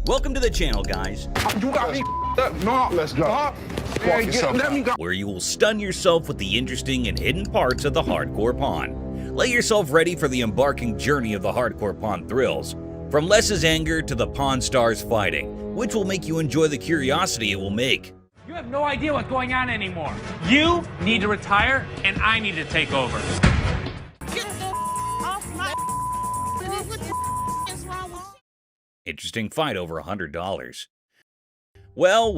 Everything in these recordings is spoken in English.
Welcome to the channel, guys. You got me up. No, Let's go. Man, let me go. Where you will stun yourself with the interesting and hidden parts of the hardcore pawn. Lay yourself ready for the embarking journey of the hardcore pawn thrills. From Les's anger to the Pawn Stars fighting, which will make you enjoy the curiosity it will make. You have no idea what's going on anymore. You need to retire, and I need to take over. Interesting fight over $100. Well,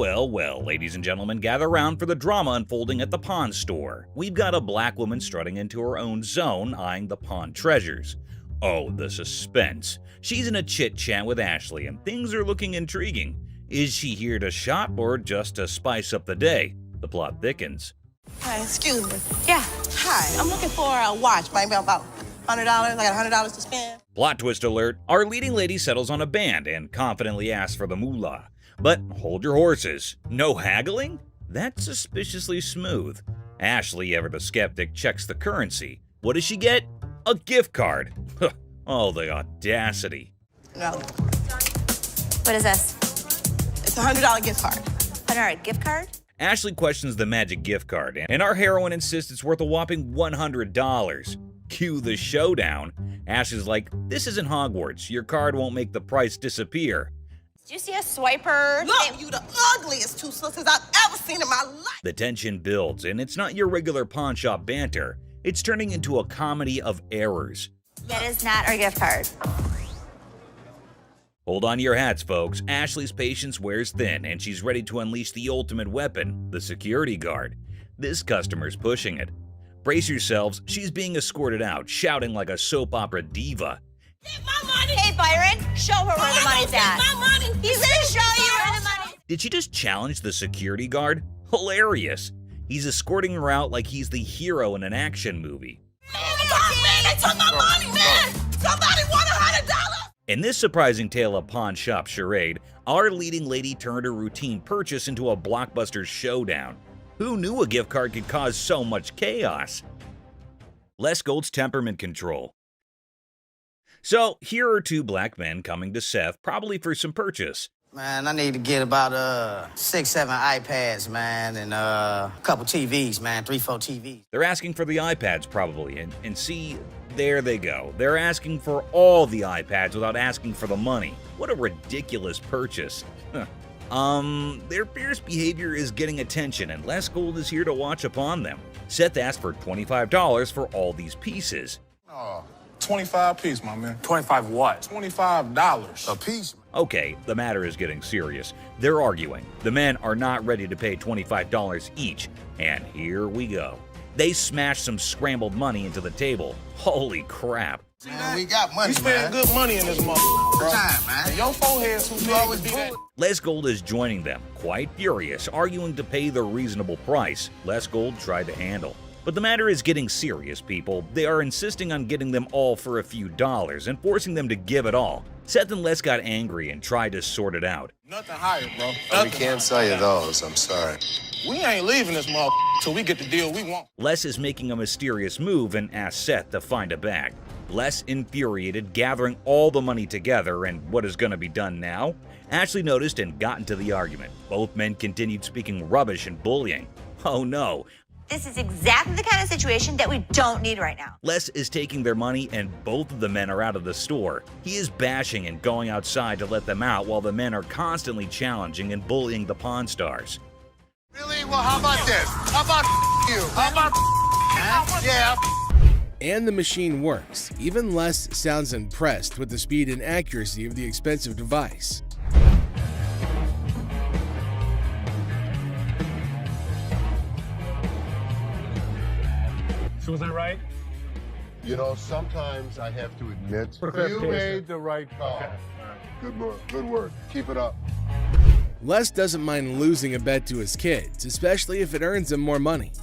ladies and gentlemen, gather around for the drama unfolding at the pawn store. We've got a black woman strutting into her own zone, eyeing the pawn treasures. Oh, the suspense. She's in a chit-chat with Ashley, and things are looking intriguing. Is she here to shop or just to spice up the day? The plot thickens. Hi, excuse me. Yeah. Hi, I'm looking for a watch, maybe about $100. I got $100 to spend. Plot twist alert, our leading lady settles on a band and confidently asks for the moolah. But hold your horses. No haggling? That's suspiciously smooth. Ashley, ever the skeptic, checks the currency. What does she get? A gift card. Oh, the audacity. No, What is this? it's a $100 gift card. $100 gift card? Ashley questions the magic gift card, and our heroine insists it's worth a whopping $100. Cue the showdown. Ashley's like, this isn't Hogwarts. Your card won't make the price disappear. Did you see a swiper? Look, you the ugliest two sisters I've ever seen in my life. The tension builds, and it's not your regular pawn shop banter. It's turning into a comedy of errors. That is not our gift card. Hold on to your hats, folks. Ashley's patience wears thin, and she's ready to unleash the ultimate weapon, the security guard. This customer's pushing it. Brace yourselves, she's being escorted out, shouting like a soap opera diva. Get my money. Hey, Byron, show her where the money's at. My money. He's gonna show you where the money. Did she just challenge the security guard? Hilarious. He's escorting her out like he's the hero in an action movie. Man, they took my money, man. Somebody want $100. In this surprising tale of pawn shop charade, our leading lady turned her routine purchase into a blockbuster showdown. Who knew a gift card could cause so much chaos? Les Gold's temperament control. So, here are two black men coming to Seth, probably for some purchase. Man, I need to get about 6, 7 iPads, man, and a couple TVs, man, 3, 4 TVs. They're asking for the iPads, probably, and see, there they go. They're asking for all the iPads without asking for the money. What a ridiculous purchase. Their fierce behavior is getting attention, and Les Gold is here to watch upon them. Seth asked for $25 for all these pieces. Oh, 25 piece, my man. 25 what? $25 a piece. Okay, the matter is getting serious. They're arguing. The men are not ready to pay $25 each, and here we go. They smash some scrambled money into the table. Holy crap. Man, we got money, You spend good money in this motherfucker, bro. Time, man. And your forehead's too big always to be that. Les Gold is joining them, quite furious, arguing to pay the reasonable price Les Gold tried to handle. But the matter is getting serious, people. They are insisting on getting them all for a few dollars and forcing them to give it all. Seth and Les got angry and tried to sort it out. Nothing higher, bro. We Nothing can't higher. sell you those, I'm sorry. We ain't leaving this motherfucker till we get the deal we want. Les is making a mysterious move and asks Seth to find a bag. Les, infuriated, gathering all the money together, and what is going to be done now? Ashley noticed and got into the argument. Both men continued speaking rubbish and bullying. Oh no. This is exactly the kind of situation that we don't need right now. Les is taking their money and both of the men are out of the store. He is bashing and going outside to let them out while the men are constantly challenging and bullying the Pawn Stars. Really? Well, how about this? How about you? How about yeah? And the machine works. Even Les sounds impressed with the speed and accuracy of the expensive device. So was I right? You know, sometimes I have to admit, you made the right call. Good work. Keep it up. Les doesn't mind losing a bet to his kids, especially if it earns him more money.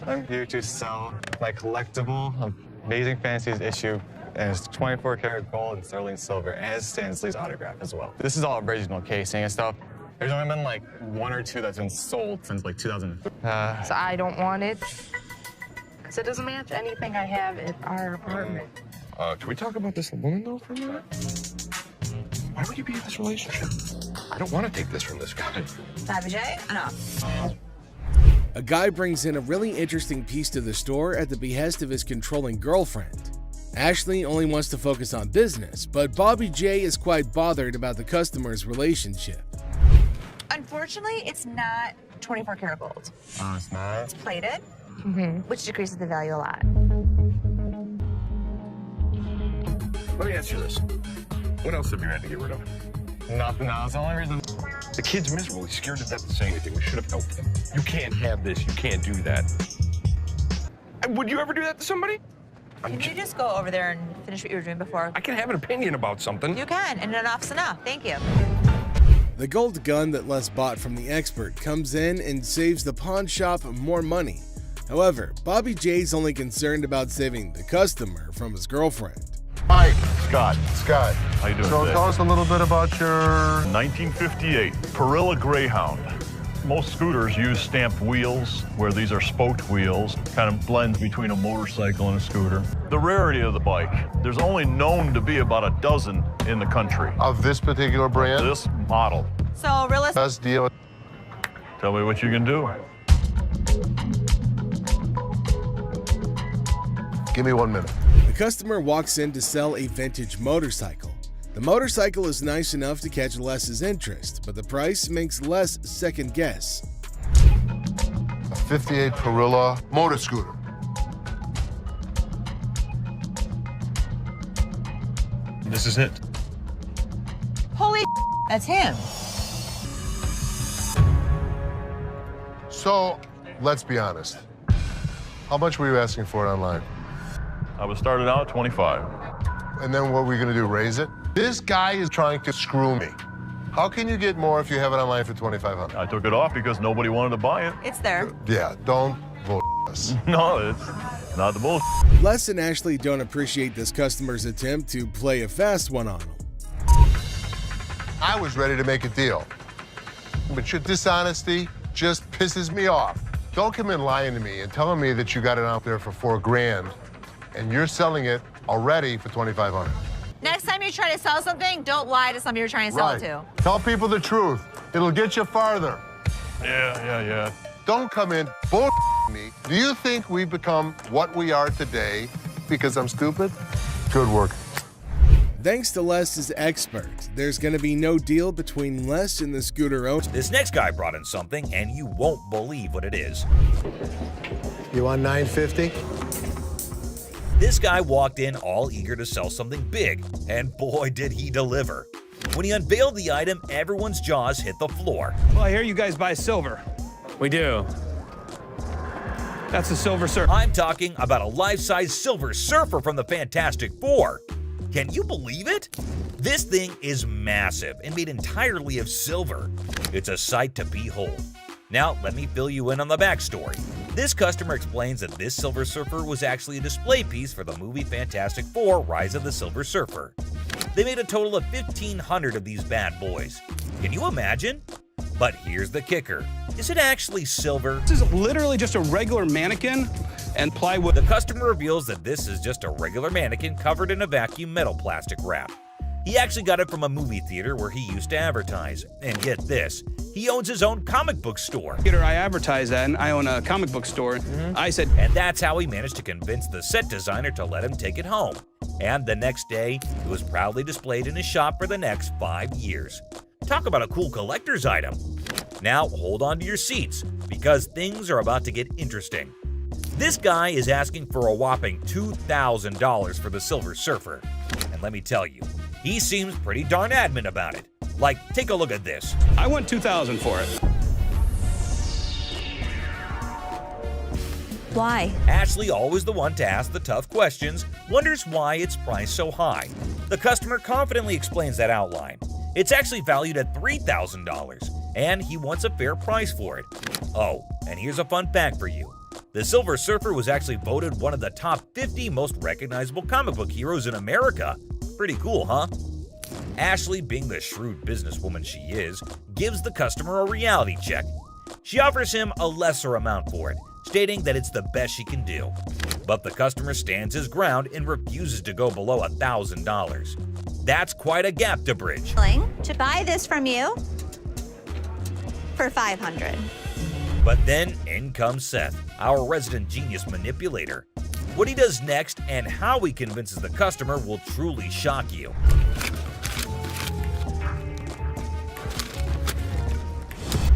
I'm here to sell my collectible Amazing Fancies issue, and it's 24 karat gold and sterling silver, and it has Stan Lee's autograph as well. This is all original casing and stuff. There's only been like 1 or 2 that's been sold since like 2003. So I don't want it, because it doesn't match anything I have at our apartment. Can we talk about this woman though for a minute? Why would you be in this relationship? I don't want to take this from this guy. Bobby J, enough. A guy brings in a really interesting piece to the store at the behest of his controlling girlfriend. Ashley only wants to focus on business, but Bobby J is quite bothered about the customer's relationship. Unfortunately, it's not 24 karat gold. Oh, it's not? It's plated, which decreases the value a lot. Let me ask you this. What else have you had to get rid of? Nothing. No, it's the only reason. The kid's miserable. He's scared to death to say anything. We should have helped him. You can't have this. You can't do that. Would you ever do that to somebody? Can you just go over there and finish what you were doing before? I can have an opinion about something. You can, and enough's enough. Thank you. The gold gun that Les bought from the expert comes in and saves the pawn shop more money. However, Bobby J's only concerned about saving the customer from his girlfriend. Mike. Scott. Scott. How you doing So today? tell us a little bit about your... 1958 Perilla Greyhound. Most scooters use stamped wheels, where these are spoked wheels, kind of blends between a motorcycle and a scooter. The rarity of the bike, there's only known to be about a dozen in the country. Of this particular brand? This model. So, realistic. Best deal. Tell me what you can do. Give me 1 minute. The customer walks in to sell a vintage motorcycle. The motorcycle is nice enough to catch Les's interest, but the price makes Les second guess. A 58 Perilla motor scooter. This is it. Holy that's him. So, let's be honest. How much were you asking for it online? I was started out at 25. And then what were we gonna do, raise it? This guy is trying to screw me. How can you get more if you have it online for $2,500? I took it off because nobody wanted to buy it. It's there. Yeah, don't bull us. No, it's not the bullshit. Les and Ashley don't appreciate this customer's attempt to play a fast one on them. I was ready to make a deal. But your dishonesty just pisses me off. Don't come in lying to me and telling me that you got it out there for $4,000 and you're selling it already for $2,500. Next time you try to sell something, don't lie to somebody you're trying to sell it to. Tell people the truth. It'll get you farther. Yeah. Don't come in bull me. Do you think we've become what we are today because I'm stupid? Good work. Thanks to Les' expert, there's gonna be no deal between Les and the scooter owner. This next guy brought in something, and you won't believe what it is. You want $950? This guy walked in all eager to sell something big, and boy did he deliver. When he unveiled the item, everyone's jaws hit the floor. Well, I hear you guys buy silver. We do. That's the Silver Surfer. I'm talking about a life-size Silver Surfer from the Fantastic Four. Can you believe it? This thing is massive and made entirely of silver. It's a sight to behold. Now, let me fill you in on the backstory. This customer explains that this Silver Surfer was actually a display piece for the movie Fantastic Four: Rise of the Silver Surfer. They made a total of 1,500 of these bad boys. Can you imagine? But here's the kicker. Is it actually silver? This is literally just a regular mannequin and plywood. The customer reveals that this is just a regular mannequin covered in a vacuum metal plastic wrap. He actually got it from a movie theater where he used to advertise. And get this, he owns his own comic book store. I advertise that, and I own a comic book store. I said, and that's how he managed to convince the set designer to let him take it home. And the next day, it was proudly displayed in his shop for the next 5 years. Talk about a cool collector's item. Now hold on to your seats, because things are about to get interesting. This guy is asking for a whopping $2,000 for the Silver Surfer. And let me tell you, he seems pretty darn adamant about it. Like, take a look at this. I want $2,000 for it. Why? Ashley, always the one to ask the tough questions, wonders why it's priced so high. The customer confidently explains that outline. It's actually valued at $3,000, and he wants a fair price for it. Oh, and here's a fun fact for you. The Silver Surfer was actually voted one of the top 50 most recognizable comic book heroes in America. Pretty cool, huh? Ashley, being the shrewd businesswoman she is, gives the customer a reality check. She offers him a lesser amount for it, stating that it's the best she can do. But the customer stands his ground and refuses to go below $1,000. That's quite a gap to bridge. Willing to buy this from you for $500. But then in comes Seth, our resident genius manipulator. What he does next and how he convinces the customer will truly shock you.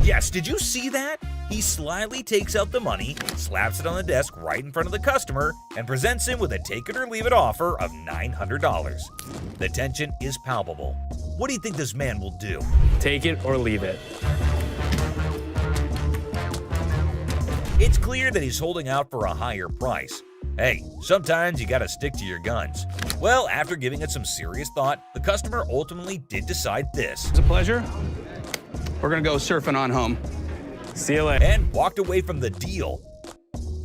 Yes, did you see that? He slyly takes out the money, slaps it on the desk right in front of the customer, and presents him with a take it or leave it offer of $900. The tension is palpable. What do you think this man will do? Take it or leave it. It's clear that he's holding out for a higher price. Hey, sometimes you gotta stick to your guns. Well, after giving it some serious thought, the customer ultimately did decide this. It's a pleasure. We're gonna go surfing on home. See you later. And walked away from the deal.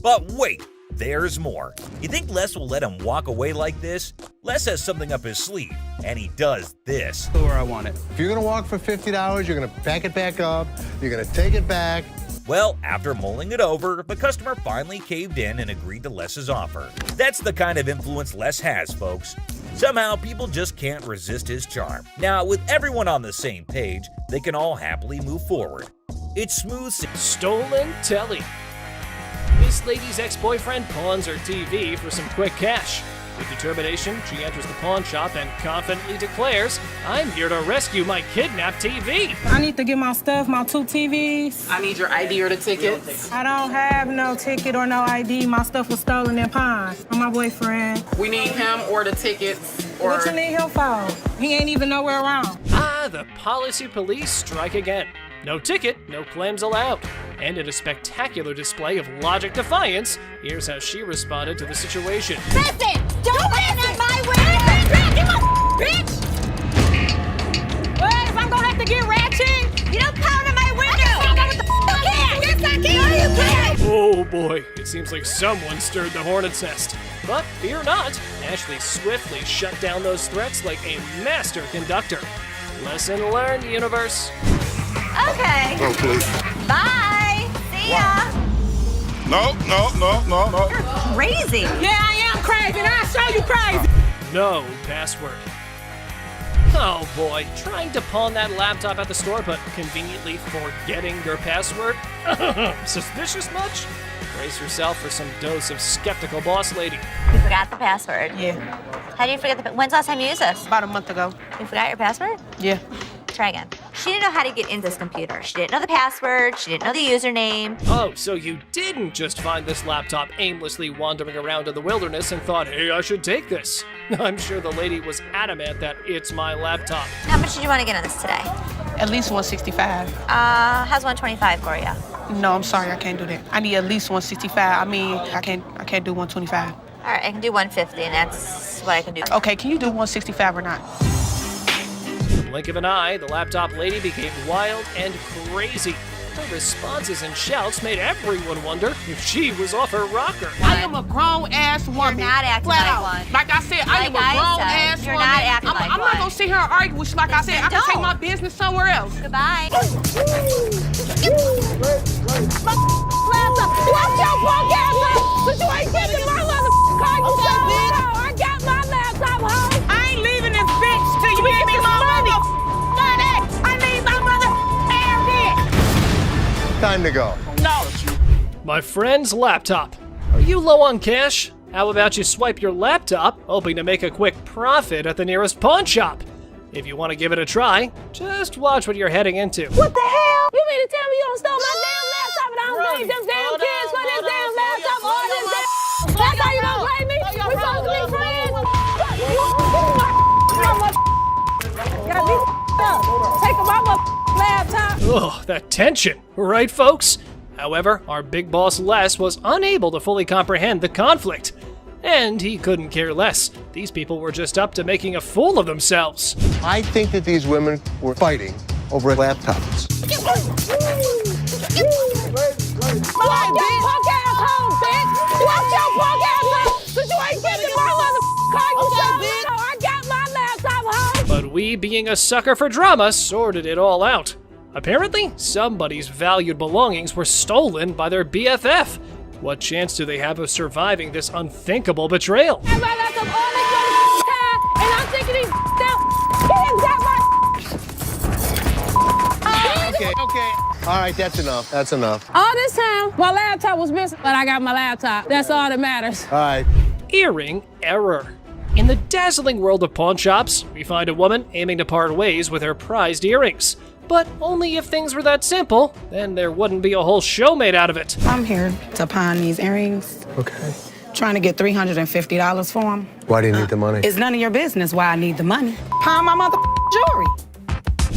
But wait, there's more. You think Les will let him walk away like this? Les has something up his sleeve, and he does this. Where I want it. If you're gonna walk for $50, you're gonna pack it back up, you're gonna take it back. Well, after mulling it over, the customer finally caved in and agreed to Les's offer. That's the kind of influence Les has, folks. Somehow, people just can't resist his charm. Now, with everyone on the same page, they can all happily move forward. It's smooth. Stolen telly. This lady's ex-boyfriend pawns her TV for some quick cash. With determination, she enters the pawn shop and confidently declares, "I'm here to rescue my kidnapped TV." I need to get my stuff, my 2 TVs. I need your ID or the tickets. I don't have no ticket or no ID. My stuff was stolen and pawned from my boyfriend. We need him or the tickets. Or What you need him for? He ain't even nowhere around. Ah, the policy police strike again. No ticket, no claims allowed. And in a spectacular display of logic defiance, here's how she responded to the situation. Listen! Don't land on my window! Bitch! Well, if I'm gonna have to get ratchet. You don't pound on my window! Yes, I can! No, you can't! Oh boy, it seems like someone stirred the hornet's nest. But fear not, Ashley swiftly shut down those threats like a master conductor. Lesson learned, universe. Okay. Oh, please. Bye! See ya! No. You're crazy! Yeah, I am crazy, and I'll show you crazy. No password. Oh boy, trying to pawn that laptop at the store but conveniently forgetting your password? Suspicious much? Brace yourself for some dose of skeptical boss lady. You forgot the password. Yeah. How do you forget the when's the last time you used this? About a month ago. You forgot your password? Yeah. Try again. She didn't know how to get into this computer. She didn't know the password. She didn't know the username. Oh, so you didn't just find this laptop aimlessly wandering around in the wilderness and thought, hey, I should take this. I'm sure the lady was adamant that it's my laptop. How much did you want to get on this today? At least 165. How's 125 for you? No, I'm sorry, I can't do that. I need at least 165. I mean, I can't do 125. All right, I can do 150, and that's what I can do. Okay, can you do 165 or not? Blink of an eye, the laptop lady became wild and crazy. Her responses and shouts made everyone wonder if she was off her rocker. I am a grown-ass woman. You're not acting flat like out. one. Like I said, I am a Like I grown-ass said, you're woman. not acting like I'm not one. gonna sit here and argue with you like I said. I can take don't. my business somewhere else. Goodbye. Watch your punk ass up, but you ain't getting my motherfucking car. I got my laptop home. I ain't leaving this bitch till you give me my money. I need my mother Time to go. No. My friend's laptop. Are you low on cash? How about you swipe your laptop, hoping to make a quick profit at the nearest pawn shop? If you want to give it a try, just watch what you're heading into. What the hell? You mean to tell me you don't stole my damn laptop and I don't blame them damn kids for this damn laptop or this damn... That's how you don't blame me? We supposed to be friends? Got me up. Take my laptop. Ugh, that tension, right folks? However, our big boss Les was unable to fully comprehend the conflict. And he couldn't care less. These people were just up to making a fool of themselves. I think that these women were fighting over laptops. Watch your punk ass home, bitch. Watch your punk ass home. But you ain't getting my car, you bitch. I got my laptop home. But we, being a sucker for drama, sorted it all out. Apparently, somebody's valued belongings were stolen by their BFF. What chance do they have of surviving this unthinkable betrayal? My laptop all this time, and I'm y'all thinking these out? He got my. Okay. All right, that's enough. That's enough. All this time, my laptop was missing, but I got my laptop. That's all that matters. All right. Earring error. In the dazzling world of pawn shops, we find a woman aiming to part ways with her prized earrings. But only if things were that simple, then there wouldn't be a whole show made out of it. I'm here to pawn these earrings. Okay. Trying to get $350 for them. Why do you need the money? It's none of your business why I need the money. Pawn my mother jewelry.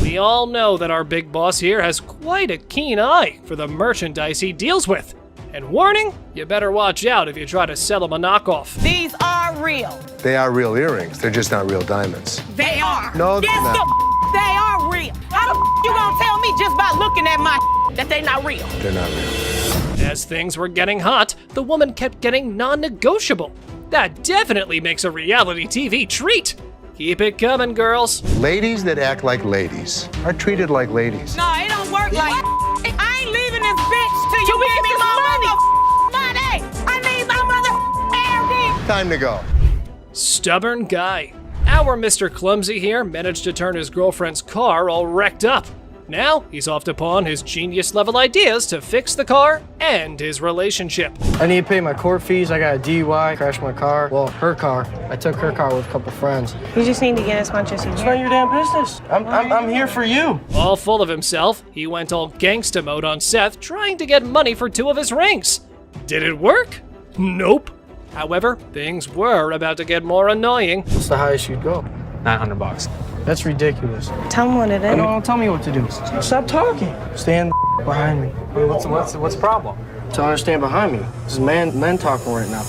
We all know that our big boss here has quite a keen eye for the merchandise he deals with. And warning, you better watch out if you try to sell him a knockoff. These are real. They are real earrings. They're just not real diamonds. They are. No, they're not. They are real. How the you gonna tell me just by looking at my that they not real? They're not real. As things were getting hot, the woman kept getting non-negotiable. That definitely makes a reality TV treat. Keep it coming, girls. Ladies that act like ladies are treated like ladies. No, it don't work like I ain't leaving this bitch till you give me my money. I need my mother. Time to go. Stubborn guy. Our Mr. Clumsy here managed to turn his girlfriend's car all wrecked up. Now, he's off to pawn his genius-level ideas to fix the car and his relationship. I need to pay my court fees. I got a DUI, crashed my car. Well, her car. I took her car with a couple friends. You just need to get as much as you can. It's not your damn business. I'm here for you. All full of himself, he went all gangsta mode on Seth, trying to get money for 2 of his rings. Did it work? Nope. However, things were about to get more annoying. What's the highest you'd go? $900. That's ridiculous. Tell him what it is. No, don't tell me what to do. Stop talking. Stand behind me. What's the problem? Tell her to stand behind me. This is men talking right now.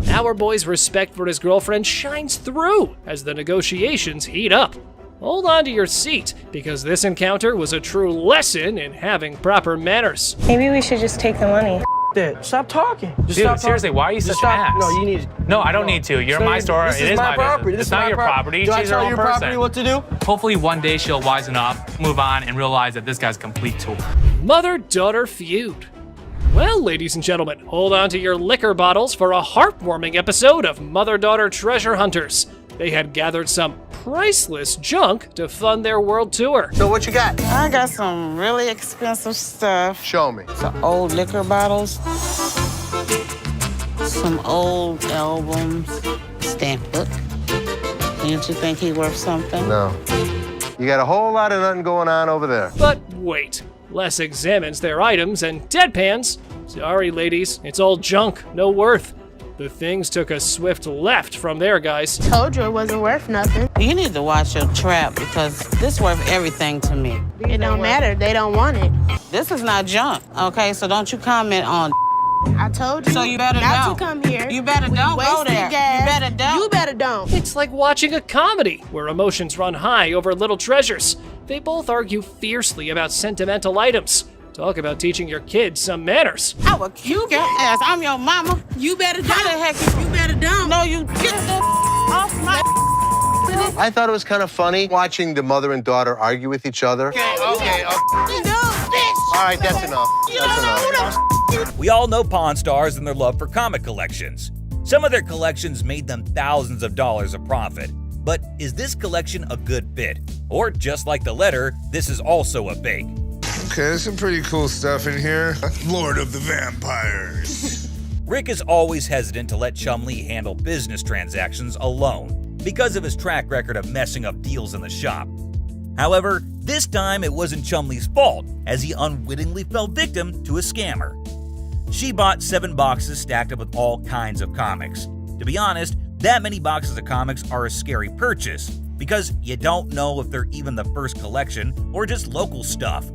Our boy's respect for his girlfriend shines through as the negotiations heat up. Hold on to your seat, because this encounter was a true lesson in having proper manners. Maybe we should just take the money. That. Stop talking. Just Dude, stop seriously, talking. why are you Just such an stop. ass? No, you need. No, I don't need to. You're my store. This It is my property. business. This It's is not my your property. Do I She's her tell own your person. property what to do? Hopefully one day she'll wisen up, move on, and realize that this guy's a complete tool. Mother-daughter feud. Well, ladies and gentlemen, hold on to your liquor bottles for a heartwarming episode of Mother-Daughter Treasure Hunters. They had gathered some priceless junk to fund their world tour. So what you got? I got some really expensive stuff. Show me. Some old liquor bottles. Some old albums. Stamp book. Didn't you think he worth something? No. You got a whole lot of nothing going on over there. But wait. Les examines their items and deadpans. Sorry, ladies, it's all junk, no worth. The things took a swift left from there, guys. Told you it wasn't worth nothing. You need to watch your trap because this worth everything to me. It don't matter. They don't want it. This is not junk, okay? So don't you comment on. I told you. So you better not to come here. You better don't go there. You better don't. You better don't. It's like watching a comedy where emotions run high over little treasures. They both argue fiercely about sentimental items. Talk about teaching your kids some manners. I will kick your ass. I'm your mama. You better don't. How the heck you better don't. No, you get the off my. I thought it was kind of funny watching the mother and daughter argue with each other. Okay. All right, that's enough. That's enough. We all know Pawn Stars and their love for comic collections. Some of their collections made them thousands of dollars of profit. But is this collection a good fit? Or just like the letter, this is also a fake? Okay, there's some pretty cool stuff in here. Lord of the Vampires. Rick is always hesitant to let Chumlee handle business transactions alone because of his track record of messing up deals in the shop. However, this time it wasn't Chumlee's fault, as he unwittingly fell victim to a scammer. She bought 7 boxes stacked up with all kinds of comics. To be honest, that many boxes of comics are a scary purchase, because you don't know if they're even the first collection or just local stuff.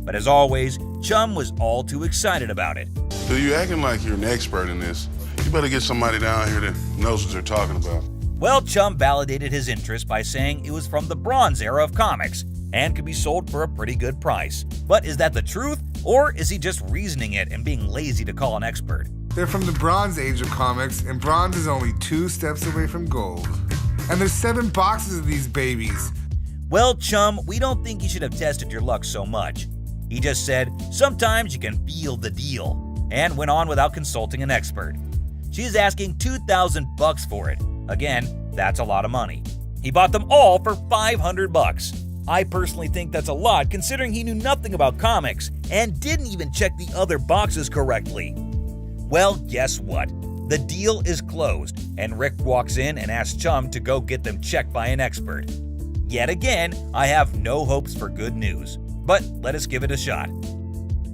But as always, Chum was all too excited about it. Dude, you acting like you're an expert in this. You better get somebody down here that knows what they're talking about. Well, Chum validated his interest by saying it was from the Bronze era of comics and could be sold for a pretty good price. But is that the truth, or is he just reasoning it and being lazy to call an expert? They're from the Bronze Age of comics, and bronze is only 2 steps away from gold. And there's 7 boxes of these babies. Well, Chum, we don't think you should have tested your luck so much. He just said, sometimes you can feel the deal, and went on without consulting an expert. She's asking $2,000 for it. Again, that's a lot of money. He bought them all for $500. I personally think that's a lot considering he knew nothing about comics and didn't even check the other boxes correctly. Well, guess what? The deal is closed, and Rick walks in and asks Chum to go get them checked by an expert. Yet again, I have no hopes for good news, but let us give it a shot.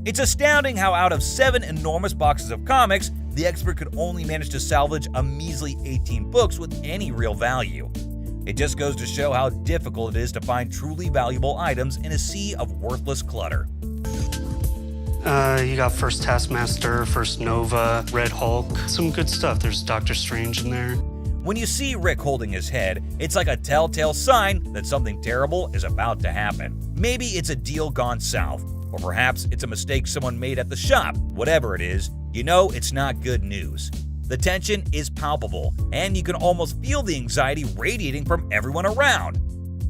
It's astounding how out of 7 enormous boxes of comics, the expert could only manage to salvage a measly 18 books with any real value. It just goes to show how difficult it is to find truly valuable items in a sea of worthless clutter. You got First Taskmaster, First Nova, Red Hulk, some good stuff. There's Doctor Strange in there. When you see Rick holding his head, it's like a telltale sign that something terrible is about to happen. Maybe it's a deal gone south, or perhaps it's a mistake someone made at the shop. Whatever it is, you know it's not good news. The tension is palpable, and you can almost feel the anxiety radiating from everyone around.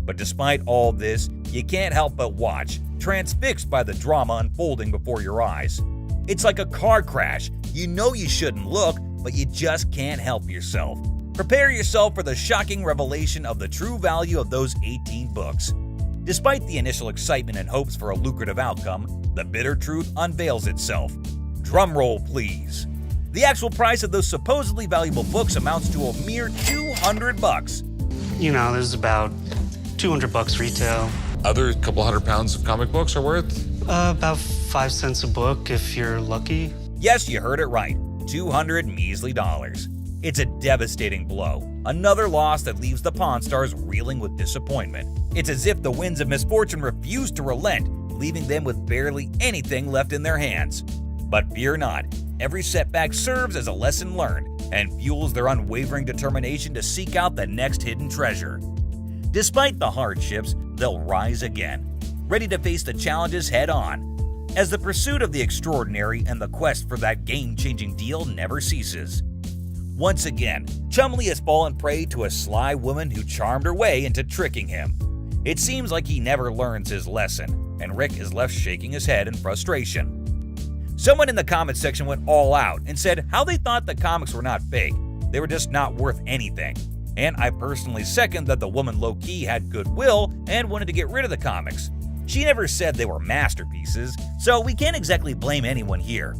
But despite all this, you can't help but watch, transfixed by the drama unfolding before your eyes. It's like a car crash. You know you shouldn't look, but you just can't help yourself. Prepare yourself for the shocking revelation of the true value of those 18 books. Despite the initial excitement and hopes for a lucrative outcome, the bitter truth unveils itself. Drumroll, please. The actual price of those supposedly valuable books amounts to a mere $200. You know, there's about $200 retail. Other couple £100 of comic books are worth? About 5 cents a book if you're lucky. Yes, you heard it right. $200 measly dollars. It's a devastating blow. Another loss that leaves the Pawn Stars reeling with disappointment. It's as if the winds of misfortune refuse to relent, leaving them with barely anything left in their hands. But fear not, every setback serves as a lesson learned and fuels their unwavering determination to seek out the next hidden treasure. Despite the hardships, they'll rise again, ready to face the challenges head on, as the pursuit of the extraordinary and the quest for that game-changing deal never ceases. Once again, Chumlee has fallen prey to a sly woman who charmed her way into tricking him. It seems like he never learns his lesson, and Rick is left shaking his head in frustration. Someone in the comments section went all out and said how they thought the comics were not fake, they were just not worth anything. And I personally second that the woman low-key had goodwill and wanted to get rid of the comics. She never said they were masterpieces, so we can't exactly blame anyone here.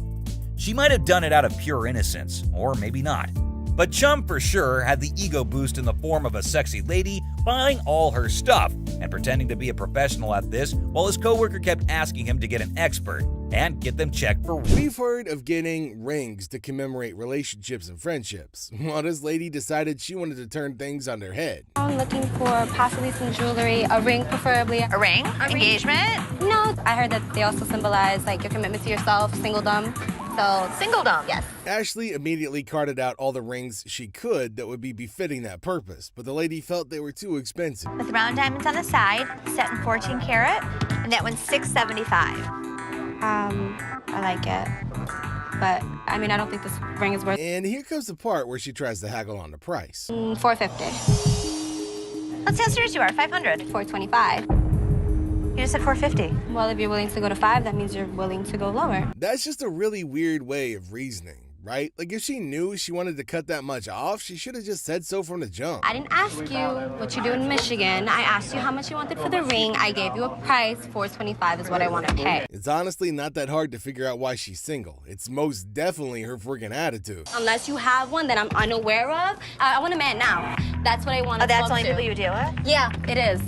She might have done it out of pure innocence, or maybe not. But Chum for sure had the ego boost in the form of a sexy lady buying all her stuff and pretending to be a professional at this while his coworker kept asking him to get an expert and get them checked for. We've heard of getting rings to commemorate relationships and friendships. Well, this lady decided she wanted to turn things on their head. I'm looking for possibly some jewelry, a ring preferably. A ring? Engagement? No, I heard that they also symbolize like your commitment to yourself, singledom. So, singledom, yes. Ashley immediately carted out all the rings she could that would be befitting that purpose, but the lady felt they were too expensive. With round diamonds on the side, set in 14 karat, and that one's $675. I like it. But, I mean, I don't think this ring is worth. And here comes the part where she tries to haggle on the price. $450. Let's see how serious you are. $500. $425. You just said $450. Well, if you're willing to go to $5, that means you're willing to go lower. That's just a really weird way of reasoning, right? Like, if she knew she wanted to cut that much off, she should have just said so from the jump. I didn't ask you what you do in Michigan. I asked you how much you wanted for the ring. I gave you a price. $425 is what I want to pay. It's honestly not that hard to figure out why she's single. It's most definitely her freaking attitude. Unless you have one that I'm unaware of, I want a man now. That's what I want to that's talk the only to. people you deal with? Yeah, it is.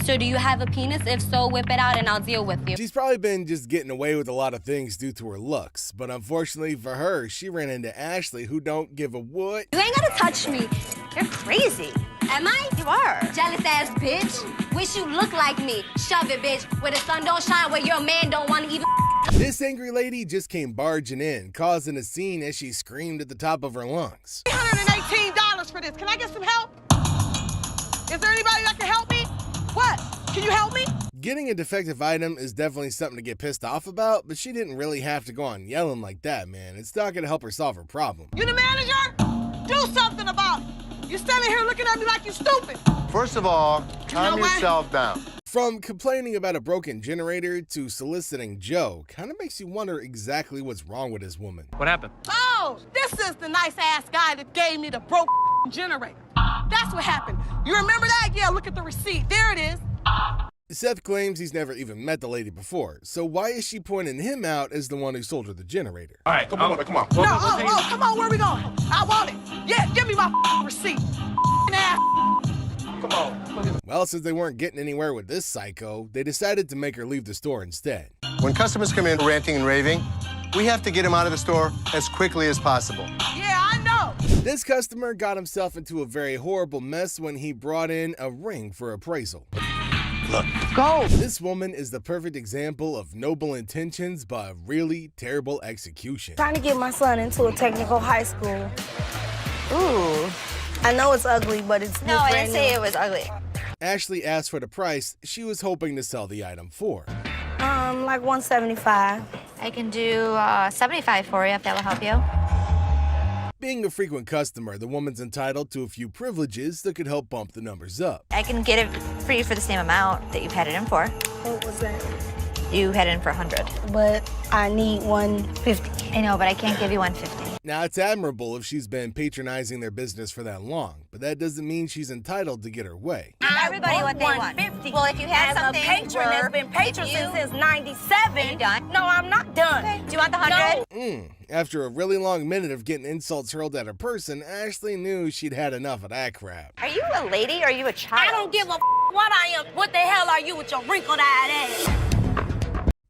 So do you have a penis? If so, whip it out and I'll deal with you. She's probably been just getting away with a lot of things due to her looks, but unfortunately for her, she ran into Ashley, who don't give a what. You ain't gotta touch me. You're crazy. Am I? You are. Jealous ass bitch. Wish you looked like me. Shove it, bitch. Where the sun don't shine, where your man don't want to even. This angry lady just came barging in, causing a scene as she screamed at the top of her lungs. $318 for this. Can I get some help? Is there anybody that can help me? What? Can you help me? Getting a defective item is definitely something to get pissed off about, but she didn't really have to go on yelling like that, man. It's not gonna help her solve her problem. You the manager? Do something about it. You're standing here looking at me like you're stupid. First of all, calm yourself down. From complaining about a broken generator to soliciting Joe, kind of makes you wonder exactly what's wrong with this woman. What happened? Oh, this is the nice ass guy that gave me the broke generator. That's what happened. You remember that? Yeah, look at the receipt. There it is. Seth claims he's never even met the lady before, so why is she pointing him out as the one who sold her the generator? All right, come on. No, come on, where we going? I want it. Yeah, give me my receipt. Ass. Come on. Well, since they weren't getting anywhere with this psycho, they decided to make her leave the store instead. When customers come in ranting and raving, we have to get them out of the store as quickly as possible. Yeah, I know. This customer got himself into a very horrible mess when he brought in a ring for appraisal. Look. Go. This woman is the perfect example of noble intentions but really terrible execution. Trying to get my son into a technical high school. Ooh. I know it's ugly, but it's No, I didn't say it was ugly. Ashley asked for the price she was hoping to sell the item for. Like $175. I can do 75 for you if that will help you. Being a frequent customer, the woman's entitled to a few privileges that could help bump the numbers up. I can get it for you for the same amount that you've had it in for. What was that? You had it in for 100. But I need 150. I know, but I can't give you 150. Now, it's admirable if she's been patronizing their business for that long, but that doesn't mean she's entitled to get her way. Give everybody what they want. Well, if you had something, a patron that's been patronizing since '97. Are you done? No, I'm not done. Okay. Do you want the 100? After a really long minute of getting insults hurled at her person, Ashley knew she'd had enough of that crap. Are you a lady or are you a child? I don't give a what I am. What the hell are you with your wrinkled-eyed ass?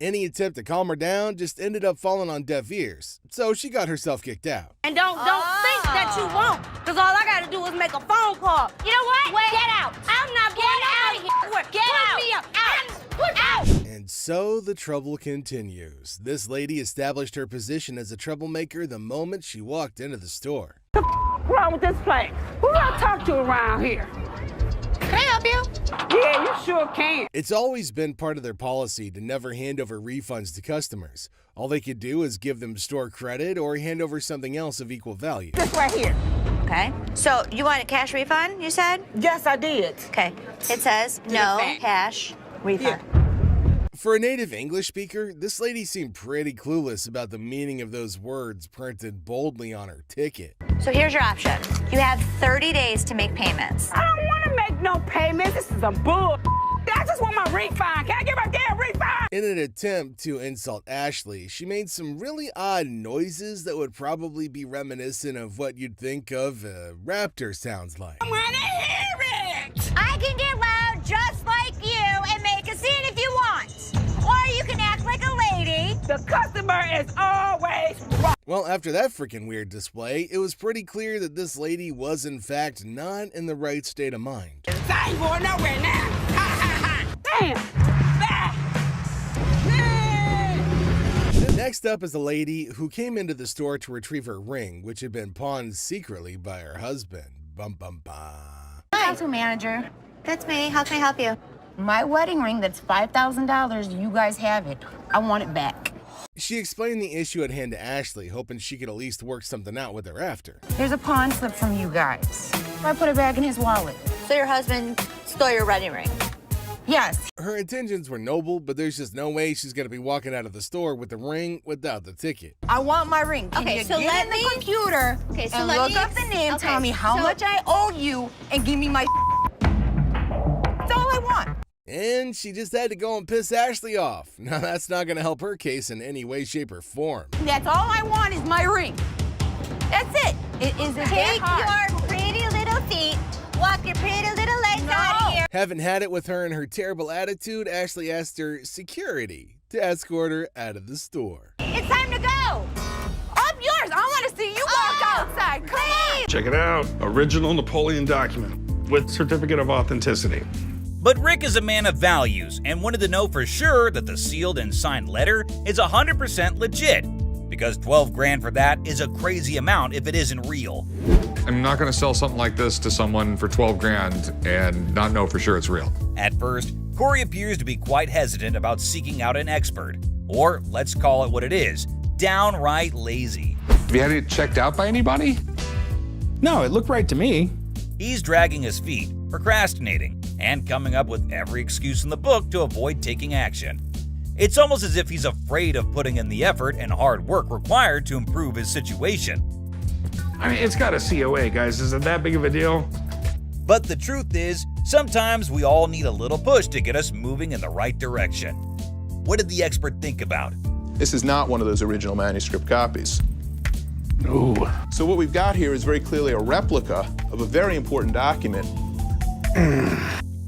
Any attempt to calm her down just ended up falling on deaf ears, so she got herself kicked out. And don't think that you won't, because all I gotta do is make a phone call. You know what? Wait. Get out. I'm not going out of here. Get out. Put me up. Out. And so the trouble continues. This lady established her position as a troublemaker the moment she walked into the store. What's wrong with this place? Who do I talk to around here? Can I help you? Yeah, you sure can. It's always been part of their policy to never hand over refunds to customers. All they could do is give them store credit or hand over something else of equal value. This right here. Okay. So you want a cash refund, you said? Yes, I did. Okay. It says no cash refund. For a native English speaker, this lady seemed pretty clueless about the meaning of those words printed boldly on her ticket. So here's your option. You have 30 days to make payments. I don't want to make no payments. This is a bull. I just want my refund. Can I get my damn refund? In an attempt to insult Ashley, she made some really odd noises that would probably be reminiscent of what you'd think of a raptor sounds like. I want to hear it. I can get loud just like you and make a scene if you want. Or you can act like a lady. The customer is always right. Well, after that freaking weird display, it was pretty clear that this lady was in fact not in the right state of mind. I ain't going nowhere now. Damn. Next up is a lady who came into the store to retrieve her ring, which had been pawned secretly by her husband. Bum bum bum. Hi, manager. That's me. How can I help you? My wedding ring that's $5,000, you guys have it. I want it back. She explained the issue at hand to Ashley, hoping she could at least work something out with her after. There's a pawn slip from you guys. I put it back in his wallet. So your husband stole your wedding ring? Yes. Her intentions were noble, but there's just no way she's going to be walking out of the store with the ring without the ticket. I want my ring. Can Okay, you so get let in me- the computer Okay, so and let look me up the name, okay, tell me how so- much I owe you, and give me my That's all I want. And she just had to go and piss Ashley off. Now, that's not going to help her case in any way, shape, or form. That's all I want is my ring. That's it. It isn't that Take hard. your pretty little feet, walk your pretty little legs out of here. Having had it with her and her terrible attitude, Ashley asked her security to escort her out of the store. It's time to go. I'm yours. I want to see you walk outside. Come on. Check it out. Original Napoleon document with certificate of authenticity. But Rick is a man of values and wanted to know for sure that the sealed and signed letter is 100% legit, because 12 grand for that is a crazy amount if it isn't real. I'm not going to sell something like this to someone for 12 grand and not know for sure it's real. At first, Corey appears to be quite hesitant about seeking out an expert, or let's call it what it is, downright lazy. Have you had it checked out by anybody? No, it looked right to me. He's dragging his feet, procrastinating, and coming up with every excuse in the book to avoid taking action. It's almost as if he's afraid of putting in the effort and hard work required to improve his situation. I mean, it's got a COA, guys. Is it that big of a deal? But the truth is, sometimes we all need a little push to get us moving in the right direction. What did the expert think about? This is not one of those original manuscript copies. No. So what we've got here is very clearly a replica of a very important document.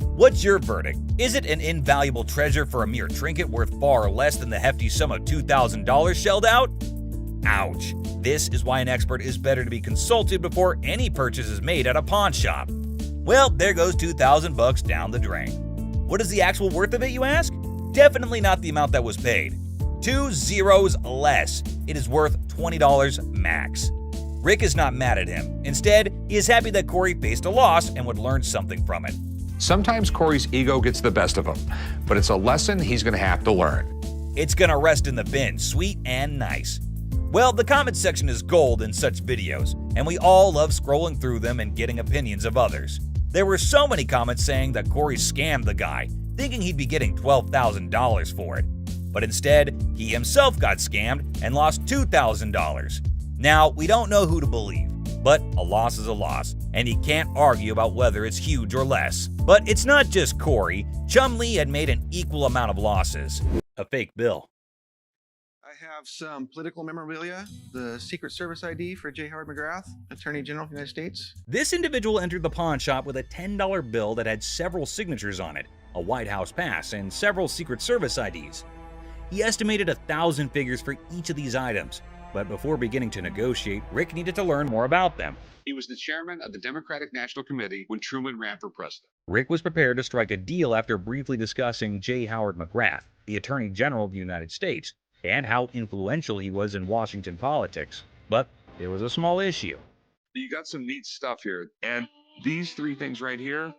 What's your verdict? Is it an invaluable treasure for a mere trinket worth far less than the hefty sum of $2,000 shelled out? Ouch. This is why an expert is better to be consulted before any purchase is made at a pawn shop. Well, there goes $2,000 down the drain. What is the actual worth of it, you ask? Definitely not the amount that was paid. 2 zeros less. It is worth $20 max. Rick is not mad at him. Instead, he is happy that Corey faced a loss and would learn something from it. Sometimes Corey's ego gets the best of him, but it's a lesson he's going to have to learn. It's gonna rest in the bin, sweet and nice. Well, the comment section is gold in such videos, and we all love scrolling through them and getting opinions of others. There were so many comments saying that Corey scammed the guy, thinking he'd be getting $12,000 for it. But instead, he himself got scammed and lost $2,000. Now, we don't know who to believe, but a loss is a loss, and you can't argue about whether it's huge or less. But it's not just Corey. Chumlee had made an equal amount of losses. A fake bill. I have some political memorabilia, the Secret Service ID for J. Howard McGrath, Attorney General of the United States. This individual entered the pawn shop with a $10 bill that had several signatures on it, a White House pass, and several Secret Service IDs. He estimated 1,000 figures for each of these items, but before beginning to negotiate, Rick needed to learn more about them. He was the chairman of the Democratic National Committee when Truman ran for president. Rick was prepared to strike a deal after briefly discussing J. Howard McGrath, the Attorney General of the United States, and how influential he was in Washington politics. But there was a small issue. You got some neat stuff here, and these 3 things right here,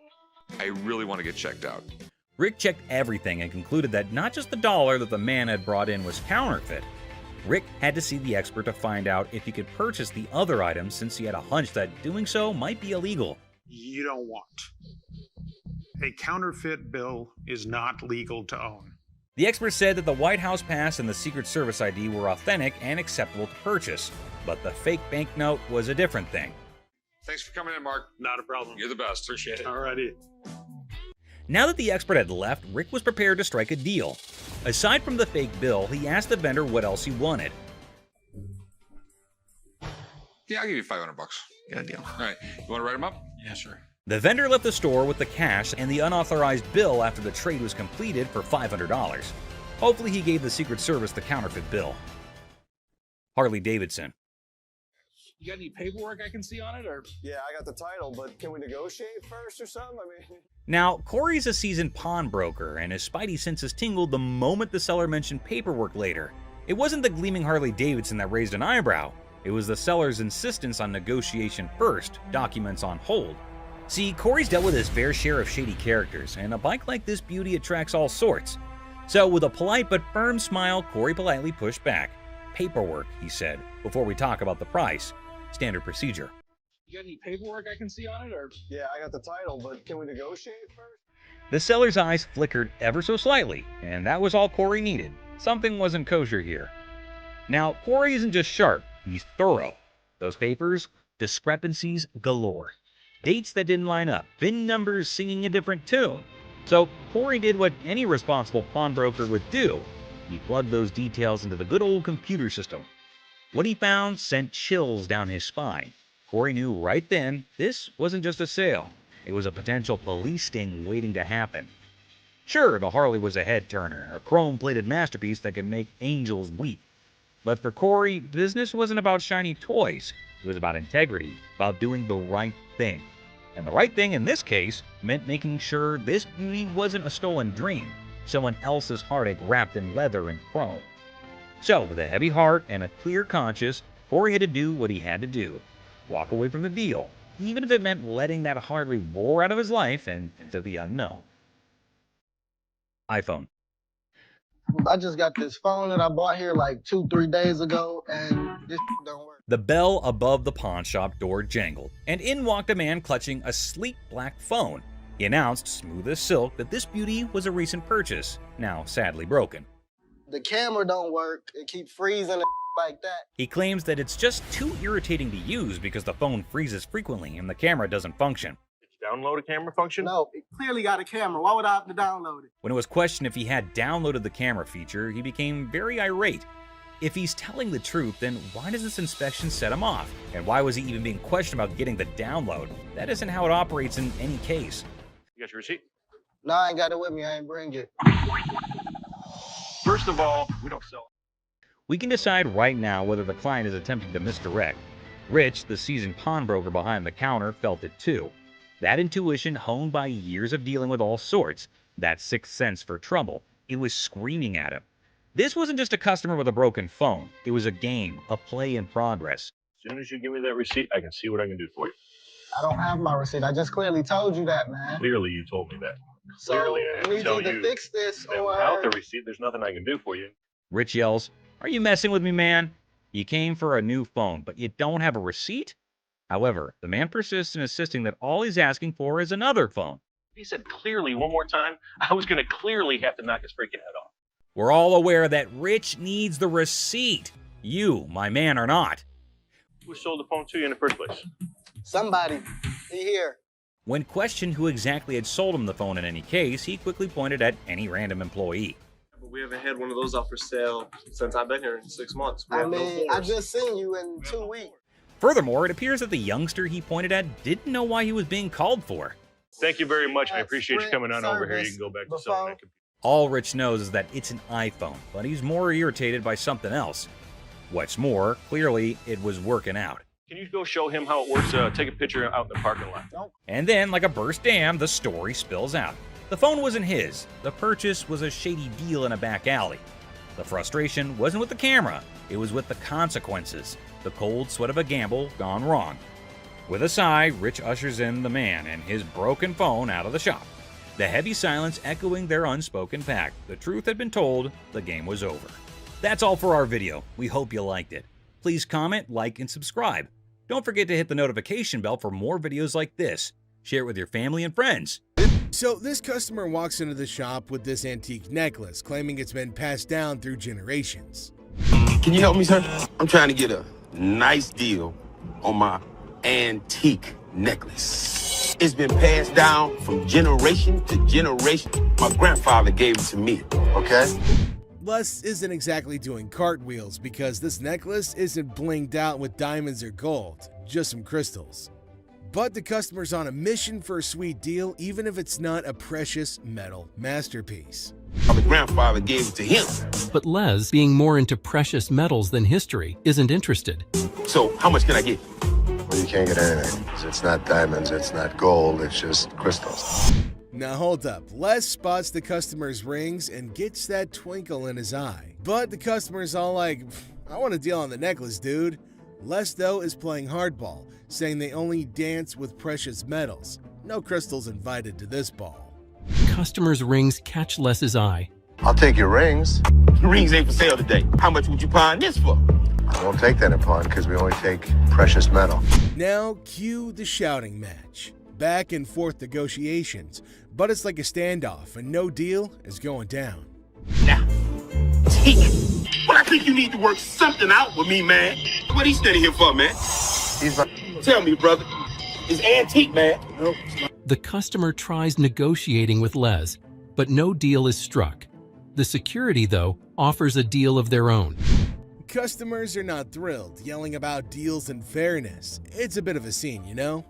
I really want to get checked out. Rick checked everything and concluded that not just the dollar that the man had brought in was counterfeit. Rick had to see the expert to find out if he could purchase the other items, since he had a hunch that doing so might be illegal. You don't want. A counterfeit bill is not legal to own. The expert said that the White House pass and the Secret Service ID were authentic and acceptable to purchase, but the fake banknote was a different thing. Thanks for coming in, Mark. Not a problem. You're the best. Appreciate it. Alrighty. Now that the expert had left, Rick was prepared to strike a deal. Aside from the fake bill, he asked the vendor what else he wanted. Yeah, I'll give you $500. Got a deal. All right, you want to write them up? Yeah, sure. The vendor left the store with the cash and the unauthorized bill after the trade was completed for $500. Hopefully he gave the Secret Service the counterfeit bill. Harley Davidson. You got any paperwork I can see on it, or? Yeah, I got the title, but can we negotiate first or something? I mean... Now, Corey's a seasoned pawnbroker, and his spidey senses tingled the moment the seller mentioned paperwork later. It wasn't the gleaming Harley Davidson that raised an eyebrow. It was the seller's insistence on negotiation first, documents on hold. See, Corey's dealt with his fair share of shady characters, and a bike like this beauty attracts all sorts. So with a polite but firm smile, Corey politely pushed back. Paperwork, he said, before we talk about the price. Standard procedure. You got any paperwork I can see on it, or? Yeah, I got the title, but can we negotiate first? The seller's eyes flickered ever so slightly, and that was all Corey needed. Something wasn't kosher here. Now, Corey isn't just sharp, he's thorough. Those papers, discrepancies galore. Dates that didn't line up, VIN numbers singing a different tune. So Corey did what any responsible pawnbroker would do. He plugged those details into the good old computer system. What he found sent chills down his spine. Corey knew right then this wasn't just a sale. It was a potential police sting waiting to happen. Sure, the Harley was a head-turner, a chrome-plated masterpiece that could make angels weep. But for Corey, business wasn't about shiny toys. It was about integrity, about doing the right thing. And the right thing in this case meant making sure this beauty wasn't a stolen dream, someone else's heartache wrapped in leather and chrome. So, with a heavy heart and a clear conscience, Corey had to do what he had to do. Walk away from the deal, even if it meant letting that Harley roar out of his life and into the unknown. iPhone. I just got this phone that I bought here like 2-3 days ago, and this don't work. The bell above the pawn shop door jangled, and in walked a man clutching a sleek black phone. He announced, smooth as silk, that this beauty was a recent purchase, now sadly broken. The camera don't work. It keeps freezing and like that. He claims that it's just too irritating to use because the phone freezes frequently and the camera doesn't function. download a camera function? No, it clearly got a camera. Why would I have to download it? When it was questioned if he had downloaded the camera feature, he became very irate. If he's telling the truth, then why does this inspection set him off? And why was he even being questioned about getting the download? That isn't how it operates in any case. You got your receipt? No, I ain't got it with me. I ain't bring it. First of all, we don't sell. We can decide right now whether the client is attempting to misdirect. Rich, the seasoned pawnbroker behind the counter, felt it too. That intuition, honed by years of dealing with all sorts, that sixth sense for trouble, it was screaming at him. This wasn't just a customer with a broken phone. It was a game, a play in progress. As soon as you give me that receipt, I can see what I can do for you. I don't have my receipt. I just clearly told you that, man. Clearly, you told me that. So Clearly, I we need tell to you fix this that or... without the receipt, there's nothing I can do for you. Rich yells, "Are you messing with me, man? You came for a new phone, but you don't have a receipt?" However, the man persists in insisting that all he's asking for is another phone. If he said clearly one more time, I was going to clearly have to knock his freaking head off. We're all aware that Rich needs the receipt. You, my man, are not. Who sold the phone to you in the first place? Somebody. He here. When questioned who exactly had sold him the phone in any case, he quickly pointed at any random employee. But we haven't had one of those out for sale since I've been here in 6 months. I mean, I just seen you in 2 weeks. Furthermore, it appears that the youngster he pointed at didn't know why he was being called for. Thank you very much. I appreciate you coming on over here. You can go back to selling that computer. All Rich knows is that it's an iPhone, but he's more irritated by something else. What's more, clearly it was working out. Can you go show him how it works? Take a picture out in the parking lot. And then, like a burst dam, the story spills out. The phone wasn't his. The purchase was a shady deal in a back alley. The frustration wasn't with the camera. It was with the consequences. The cold sweat of a gamble gone wrong. With a sigh, Rich ushers in the man and his broken phone out of the shop. The heavy silence echoing their unspoken pact. The truth had been told, the game was over. That's all for our video. We hope you liked it. Please comment, like, and subscribe. Don't forget to hit the notification bell for more videos like this. Share it with your family and friends. So this customer walks into the shop with this antique necklace, claiming it's been passed down through generations. Can you help me, sir? I'm trying to get a nice deal on my antique necklace. It's been passed down from generation to generation. My grandfather gave it to me, okay? Les isn't exactly doing cartwheels because this necklace isn't blinged out with diamonds or gold, just some crystals. But the customer's on a mission for a sweet deal, even if it's not a precious metal masterpiece. My grandfather gave it to him. But Les, being more into precious metals than history, isn't interested. So, how much can I get? Well, you can't get anything. It's not diamonds, it's not gold, it's just crystals. Now hold up, Les spots the customer's rings and gets that twinkle in his eye. But the customer's all like, "I want a deal on the necklace, dude." Les, though, is playing hardball, saying they only dance with precious metals. No crystals invited to this ball. Customer's rings catch Les's eye. I'll take your rings. The rings ain't for sale today. How much would you pawn this for? I won't take that in pawn because we only take precious metal. Now cue the shouting match. Back and forth negotiations, but it's like a standoff and no deal is going down. Now, take it. But I think you need to work something out with me, man. What he standing here for, man? Tell me, brother. It's antique, man. Nope. The customer tries negotiating with Les, but no deal is struck. The security, though, offers a deal of their own. Customers are not thrilled, yelling about deals and fairness. It's a bit of a scene, you know?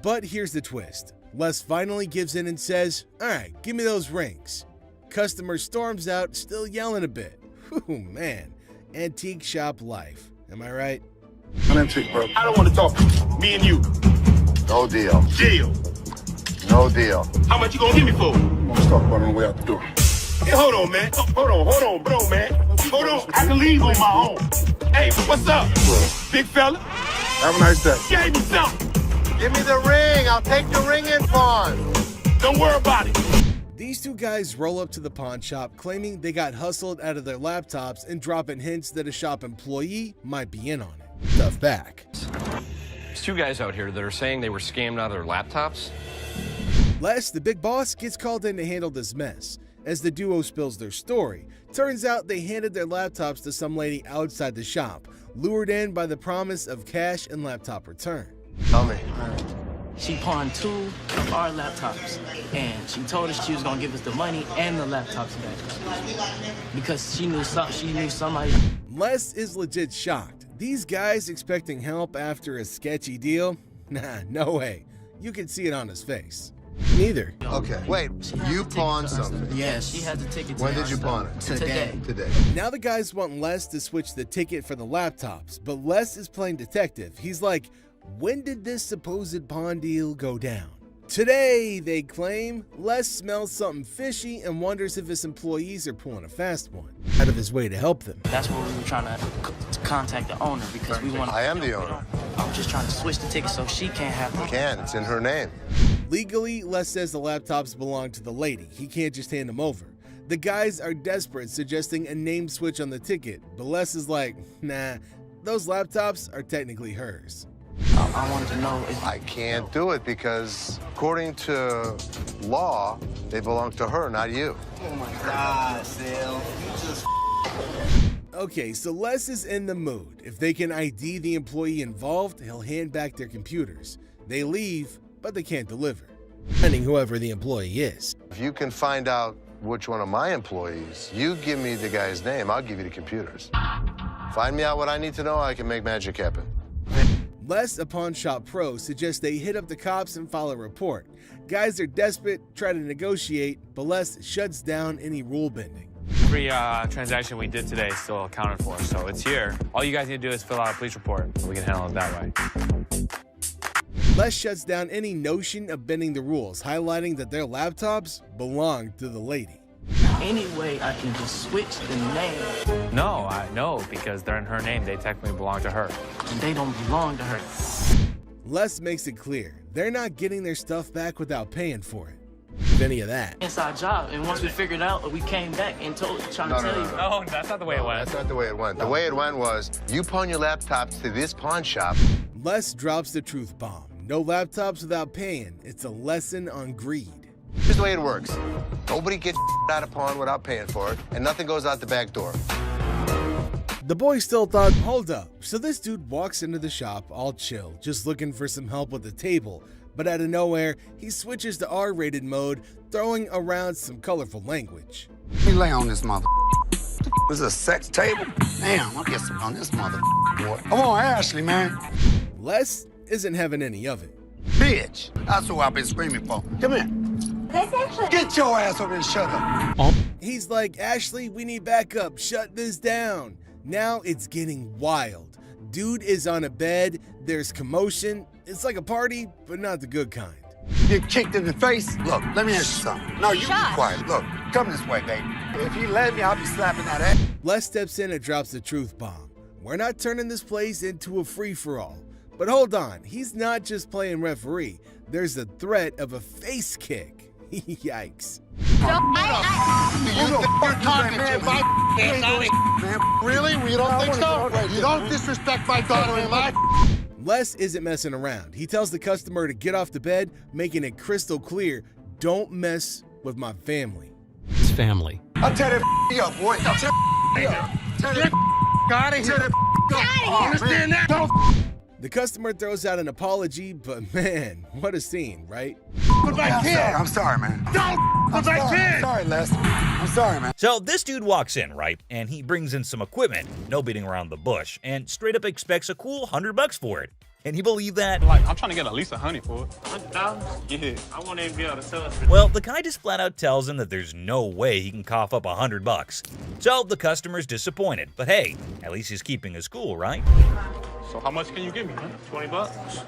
But here's the twist. Les finally gives in and says, "Alright, give me those rings." Customer storms out, still yelling a bit. Whew, man. Antique shop life. Am I right? An antique, bro. I don't want to talk. Me and you. No deal. Deal. No deal. How much you gonna give me for? Let's talk about it on the way out the door. Hey, hold on, man. Hold on, bro, man. Hold on. I can leave on my own. Hey, what's up? Big fella? Have a nice day. Gave me something. Give me the ring. I'll take the ring in pawn. Don't worry about it. These two guys roll up to the pawn shop claiming they got hustled out of their laptops and dropping hints that a shop employee might be in on it. Tough back. There's two guys out here that are saying they were scammed out of their laptops. Les, the big boss, gets called in to handle this mess. As the duo spills their story, turns out they handed their laptops to some lady outside the shop, lured in by the promise of cash and laptop return. Tell me, She pawned 2 of our laptops, and she told us she was gonna give us the money and the laptops back because she knew somebody. Les is legit shocked. These guys expecting help after a sketchy deal? Nah, no way. You can see it on his face. Neither. Okay, wait, you pawned something? Yeah, she had the ticket. When did you pawn it? Today. Now the guys want Les to switch the ticket for the laptops, but Les is playing detective. He's like, when did this supposed pawn deal go down? Today, they claim. Les smells something fishy and wonders if his employees are pulling a fast one out of his way to help them. That's what we were trying to contact the owner because we want. I am the owner. I'm just trying to switch the ticket so she can't have them. You can, it's in her name. Legally, Les says the laptops belong to the lady. He can't just hand them over. The guys are desperate, suggesting a name switch on the ticket, but Les is like, nah, those laptops are technically hers. I wanted to know if I can't do it because, according to law, they belong to her, not you. Oh my God, Sal. You just Okay, so Les is in the mood. If they can ID the employee involved, he'll hand back their computers. They leave, but they can't deliver, depending whoever the employee is. If you can find out which one of my employees, you give me the guy's name, I'll give you the computers. Find me out what I need to know, I can make magic happen. Les, a pawn shop pro, suggests they hit up the cops and file a report. Guys are desperate, try to negotiate, but Les shuts down any rule bending. Every transaction we did today is still accounted for, so it's here. All you guys need to do is fill out a police report. We can handle it that way. Les shuts down any notion of bending the rules, highlighting that their laptops belong to the lady. any way I can just switch the name. No, because they're in her name. They technically belong to her. And they don't belong to her. Les makes it clear they're not getting their stuff back without paying for it. If any of that. Inside job, and once we figured out, we came back and trying to tell you. No, that's not the way it went. That's not the way it went. The way it went was, you pawn your laptops to this pawn shop. Les drops the truth bomb. No laptops without paying. It's a lesson on greed. Here's the way it works. Nobody gets out of pawn without paying for it, and nothing goes out the back door. The boy still thought, hold up. So this dude walks into the shop all chill, just looking for some help with the table. But out of nowhere, he switches to R-rated mode, throwing around some colorful language. Let me lay on this mother. This is a sex table? Damn, I'll get some on this mother boy. Come on, Ashley, man. Les isn't having any of it. Bitch, that's what I've been screaming for. Come here. Get your ass over and shut up. He's like, Ashley, we need backup. Shut this down. Now it's getting wild. Dude is on a bed. There's commotion. It's like a party, but not the good kind. Get kicked in the face? Look, let me ask you something. No, you be quiet. Look, come this way, baby. If you let me, I'll be slapping that ass. Les steps in and drops the truth bomb. We're not turning this place into a free-for-all. But hold on, he's not just playing referee. There's the threat of a face kick. Yikes. Really? We don't think so? You don't disrespect my daughter-in-law? Les isn't messing around. He tells the customer to get off the bed, making it crystal clear, don't mess with my family. His family. I'll tear that up, boy. I'll tear that up. Tear that out of here. Understand that? The customer throws out an apology, but man, what a scene, right? I'm sorry, man. I'm sorry, Les. I'm sorry, man. So this dude walks in, right? And he brings in some equipment, no beating around the bush, and straight up expects a cool $100 for it. Can you believe that? Like, I'm trying to get at least $100 for it. $100? Yeah. I won't even be able to sell it. Well, the guy just flat out tells him that there's no way he can cough up $100. So the customer's disappointed, but hey, at least he's keeping his cool, right? So how much can you give me, man? $20?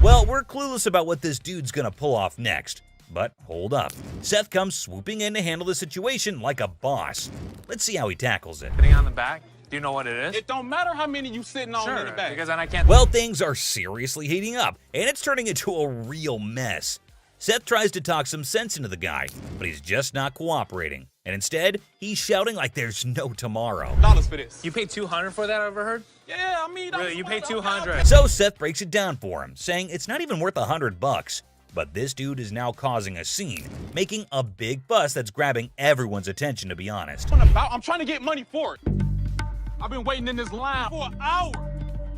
Well, we're clueless about what this dude's gonna pull off next. But hold up. Seth comes swooping in to handle the situation like a boss. Let's see how he tackles it. Sitting on the back? Do you know what it is? It don't matter how many you sitting on in the back. Because then I can't. Well, things are seriously heating up, and it's turning into a real mess. Seth tries to talk some sense into the guy, but he's just not cooperating. And instead, he's shouting like there's no tomorrow. $1 for this. You paid $200 for that, I overheard? Yeah, I mean, really, you paid $200. So Seth breaks it down for him, saying it's not even worth $100. But this dude is now causing a scene, making a big fuss that's grabbing everyone's attention, to be honest. I'm trying to get money for it. I've been waiting in this line for an hour.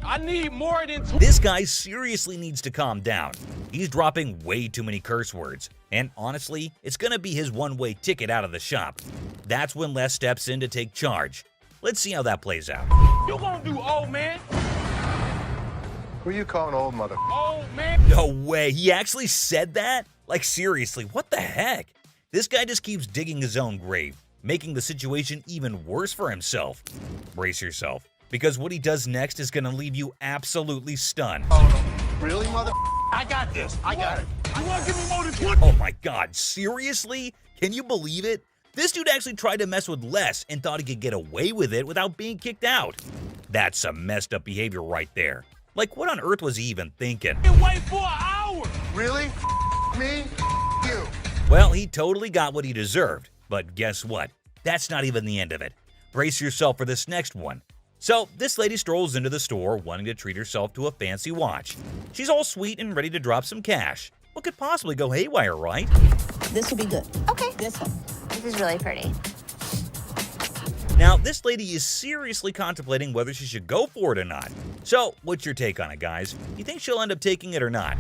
I need more than two. This guy seriously needs to calm down. He's dropping way too many curse words. And honestly, it's gonna be his one-way ticket out of the shop. That's when Les steps in to take charge. Let's see how that plays out. You gonna do old man? Who are you calling old mother? Old man? No way, he actually said that? Like seriously, what the heck? This guy just keeps digging his own grave, making the situation even worse for himself. Brace yourself, because what he does next is gonna leave you absolutely stunned. Really, mother? I got this. I got it. You wanna give me more than 20? Oh my god, seriously? Can you believe it? This dude actually tried to mess with Les and thought he could get away with it without being kicked out. That's some messed up behavior right there. Like, what on earth was he even thinking? Wait for an hour. Really? Me? You? Well, he totally got what he deserved. But guess what? That's not even the end of it. Brace yourself for this next one. So, this lady strolls into the store wanting to treat herself to a fancy watch. She's all sweet and ready to drop some cash. What could possibly go haywire, right? This will be good. Okay. This one. This is really pretty. Now, this lady is seriously contemplating whether she should go for it or not. So, what's your take on it, guys? You think she'll end up taking it or not?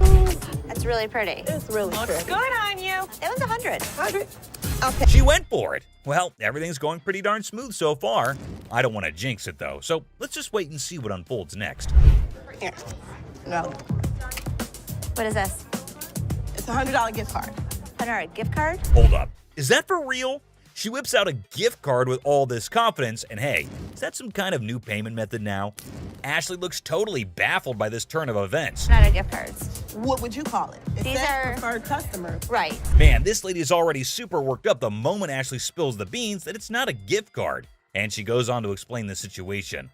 That's really pretty. It's really Looks good on you. That was 100. 100. Okay. She went for it. Well, everything's going pretty darn smooth so far. I don't want to jinx it, though, so let's just wait and see what unfolds next. Here. No. What is this? It's a $100 gift card. $100 gift card? Hold up. Is that for real? She whips out a gift card with all this confidence, and hey, is that some kind of new payment method now? Ashley looks totally baffled by this turn of events. Not a gift cards. What would you call it? It These says are preferred customers. Right. Man, this lady is already super worked up the moment Ashley spills the beans that it's not a gift card. And she goes on to explain the situation.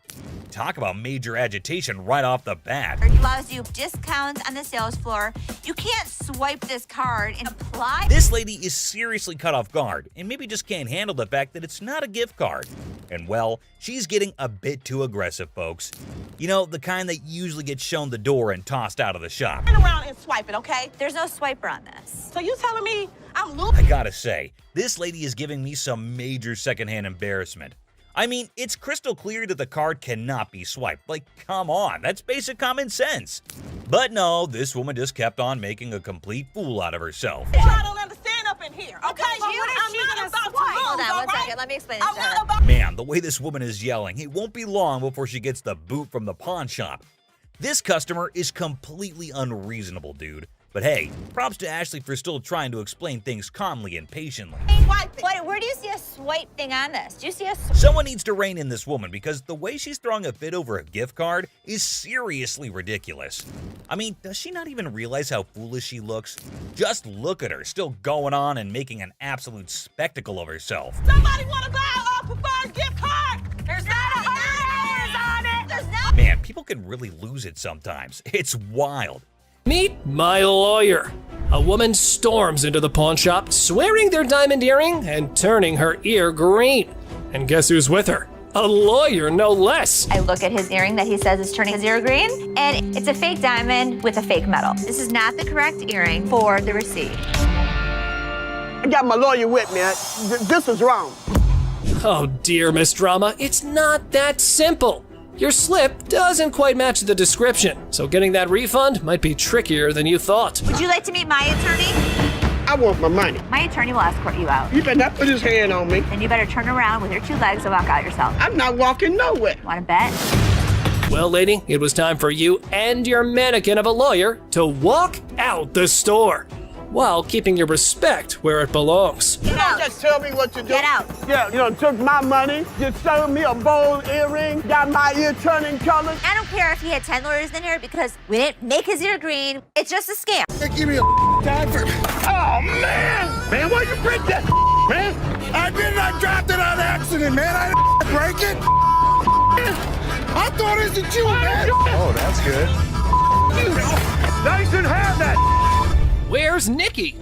Talk about major agitation right off the bat. It allows you discounts on the sales floor. You can't swipe this card and apply. This lady is seriously caught off guard and maybe just can't handle the fact that it's not a gift card. And well, she's getting a bit too aggressive, folks. You know, the kind that usually gets shown the door and tossed out of the shop. Turn around and swipe it, okay? There's no swiper on this. So you telling me I'm I gotta say, this lady is giving me some major secondhand embarrassment. I mean, it's crystal clear that the card cannot be swiped. Like, come on, that's basic common sense. But no, this woman just kept on making a complete fool out of herself. I don't understand up in here, okay? Because you I'm not about to lose, Hold on all one right? second. Let me explain this to her. Man, the way this woman is yelling, it won't be long before she gets the boot from the pawn shop. This customer is completely unreasonable, dude. But hey, props to Ashley for still trying to explain things calmly and patiently. Where do you see a swipe thing on this? Do you see a Someone needs to rein in this woman because the way she's throwing a fit over a gift card is seriously ridiculous. I mean, does she not even realize how foolish she looks? Just look at her, still going on and making an absolute spectacle of herself. Somebody want to buy a preferred gift card? There's not $100 on it. There's not. Man, people can really lose it sometimes. It's wild. Meet my lawyer. A woman storms into the pawn shop, swearing their diamond earring and turning her ear green. And guess who's with her? A lawyer, no less. I look at his earring that he says is turning his ear green, and it's a fake diamond with a fake metal. This is not the correct earring for the receipt. I got my lawyer with me. This is wrong. Oh dear, Miss Drama, it's not that simple. Your slip doesn't quite match the description, so getting that refund might be trickier than you thought. Would you like to meet my attorney? I want my money. My attorney will escort you out. You better not put his hand on me. Then you better turn around with your two legs and walk out yourself. I'm not walking nowhere. Want to bet? Well, lady, it was time for you and your mannequin of a lawyer to walk out the store, while keeping your respect where it belongs. You don't just tell me what to do. Get out. Yeah, you know, took my money, just sold me a bold earring, got my ear turning colors. I don't care if he had 10 lawyers in here because we didn't make his ear green. It's just a scam. Give me a time for. Oh, man! Man, why you break that, man? I didn't. I dropped it on accident, man. I didn't break it. I thought it was you, man. Oh, that's good. Now you shouldn't have that. Where's Nikki?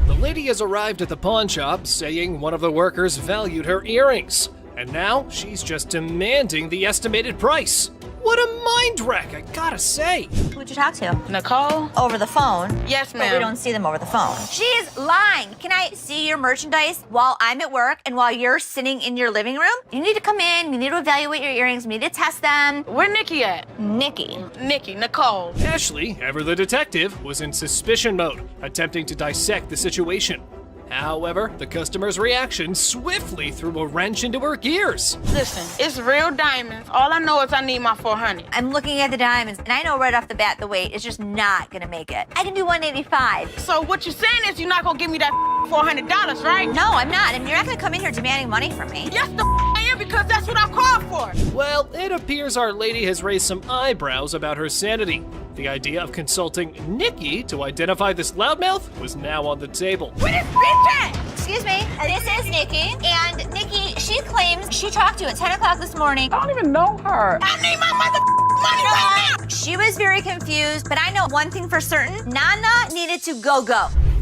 The lady has arrived at the pawn shop saying one of the workers valued her earrings, and now she's just demanding the estimated price. What a mind wreck, I gotta say. Who'd you talk to? Nicole? Over the phone? Yes, But ma'am. we don't see them over the phone. She is lying. Can I see your merchandise while I'm at work and while you're sitting in your living room? You need to come in, you need to evaluate your earrings, we need to test them. Where Nikki at? Nikki. Nikki, Nicole. Ashley, ever the detective, was in suspicion mode, attempting to dissect the situation. However, the customer's reaction swiftly threw a wrench into her gears. Listen, it's real diamonds. All I know is I need my 400. I'm looking at the diamonds, and I know right off the bat the weight is just not gonna make it. I can do 185. So what you're saying is you're not gonna give me that $400, right? No, I'm not. And you're not gonna come in here demanding money from me. Yes, I am, because that's what I called for. Well, it appears our lady has raised some eyebrows about her sanity. The idea of consulting Nikki to identify this loudmouth was now on the table. Where this bitch at? Excuse me, this is Nikki, and Nikki, she claims she talked to you at 10 o'clock this morning. I don't even know her. I need my money right now. She was very confused, but I know one thing for certain, Nana needed to go.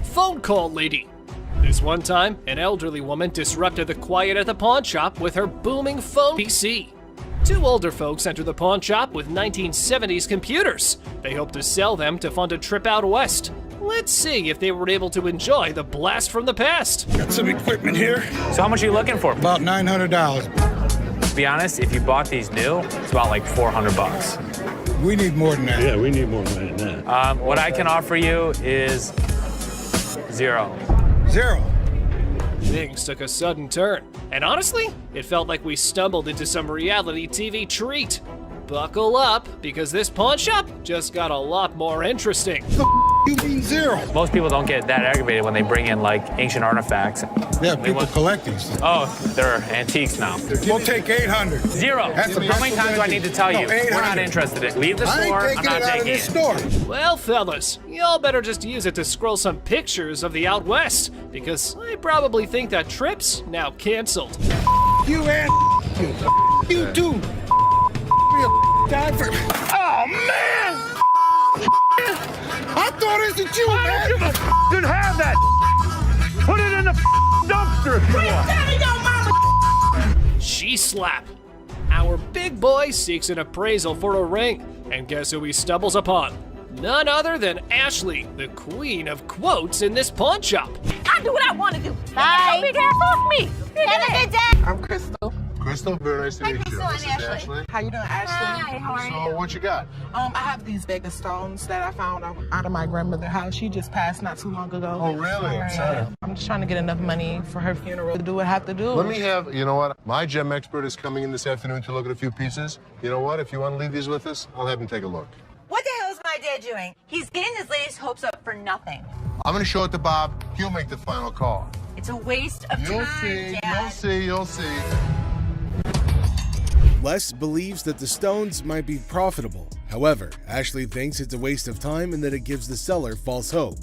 Phone call lady. This one time, an elderly woman disrupted the quiet at the pawn shop with her booming phone PC. Two older folks enter the pawn shop with 1970s computers. They hope to sell them to fund a trip out west. Let's see if they were able to enjoy the blast from the past. Got some equipment here. So how much are you looking for? About $900. To be honest, if you bought these new, it's about like 400 bucks. We need more than that. Yeah, we need more than that. What I can offer you is $0. $0. Things took a sudden turn, and honestly, it felt like we stumbled into some reality TV treat. Buckle up, because this pawn shop just got a lot more interesting. You mean $0? Most people don't get that aggravated when they bring in like ancient artifacts. Yeah, people collect these. Oh, they're antiques now. We'll take 800. $0. How many times do I need to tell you? We're not interested in it. Leave the store. I'm not taking it. Store. Well, fellas, y'all better just use it to scroll some pictures of the out west, because I probably think that trip's now canceled. You and you too. Oh man! I thought it was you, man. Didn't have that. Put it in the dumpster if you want. She slap. Our big boy seeks an appraisal for a ring, and guess who he stumbles upon? None other than Ashley, the queen of quotes in this pawn shop. I do what I want to do. Bye. Big ass off me. Have a good day. I'm Crystal. Crystal, very nice to meet you. Crystal, I'm This is Ashley. How you doing, Ashley? Hi, how are So, you? what you got? I have these Vega stones that I found out of my grandmother's house. She just passed not too long ago. Oh, really? Right. Sorry. I'm just trying to get enough money for her funeral to do what I have to do. Let me have, you know what? My gem expert is coming in this afternoon to look at a few pieces. You know what? If you want to leave these with us, I'll have him take a look. What the hell is my dad doing? He's getting this lady's hopes up for nothing. I'm going to show it to Bob. He'll make the final call. It's a waste of You'll time, see. Dad. You'll see. Les believes that the stones might be profitable. However, Ashley thinks it's a waste of time and that it gives the seller false hope.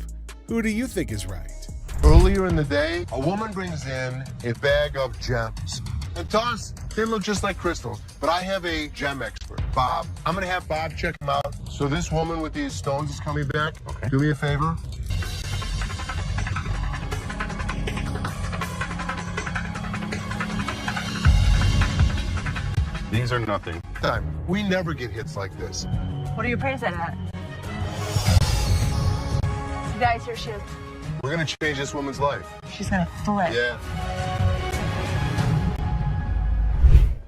Who do you think is right? Earlier in the day, a woman brings in a bag of gems. And to us, they look just like crystals. But I have a gem expert, Bob. I'm going to have Bob check them out. So this woman with these stones is coming back. Okay. Do me a favor. These are nothing. We never get hits like this. What do you praise that at? Guys, here she is. We're going to change this woman's life. She's gonna flip. Yeah.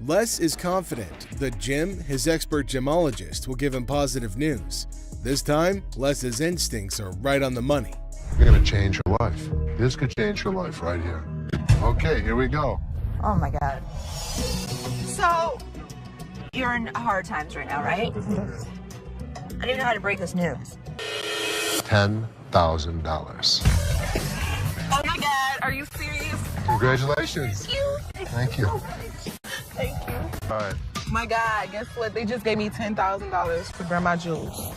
Les is confident that Jim, his expert gemologist, will give him positive news. This time, Les's instincts are right on the money. You're going to change her life. This could change her life right here. Okay, here we go. Oh my God. So, you're in hard times right now, right? I don't even know how to break this news. $10,000. Oh my God, are you serious? Congratulations. Thank you. Thank you. All right. My God, guess what? They just gave me $10,000 for Grandma Jules.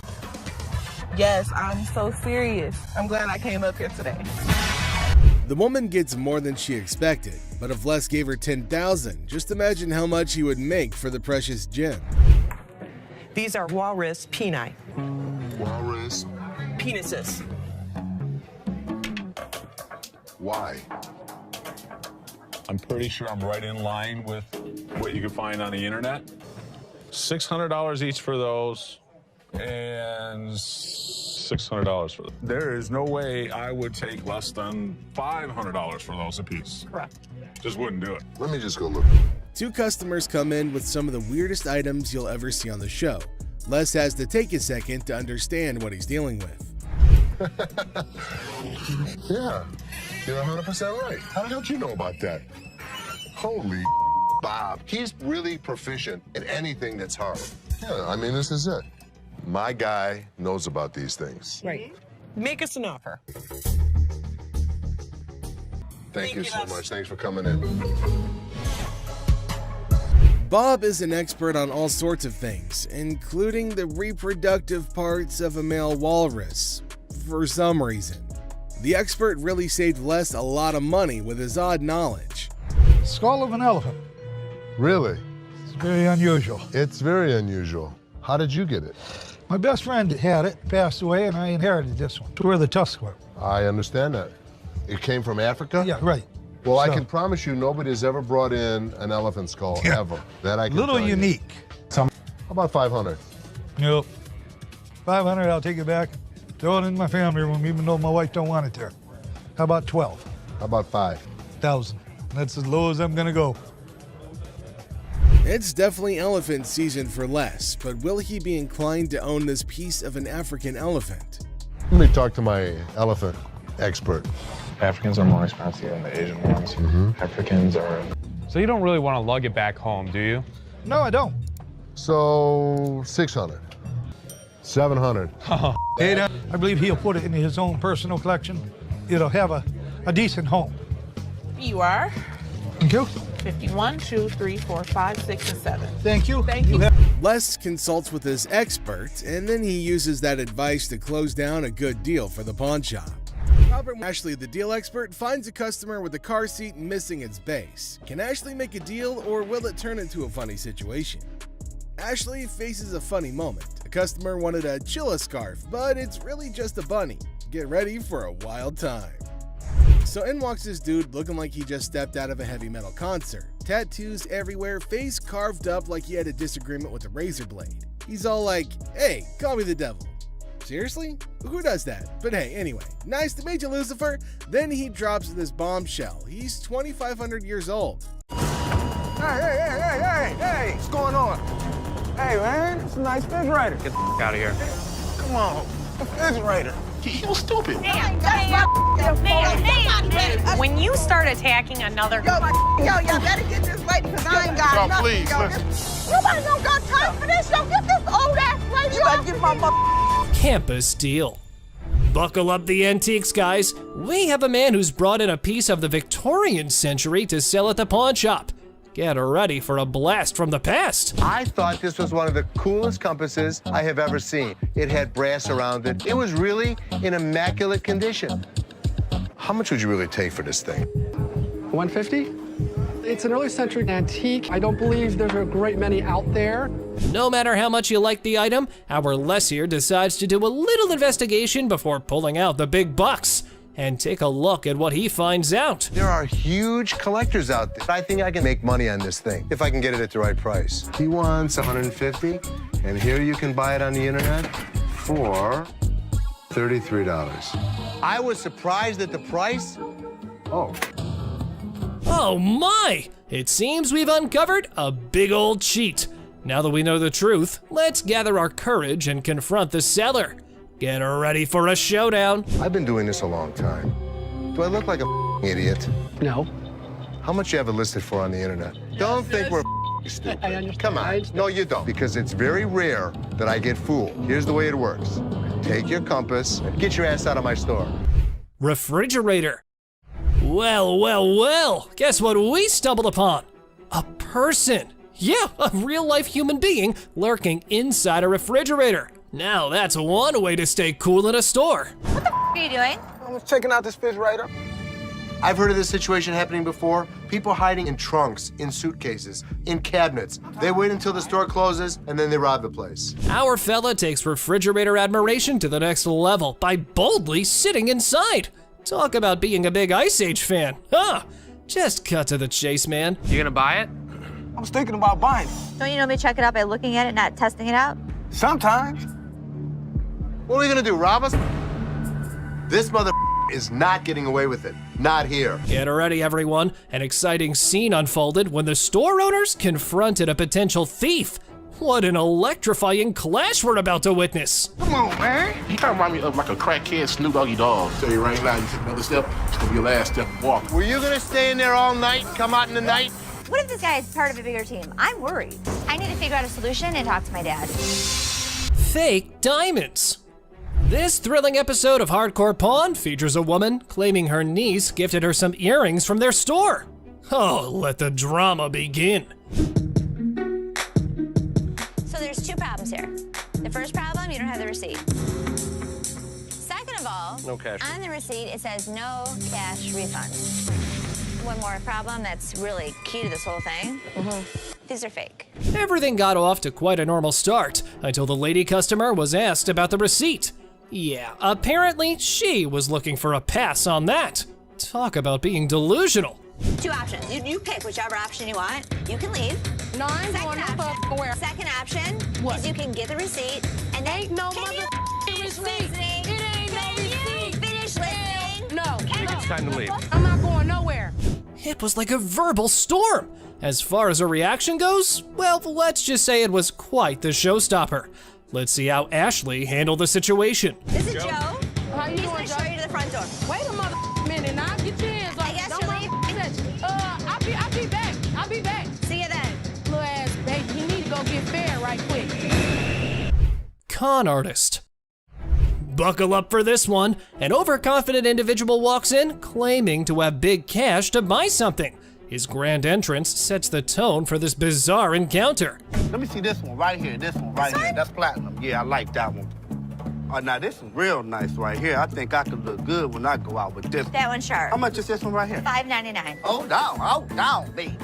Yes, I'm so serious. I'm glad I came up here today. The woman gets more than she expected, but if Les gave her $10,000, just imagine how much he would make for the precious gem. These are walrus peni. Walrus? Penises. Why? I'm pretty sure I'm right in line with what you can find on the internet. $600 each for those, and $600 for them. There is no way I would take less than $500 for those apiece. Correct. Just wouldn't do it. Let me just go look. Two customers come in with some of the weirdest items you'll ever see on the show. Les has to take a second to understand what he's dealing with. Yeah, you're 100% right. How the hell did you know about that? Holy Bob. He's really proficient in anything that's hard. Yeah, I mean, this is it. My guy knows about these things. Right. Make us an offer. Thank you so much. Thanks for coming in. Bob is an expert on all sorts of things, including the reproductive parts of a male walrus, for some reason. The expert really saved Les a lot of money with his odd knowledge. Skull of an elephant. Really? It's very unusual. It's very unusual. How did you get it? My best friend had it, passed away, and I inherited this one. It's where the tusks were. I understand that. It came from Africa? Yeah, right. Well, I So- can promise you nobody's ever brought in an elephant skull, ever. That I can Little tell you. unique. How about 500? Nope. 500, I'll take it back. Throw it in my family room, even though my wife don't want it there. How about 12? How about 5,000. That's as low as I'm gonna go. It's definitely elephant season for Les, but will he be inclined to own this piece of an African elephant? Let me talk to my elephant expert. Africans are more expensive than the Asian ones. Africans are. So you don't really want to lug it back home, do you? No, I don't. So, 600. 700. I believe he'll put it in his own personal collection. It'll have a decent home. You are Thank you. 51, 2, 3, 4, 5, 6, and 7. Thank you. Thank you. Les consults with his expert, and then he uses that advice to close down a good deal for the pawn shop. Robert Ashley, the deal expert, finds a customer with a car seat missing its base. Can Ashley make a deal, or will it turn into a funny situation? Ashley faces a funny moment. A customer wanted a Chilla scarf, but it's really just a bunny. Get ready for a wild time. So in walks this dude looking like he just stepped out of a heavy metal concert. Tattoos everywhere, face carved up like he had a disagreement with a razor blade. He's all like, "Hey, call me the devil." Seriously? Who does that? But hey, anyway, nice to meet you, Lucifer. Then he drops this bombshell. He's 2,500 years old. Hey, what's going on? Hey, man, it's a nice refrigerator. Get the out of here. Come on, refrigerator. You're stupid. When you start attacking another... Yo, better get this right because I ain't got nothing. Please, listen. Nobody don't got time for this. Yo, get this old ass right. You gotta get my Campus deal. Buckle up the antiques, guys. We have a man who's brought in a piece of the Victorian century to sell at the pawn shop. Get ready for a blast from the past. I thought this was one of the coolest compasses I have ever seen. It had brass around it. It was really in immaculate condition. How much would you really take for this thing? 150? It's an early century antique. I don't believe there's a great many out there. No matter how much you like the item, our Les here decides to do a little investigation before pulling out the big bucks. And take a look at what he finds out. There are huge collectors out there. I think I can make money on this thing if I can get it at the right price. He wants 150, and here you can buy it on the internet for $33. I was surprised at the price. Oh my! It seems we've uncovered a big old cheat. Now that we know the truth, let's gather our courage and confront the seller. Get ready for a showdown. I've been doing this a long time. Do I look like a idiot? No. How much you have it listed for on the internet? Don't think we're stupid. I understand. Come on. No, you don't. Because it's very rare that I get fooled. Here's the way it works. Take your compass and get your ass out of my store. Refrigerator. Well. Guess what we stumbled upon? A person. Yeah, a real-life human being lurking inside a refrigerator. Now that's one way to stay cool in a store. What the are you doing? I was checking out this refrigerator. I've heard of this situation happening before. People hiding in trunks, in suitcases, in cabinets. They wait until the store closes and then they rob the place. Our fella takes refrigerator admiration to the next level by boldly sitting inside. Talk about being a big Ice Age fan, huh? Just cut to the chase, man. You gonna buy it? I was thinking about buying it. Don't you normally check it out by looking at it, not testing it out? Sometimes. What are we gonna do, rob us? This mother is not getting away with it. Not here. Get ready, everyone. An exciting scene unfolded when the store owners confronted a potential thief. What an electrifying clash we're about to witness. Come on, man. You kind of remind me of like a crackhead Snoop Doggy Dogg. Tell you right now, you take another step, it's gonna be your last step walking. Were you gonna stay in there all night and come out in the night? What if this guy is part of a bigger team? I'm worried. I need to figure out a solution and talk to my dad. Fake diamonds. This thrilling episode of Hardcore Pawn features a woman claiming her niece gifted her some earrings from their store. Oh, let the drama begin. So there's two problems here. The first problem, you don't have the receipt. Second of all, No cash. on the receipt it says no cash refund. One more problem that's really key to this whole thing. These are fake. Everything got off to quite a normal start until the lady customer was asked about the receipt. Yeah, apparently she was looking for a pass on that. Talk about being delusional. Two options. You pick whichever option you want. You can leave. No, I ain't going no fucking where. Second option is you can get the receipt and then Ain't no can you motherfucking finish receipt. listening? It ain't no Can you receipt. finish listening? No, It's time to leave. I'm not going nowhere. It was like a verbal storm. As far as her reaction goes, well, let's just say it was quite the showstopper. Let's see how Ashley handled the situation. This is Joe. How you He's doing, gonna Joe? show you to the front door. Wait a minute, now get your hands off. I guess Don't you're mind leaving. I'll be back. I'll be back. See you then. Little ass baby, you need to go get fed right quick. Con artist. Buckle up for this one. An overconfident individual walks in claiming to have big cash to buy something. His grand entrance sets the tone for this bizarre encounter. Let me see this one right here. This one right here. That's platinum. Yeah, I like that one. Oh, now this is real nice right here. I think I could look good when I go out with this. That one's sharp. How much is this one right here? $5.99. Hold down, baby.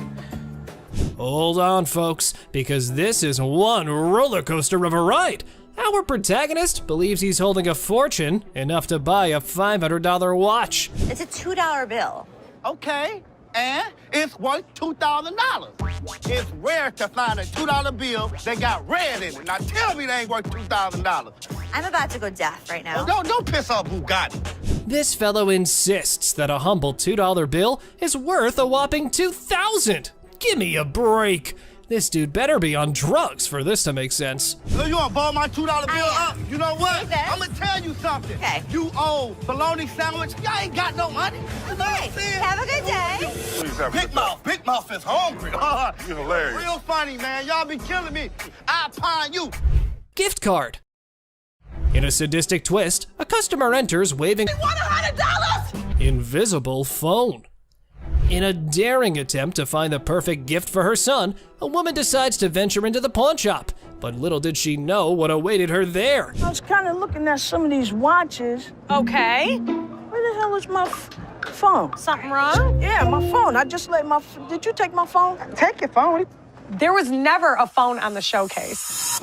Hold on, folks, because this is one roller coaster of a ride. Our protagonist believes he's holding a fortune, enough to buy a $500 watch. It's a $2 bill. Okay, and it's worth $2,000. It's rare to find a $2 bill that got red in it. Now tell me they ain't worth $2,000. I'm about to go deaf right now. Oh, don't piss off Bugatti. This fellow insists that a humble $2 bill is worth a whopping $2,000. Give me a break. This dude better be on drugs for this to make sense. You wanna ball my $2 bill up? You know what? Take this. I'm gonna tell you something. Okay. You owe bologna sandwich. Y'all ain't got no money. You know what I'm saying? Have a good day. Please have a Big Mouth is hungry. You're hilarious. Real funny, man. Y'all be killing me. I pine you. Gift card. In a sadistic twist, a customer enters waving $100? invisible phone. In a daring attempt to find the perfect gift for her son, a woman decides to venture into the pawn shop. But little did she know what awaited her there. I was kind of looking at some of these watches. Okay. Where the hell is my phone? Something wrong? Yeah, my phone. I just let my. Did you take my phone? Take your phone. There was never a phone on the showcase.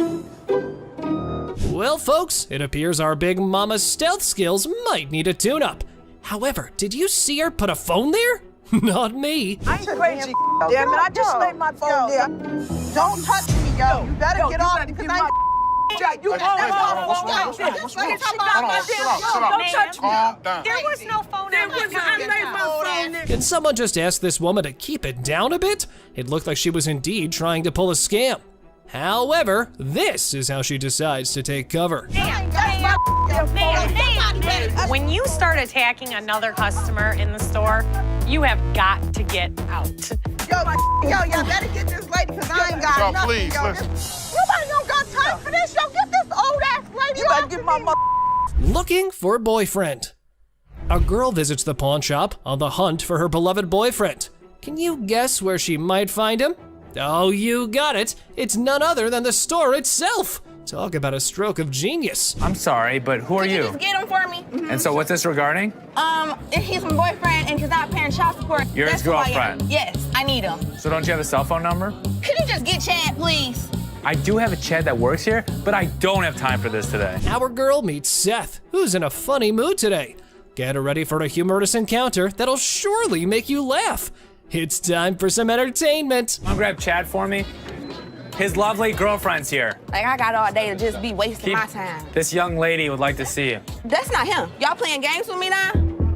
Well, folks, it appears our big mama's stealth skills might need a tune-up. However, did you see her put a phone there? Not me. I ain't crazy. Damn it! I just laid my phone there. Don't touch me, yo. You better get off because I Jack, you Don't touch me. Calm down. There was no phone on the I laid my phone there. Can someone just ask this woman to keep it down a bit? It looked like she was indeed trying to pull a scam. However, this is how she decides to take cover. When you start attacking another customer in the store, you have got to get out. Yo, better get this lady because I ain't got Yo, nothing. please, Yo, listen. Nobody don't got time for this. Yo, get this old ass lady. You better get my mother. Looking for a boyfriend. A girl visits the pawn shop on the hunt for her beloved boyfriend. Can you guess where she might find him? Oh, you got it. It's none other than the store itself. Talk about a stroke of genius. I'm sorry, but who are you? Just get him for me. And so what's this regarding? He's my boyfriend and he's not paying child support. You're his That's who I am. girlfriend? Yes, I need him. So don't you have a cell phone number? Could you just get Chad, please? I do have a Chad that works here, but I don't have time for this today. Our girl meets Seth, who's in a funny mood today. Get ready for a humorous encounter that'll surely make you laugh. It's time for some entertainment. Come on, grab Chad for me. His lovely girlfriend's here. Like, I got all day to just be wasting my time. This young lady would like to see you. That's not him. Y'all playing games with me now?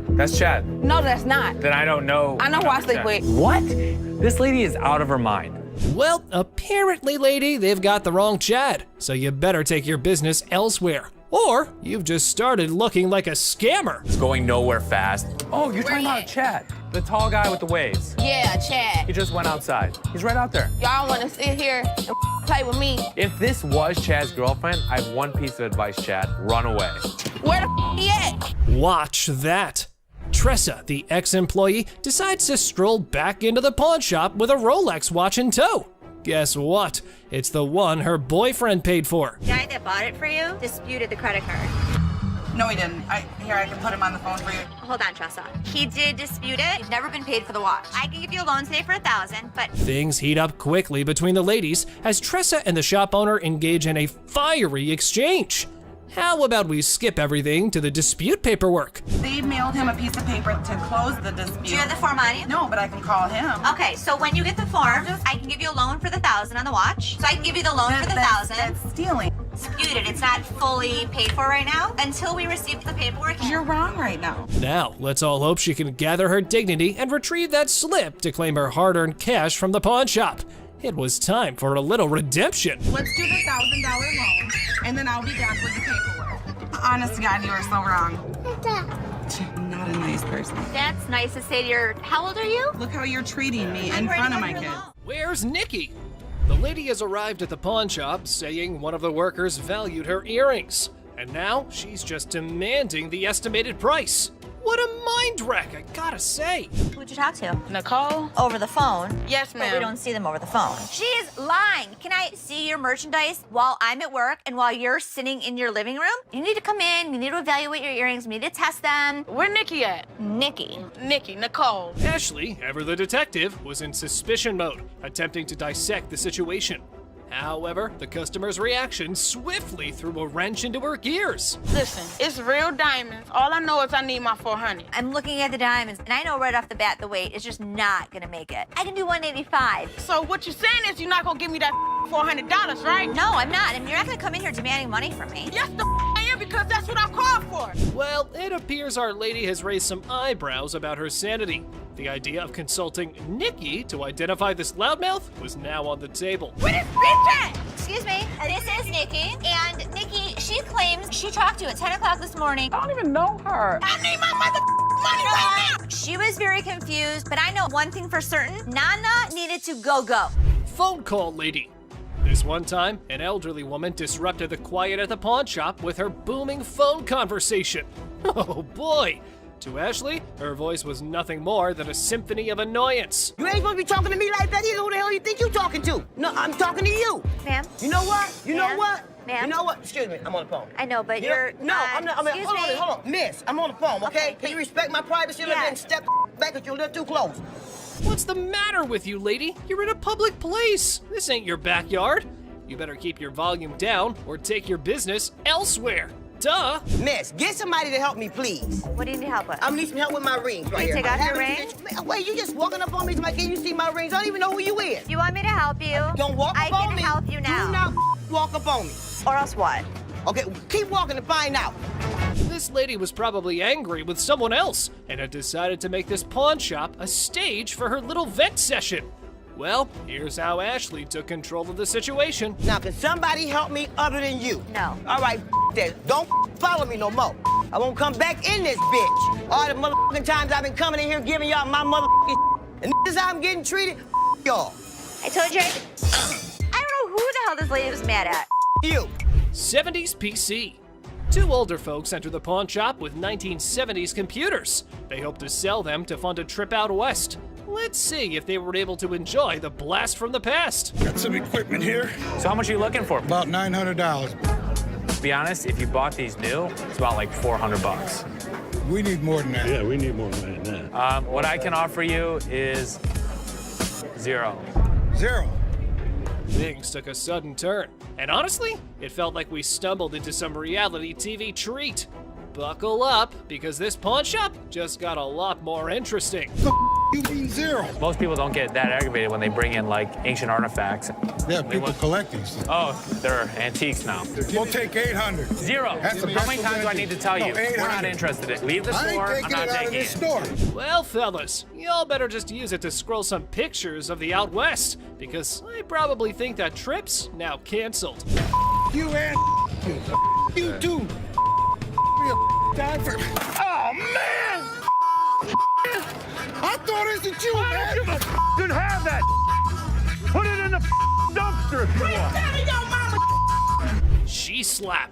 That's Chad. No, that's not. Then I don't know. I know who I sleep with. What? This lady is out of her mind. Well, apparently, lady, they've got the wrong Chad, so you better take your business elsewhere. Or you've just started looking like a scammer. It's going nowhere fast. Oh, you're talking about Chad, the tall guy with the waves. Yeah, Chad. He just went outside. He's right out there. Y'all want to sit here and play with me? If this was Chad's girlfriend, I have one piece of advice, Chad. Run away. Where the he at? Watch that. Tressa, the ex-employee, decides to stroll back into the pawn shop with a Rolex watch in tow. Guess what? It's the one her boyfriend paid for. The guy that bought it for you disputed the credit card. No, he didn't. Here, I can put him on the phone for you. Hold on, Tressa. He did dispute it. He's never been paid for the watch. I can give you a loan today for $1,000, but Things heat up quickly between the ladies as Tressa and the shop owner engage in a fiery exchange. How about we skip everything to the dispute paperwork? They mailed him a piece of paper to close the dispute. do you have the form on you? No, but I can call him. Okay, so when you get the form, I can give you a loan for the $1,000 on the watch. So I can give you the loan for the $1,000. That's stealing. Disputed. It's not fully paid for right now until we receive the paperwork. You're wrong right now. Now, let's all hope she can gather her dignity and retrieve that slip to claim her hard-earned cash from the pawn shop. It was time for a little redemption. Let's do the $1,000 loan, and then I'll be back with the paperwork. Honest to God, you are so wrong. Not a nice person. That's nice to say to your. How old are you? Look how you're treating me in front of my kids. Where's Nikki? The lady has arrived at the pawn shop saying one of the workers valued her earrings. And now she's just demanding the estimated price. What a mind wreck, I gotta say. Who'd you talk to? Nicole? Over the phone. Yes, But we ma'am. don't see them over the phone. She's lying. Can I see your merchandise while I'm at work and while you're sitting in your living room? You need to come in, you need to evaluate your earrings, you need to test them. Where Nikki at? Nikki. Nicole. Ashley, ever the detective, was in suspicion mode, attempting to dissect the situation. However, the customer's reaction swiftly threw a wrench into her gears. Listen, it's real diamonds. All I know is I need my 400. I'm looking at the diamonds, and I know right off the bat the weight is just not gonna make it. I can do 185. So what you're saying is you're not gonna give me that $400, right? No, I'm not. I mean, you're not gonna come in here demanding money from me. Yes, I am, because that's what I called for. Well, it appears our lady has raised some eyebrows about her sanity. The idea of consulting Nikki to identify this loudmouth was now on the table. Where this bitch at? Excuse me, this is Nikki, and Nikki, she claims she talked to you at 10 o'clock this morning. I don't even know her. I need my money right now. She was very confused, but I know one thing for certain, Nana needed to go. Phone call lady. This one time, an elderly woman disrupted the quiet at the pawn shop with her booming phone conversation. Oh boy! To Ashley, her voice was nothing more than a symphony of annoyance. You ain't supposed to be talking to me like that either. Who the hell you think you talking to? No, I'm talking to you. Ma'am? You know what? You know Ma'am? what? Ma'am? You know what? Excuse me, I'm on the phone. I know, but You know- you're No, I'm not. I mean, excuse me. hold on. Miss, I'm on the phone, okay? Okay, Can you respect my privacy a little bit and step back if you're a little too close? What's the matter with you, lady? You're in a public place. This ain't your backyard. You better keep your volume down or take your business elsewhere. Duh. Miss, get somebody to help me, please. What do you need help with? I need some help with my rings right you here. take off your I ring? haven't- Man, wait, you just walking up on me like, can you see my rings? I don't even know who you is. You want me to help you? Don't walk I up on me. can help you now. Do not walk up on me. Or else what? Okay, keep walking to find out. This lady was probably angry with someone else and had decided to make this pawn shop a stage for her little vent session. Well, here's how Ashley took control of the situation. Now, can somebody help me other than you? No. All right, that. Don't follow me no more. I won't come back in this bitch. All the motherfucking times I've been coming in here giving y'all my motherfucking and this is how I'm getting treated. Y'all. I told you I don't know who the hell this lady was mad at. You. 70s PC. Two older folks enter the pawn shop with 1970s computers. They hope to sell them to fund a trip out west. Let's see if they were able to enjoy the blast from the past. Got some equipment here. So how much are you looking for? About $900. To be honest, if you bought these new, it's about like $400. We need more than that. Yeah, we need more than that. What I can offer you is $0. Zero. Things took a sudden turn, and honestly, it felt like we stumbled into some reality TV treat. Buckle up, because this pawn shop just got a lot more interesting. you mean zero? Most people don't get that aggravated when they bring in like ancient artifacts. Yeah, people collect these. Oh, they're antiques now. We'll take 800. Zero. How many times do I need to tell you? We're not interested in it. Leave the store. I'm not taking it. Store. Well, fellas, y'all better just use it to scroll some pictures of the out west, because I probably think that trip's now canceled. You and you too. Time for. Oh, man! I thought it was you, man. You didn't have that. Put it in the dumpster if you want. She slap.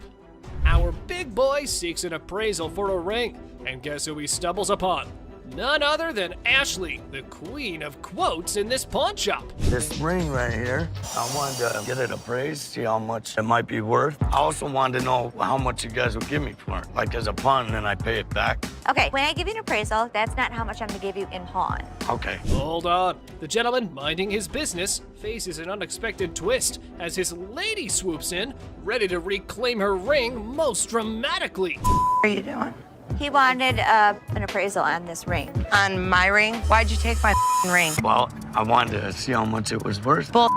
Our big boy seeks an appraisal for a ring, and guess who he stumbles upon? None other than Ashley, the queen of quotes in this pawn shop. This ring right here, I wanted to get it appraised, see how much it might be worth. I also wanted to know how much you guys would give me for it, like as a pawn, and then I pay it back. Okay, when I give you an appraisal, that's not how much I'm gonna give you in pawn. Okay. Hold on. The gentleman minding his business faces an unexpected twist as his lady swoops in, ready to reclaim her ring most dramatically. What are you doing? He wanted an appraisal on this ring. On my ring? Why'd you take my ring? Well, I wanted to see how much it was worth. Bull.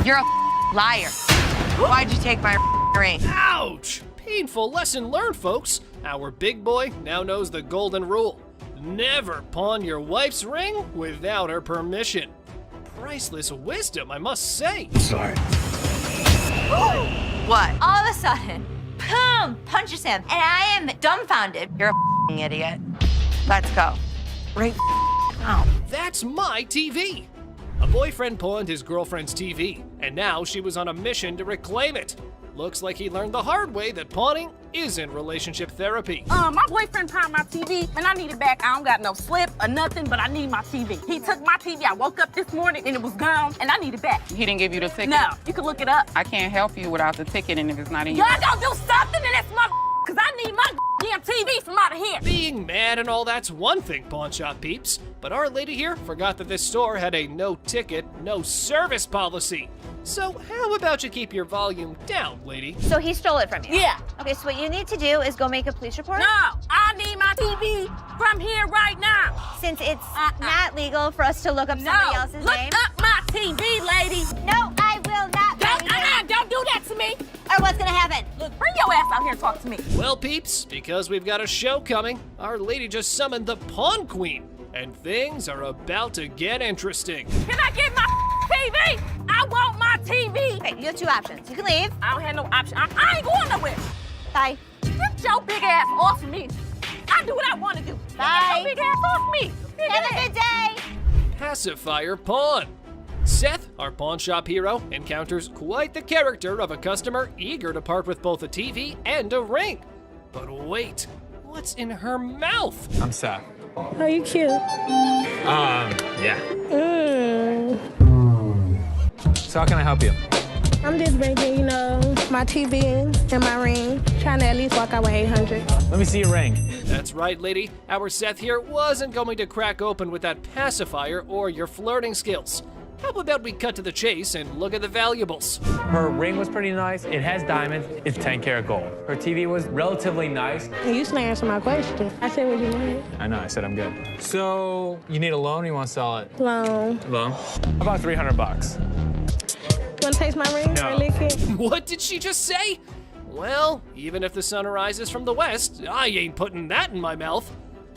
You're a liar. Why'd you take my ring? Ouch! Painful lesson learned, folks. Our big boy now knows the golden rule. Never pawn your wife's ring without her permission. Priceless wisdom, I must say. Sorry. What? All of a sudden, boom, punches him, and I am dumbfounded. You're a idiot. Let's go. Right now. That's my TV. A boyfriend pawned his girlfriend's TV, and now she was on a mission to reclaim it. Looks like he learned the hard way that pawning isn't relationship therapy. My boyfriend pawned my TV, and I need it back. I don't got no slip or nothing, but I need my TV. He took my TV. I woke up this morning, and it was gone, and I need it back. He didn't give you the ticket? No, you can look it up. I can't help you without the ticket, and if it's not in your... Y'all gonna do something in this mother, because I need my damn TV from out of here. Being mad and all that's one thing, pawn shop peeps, but our lady here forgot that this store had a no ticket, no service policy. So how about you keep your volume down, lady? So he stole it from you? Yeah. Okay, so what you need to do is go make a police report? No, I need my TV from here right now. Since it's not legal for us to look up somebody else's look name. up my TV, lady. No, I will not. Don't do that to me. Or what's gonna happen? Look, bring your ass out here and talk to me. Well, peeps, because we've got a show coming, our lady just summoned the Pawn Queen, and things are about to get interesting. Can I get my TV? I want my TV. Okay, you have two options. You can leave. I don't have no option. I ain't going nowhere. Bye. Get your big ass off of me. I do what I want to do. Bye. Get your big ass off me. Have a good day. Pacifier Pawn. Seth, our pawn shop hero, encounters quite the character of a customer eager to part with both a TV and a ring. But wait, what's in her mouth? I'm Seth. Oh, you cute. Yeah. So how can I help you? I'm just bringing, my TV and my ring. Trying to at least walk out with 800. Let me see your ring. That's right, lady. Our Seth here wasn't going to crack open with that pacifier or your flirting skills. How about we cut to the chase and look at the valuables? Her ring was pretty nice. It has diamonds. It's 10 karat gold. Her TV was relatively nice. And you still answer my question. I said what you wanted. I know, I said I'm good. So, you need a loan or you want to sell it? Loan. Loan? About $300. You want to taste my ring? No. Or lick it? What did she just say? Well, even if the sun rises from the west, I ain't putting that in my mouth.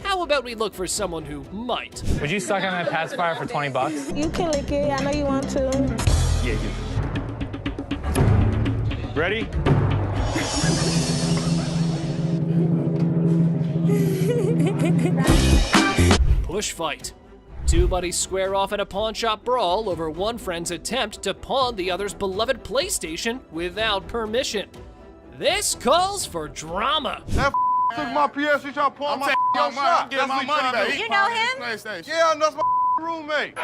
How about we look for someone who might? Would you suck on that pacifier for $20? You can lick it. I know you want to. Yeah, you. Ready? Push fight. Two buddies square off in a pawn shop brawl over one friend's attempt to pawn the other's beloved PlayStation without permission. This calls for drama. Took my PS3 trying to pawn my shop. Get my money back. You know him? Yeah, that's my roommate.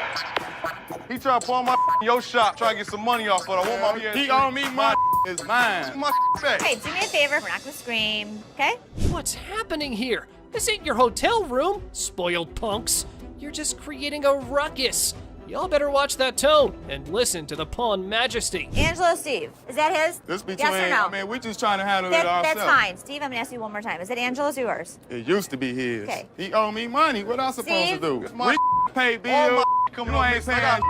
He tried to pawn my your shop, try to get some money off, but I want my PS3. He owe me my is mine. My back. Okay, do me a favor. We're not gonna scream, okay? What's happening here? This ain't your hotel room, spoiled punks. You're just creating a ruckus. Y'all better watch that tone and listen to the Pawn Majesty. Angelo Steve, is that his? This between, yes or no? I mean, we just trying to handle it ourselves. That's fine. Steve, I'm gonna ask you one more time. Is it Angelo's or yours? It used to be his. Okay. He owe me money. What else supposed to Steve? do? It's my pay bills. Come on, ain't saying I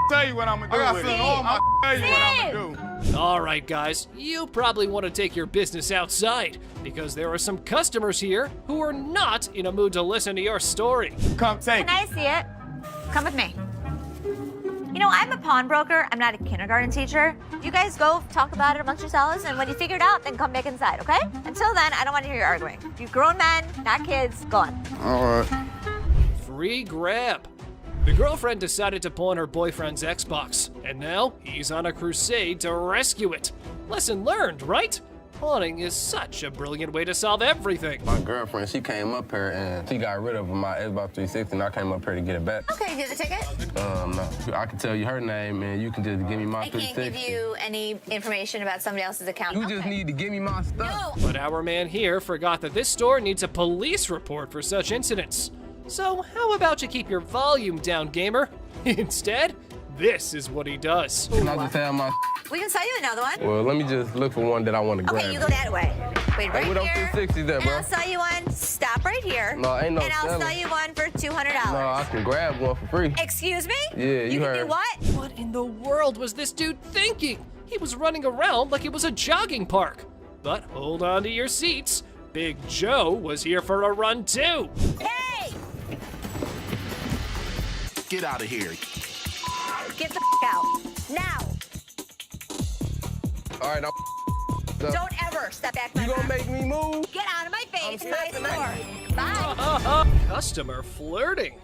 tell you what I'm gonna do. I got feeling all my tell you what I'm gonna do. All right, guys, you probably want to take your business outside because there are some customers here who are not in a mood to listen to your story. Come take Can I see it? Come with me. You know, I'm a pawnbroker. I'm not a kindergarten teacher. You guys go talk about it amongst yourselves, and when you figure it out, then come back inside, okay? Until then, I don't want to hear you arguing. You grown men, not kids, go on. All right. Free grab. The girlfriend decided to pawn her boyfriend's Xbox, and now he's on a crusade to rescue it. Lesson learned, right? Pawning is such a brilliant way to solve everything. My girlfriend, she came up here and she got rid of my Xbox 360 and I came up here to get it back. Okay, do you have the ticket? No. I can tell you her name and you can just give me my 360. I can't give you any information about somebody else's account. You just need to give me my stuff. But our man here forgot that this store needs a police report for such incidents. So how about you keep your volume down, gamer? Instead, this is what he does. Can I just have my... We can sell you another one. Well, let me just look for one that I want to grab. Okay, you go that way. Wait, right Hey, what here. 360 there, bro? And I'll sell you one. Stop right here. No, ain't no And I'll selling. sell you one for $200. No, I can grab one for free. Excuse me? Yeah, you can heard. do what? What in the world was this dude thinking? He was running around like it was a jogging park. But hold on to your seats. Big Joe was here for a run too. Hey! Get out of here. Get the out. Now. All right, Don't ever step back my You gonna make me move? Get out of my face. My store. Bye. Customer flirting.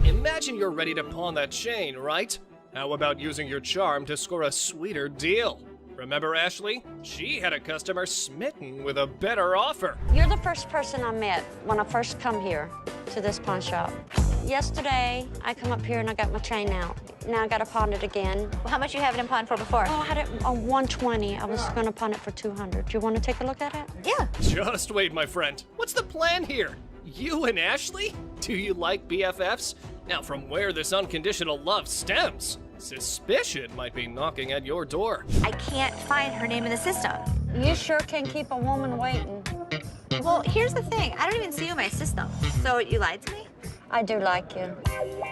Imagine you're ready to pawn that chain, right? How about using your charm to score a sweeter deal? Remember Ashley? She had a customer smitten with a better offer. You're the first person I met when I first come here to this pawn shop. Yesterday, I come up here and I got my chain out. Now I got to pawn it again. Well, how much you have it in pawn for before? Oh, I had it on 120. I was going to pawn it for 200. Do you want to take a look at it? Yeah. Just wait, my friend. What's the plan here? You and Ashley? Do you like BFFs? Now, from where this unconditional love stems, suspicion might be knocking at your door. I can't find her name in the system. You sure can keep a woman waiting. Well, here's the thing. I don't even see you in my system. So you lied to me? I do like you.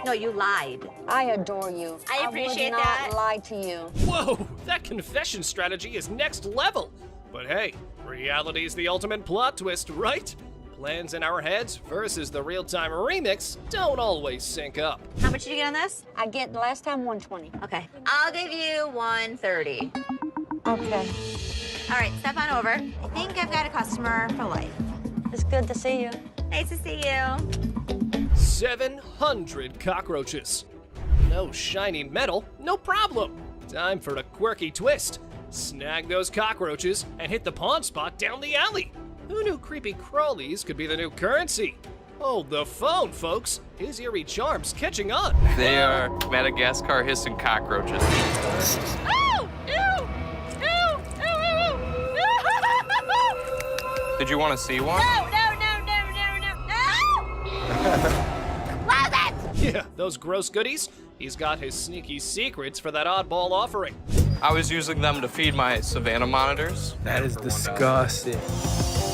No, you lied. I adore you. I appreciate would not that. lie to you. Whoa, that confession strategy is next level. But hey, reality's the ultimate plot twist, right? Plans in our heads versus the real-time remix don't always sync up. How much did you get on this? I get last time 120. Okay. I'll give you 130. Okay. All right, step on over. I think I've got a customer for life. It's good to see you. Nice to see you. 700 cockroaches. No shiny metal, no problem. Time for a quirky twist. Snag those cockroaches and hit the pawn spot down the alley. Who knew creepy crawlies could be the new currency? Hold the phone, folks. His eerie charm's catching on. They are Madagascar hissing cockroaches. Oh! Ew! Ew! Ew! Ew! Ew! Did you want to see one? No! Close it! Yeah, those gross goodies. He's got his sneaky secrets for that oddball offering. I was using them to feed my Savannah monitors. That is disgusting.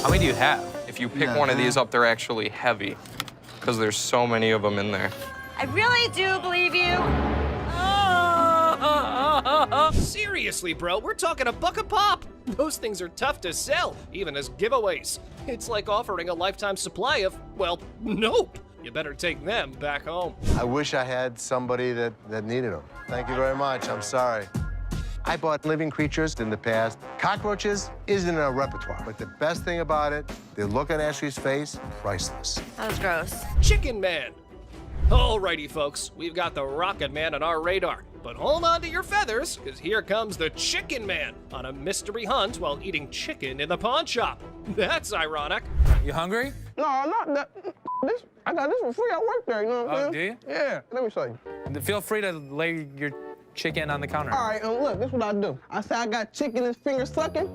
How many do you have? If you pick one of these up, they're actually heavy because there's so many of them in there. I really do believe you. Seriously, bro, we're talking a buck a pop. Those things are tough to sell, even as giveaways. It's like offering a lifetime supply of, well, nope. You better take them back home. I wish I had somebody that needed them. Thank you very much. I'm sorry. I bought living creatures in the past. Cockroaches isn't in our repertoire, but the best thing about it, the look on Ashley's face, priceless. That was gross. Chicken Man. Alrighty, folks, we've got the Rocket Man on our radar. But hold on to your feathers, because here comes the Chicken Man on a mystery hunt while eating chicken in the pawn shop. That's ironic. You hungry? No, I'm not. I got this for free. I work there, you know what I'm saying? Do you? Yeah, let me show you. Feel free to lay your chicken on the counter. All right, look, this is what I do. I say I got chicken and finger sucking.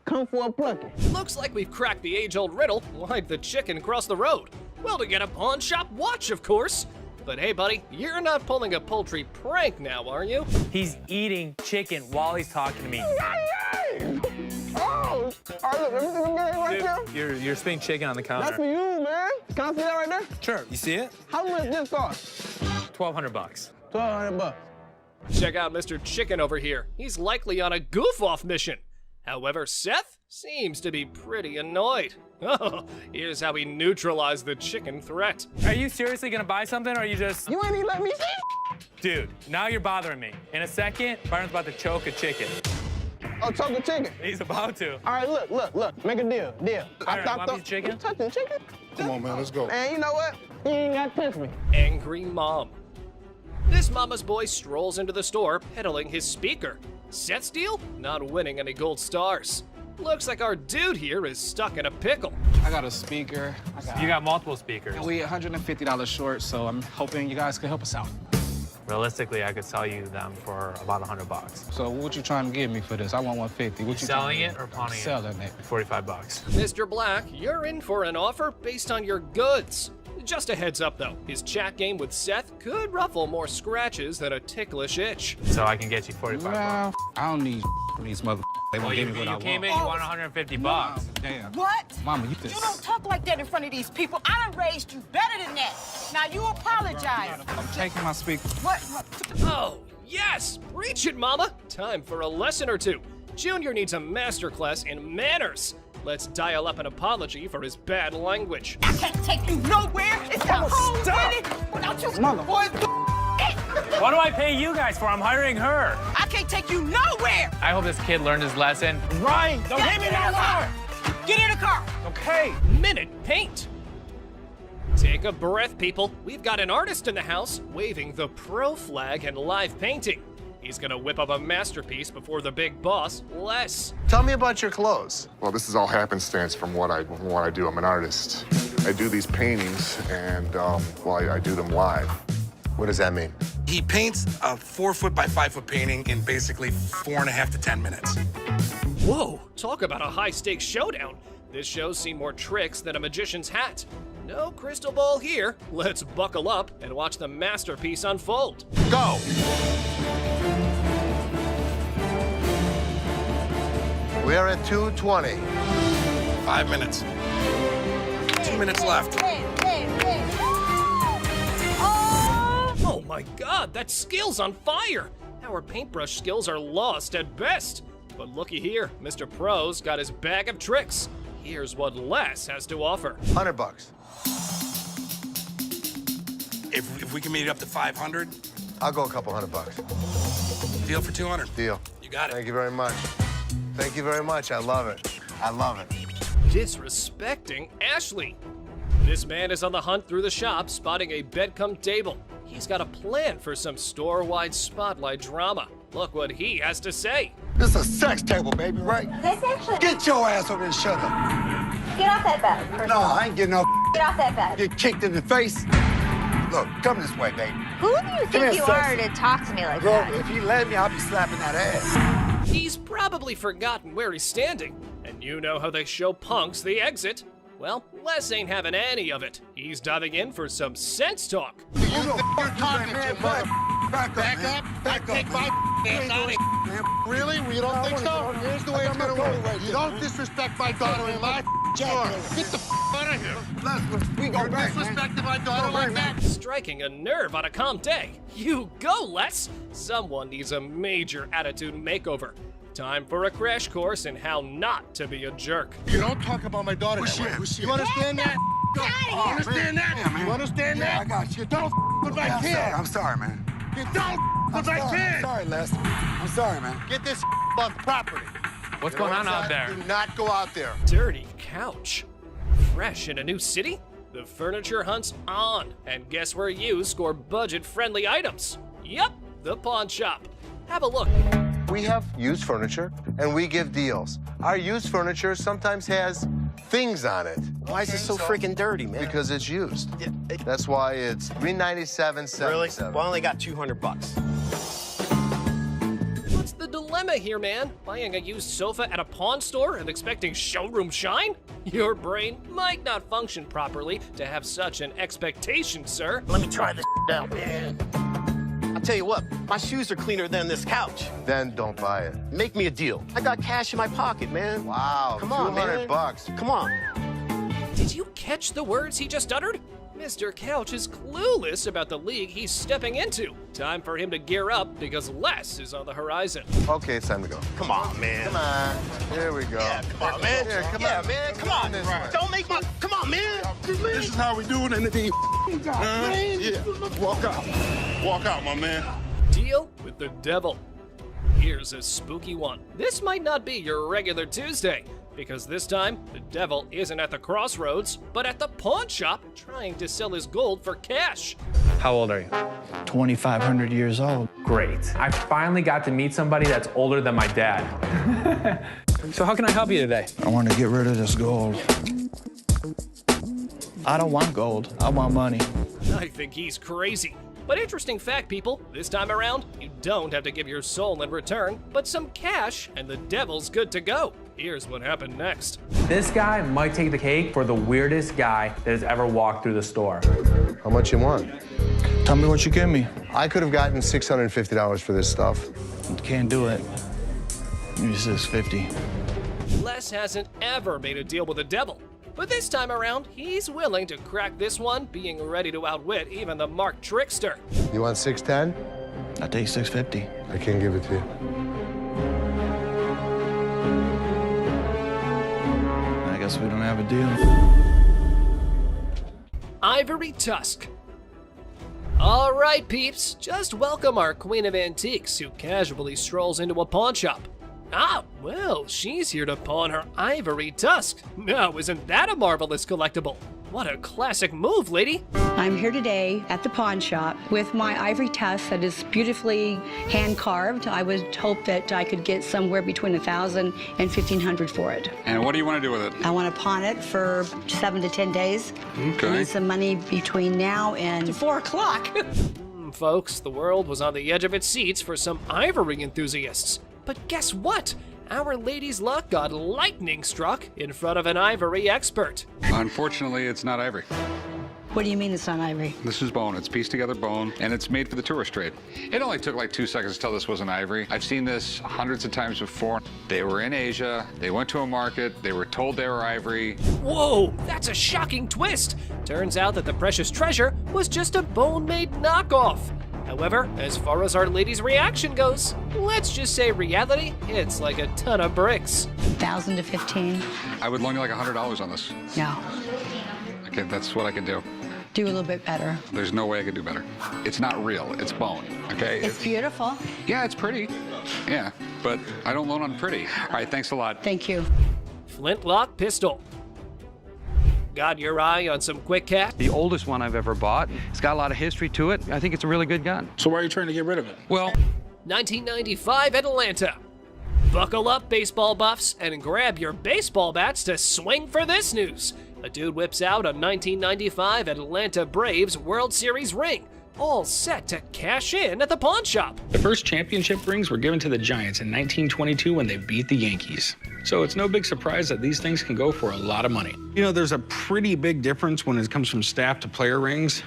Come for a plucking. Looks like we've cracked the age-old riddle. Why'd the chicken cross the road? Well, to get a pawn shop watch, of course. But hey, buddy, you're not pulling a poultry prank now, are you? He's eating chicken while he's talking to me. Oh, all right, look, everything I'm getting right there. You're spitting chicken on the counter. That's for you, man. Can I see that right there? Sure. You see it? How much this cost? $1,200. $1,200. Check out Mr. Chicken over here. He's likely on a goof-off mission. However, Seth seems to be pretty annoyed. Oh, here's how he neutralized the chicken threat. Are you seriously gonna buy something, or are you just... You ain't even let me see. Dude, now you're bothering me. In a second, Byron's about to choke a chicken. Oh, choke a chicken? He's about to. All right, look. Make a deal. Byron, want a piece of chicken? Touching chicken? Come on, man, let's go. Man, you know what? You ain't got to touch me. Angry mom. This mama's boy strolls into the store, peddling his speaker. Seth's deal? Not winning any gold stars. Looks like our dude here is stuck in a pickle. I got a speaker. You got multiple speakers. And we $150 short, so I'm hoping you guys can help us out. Realistically, I could sell you them for about $100. So what you trying to give me for this? I want 150. What you selling it or pawning it? Selling it. $45. Mr. Black, you're in for an offer based on your goods. Just a heads up though, his chat game with Seth could ruffle more scratches than a ticklish itch. So I can get you $45. Well, I don't need these mother. They won't give me what I want. You came in, you want $150. Damn. What? Mama, you You don't talk like that in front of these people. I done raised you better than that. Now you apologize. I'm taking my speaker. What? Oh, yes! Preach it, mama! Time for a lesson or two. Junior needs a masterclass in manners. Let's dial up an apology for his bad language. I can't take you nowhere. It's the whole city without you Mama. boys. What do I pay you guys for? I'm hiring her. I can't take you nowhere. I hope this kid learned his lesson. Right. Don't Get hit me in in the the car. car. Get in the car. Okay. Minute paint. Take a breath, people. We've got an artist in the house waving the pro flag and live painting. He's gonna whip up a masterpiece before the big boss, Les. Tell me about your clothes. Well, this is all happenstance from what I do. I'm an artist. I do these paintings, and I do them live. What does that mean? He paints a 4-foot by 5-foot painting in basically 4.5 to 10 minutes. Whoa, talk about a high-stakes showdown. This show's seen more tricks than a magician's hat. No crystal ball here. Let's buckle up and watch the masterpiece unfold. Go! We are at 2:20. 5 minutes. 2 minutes left. Oh my god, that skill's on fire! Our paintbrush skills are lost at best. But looky here, Mr. Pro's got his bag of tricks. Here's what Les has to offer. $100. If we can meet it up to 500, I'll go a couple $100. deal for 200. Deal. You got it. Thank you very much. Thank you very much. I love it. I love it. Disrespecting Ashley. This man is on the hunt through the shop, spotting a bed-cum table. He's got a plan for some store-wide spotlight drama. Look what he has to say. This is a sex table, baby, right? This actually... Get your ass over and shut up. Get off that bed. first No, of all. I ain't getting no Get off that bed. get kicked in the face. Look, come this way, baby. Who do you Come think here, you sexy. are to talk to me like Bro, that? if you let me, I'll be slapping that ass. He's probably forgotten where he's standing. And you know how they show punks the exit. Well, Les ain't having any of it. He's diving in for some sense talk. You know you're talking to, mother. Back up. Take my ass out of here. Really? We don't think so? Here's the way it's gonna work. You don't disrespect my daughter in my store. Get the out of here. We go back, disrespecting my daughter like that. Striking a nerve on a calm day. You go, Les! Someone needs a major attitude makeover. Time for a crash course in how not to be a jerk. You don't talk about my daughter that way. You understand that? You understand that? You understand that? I got you. Don't with my kid. I'm sorry, man. You don't with my kid. I'm sorry, Les. I'm sorry, man. Get this off the property. What's going on out there? Do not go out there. Dirty couch. Fresh in a new city? The furniture hunt's on. And guess where you score budget-friendly items? Yup, the pawn shop. Have a look. We have used furniture, and we give deals. Our used furniture sometimes has things on it. Why is it so freaking dirty, man? Because it's used. That's why it's $397.77. Really? Well, I only got $200. What's the dilemma here, man? Buying a used sofa at a pawn store and expecting showroom shine? Your brain might not function properly to have such an expectation, sir. Let me try this out, man. I'll tell you what, my shoes are cleaner than this couch. Then don't buy it. Make me a deal. I got cash in my pocket, man. Wow, Come on, man. $200. Come on. Did you catch the words he just uttered? Mr. Couch is clueless about the league he's stepping into. Time for him to gear up because less is on the horizon. Okay, it's time to go. Come on, man. Come on. Here we go. Yeah, come on, man. Here, come yeah, on. man. Come on. Don't make my. Come on, man. This is how we do it in the team. Yeah. Walk out. Walk out, my man. Deal with the devil. Here's a spooky one. This might not be your regular Tuesday, because this time, the devil isn't at the crossroads, but at the pawn shop trying to sell his gold for cash. How old are you? 2,500 years old. Great. I finally got to meet somebody that's older than my dad. So how can I help you today? I want to get rid of this gold. I don't want gold. I want money. I think he's crazy. But interesting fact, people, this time around, you don't have to give your soul in return, but some cash, and the devil's good to go. Here's what happened next. This guy might take the cake for the weirdest guy that has ever walked through the store. How much you want? Tell me what you give me. I could have gotten $650 for this stuff. Can't do it. Give me $650. Les hasn't ever made a deal with the devil. But this time around, he's willing to crack this one, being ready to outwit even the Mark Trickster. You want 610? I'll take $650. I can't give it to you. I guess we don't have a deal. Ivory Tusk. All right, peeps, just welcome our Queen of Antiques, who casually strolls into a pawn shop. Ah, well, she's here to pawn her ivory tusk. Now, isn't that a marvelous collectible? What a classic move, lady. I'm here today at the pawn shop with my ivory tusk that is beautifully hand-carved. I would hope that I could get somewhere between $1,000 and $1,500 for it. And what do you want to do with it? I want to pawn it for 7 to 10 days. Okay. I need some money between now and 4 o'clock. Folks, the world was on the edge of its seats for some ivory enthusiasts. But guess what? Our lady's luck got lightning struck in front of an ivory expert. Unfortunately, it's not ivory. What do you mean it's not ivory? This is bone. It's pieced together bone, and it's made for the tourist trade. It only took like 2 seconds to tell this wasn't ivory. I've seen this hundreds of times before. They were in Asia, they went to a market, they were told they were ivory. Whoa, that's a shocking twist. Turns out that the precious treasure was just a bone-made knockoff. However, as far as our lady's reaction goes, let's just say reality hits like a ton of bricks. 1,000 to 15. I would loan you like $100 on this. No. Okay, that's what I can do. Do a little bit better. There's no way I could do better. It's not real, it's bone, okay? It's beautiful. Yeah, it's pretty. Yeah, but I don't loan on pretty. All right, thanks a lot. Thank you. Flintlock pistol. Got your eye on some quick cash? The oldest one I've ever bought. It's got a lot of history to it. I think it's a really good gun. So why are you trying to get rid of it? Well, 1995 Atlanta. Buckle up, baseball buffs, and grab your baseball bats to swing for this news. A dude whips out a 1995 Atlanta Braves World Series ring, all set to cash in at the pawn shop. The first championship rings were given to the Giants in 1922 when they beat the Yankees. So it's no big surprise that these things can go for a lot of money. You know, there's a pretty big difference when it comes from staff to player rings.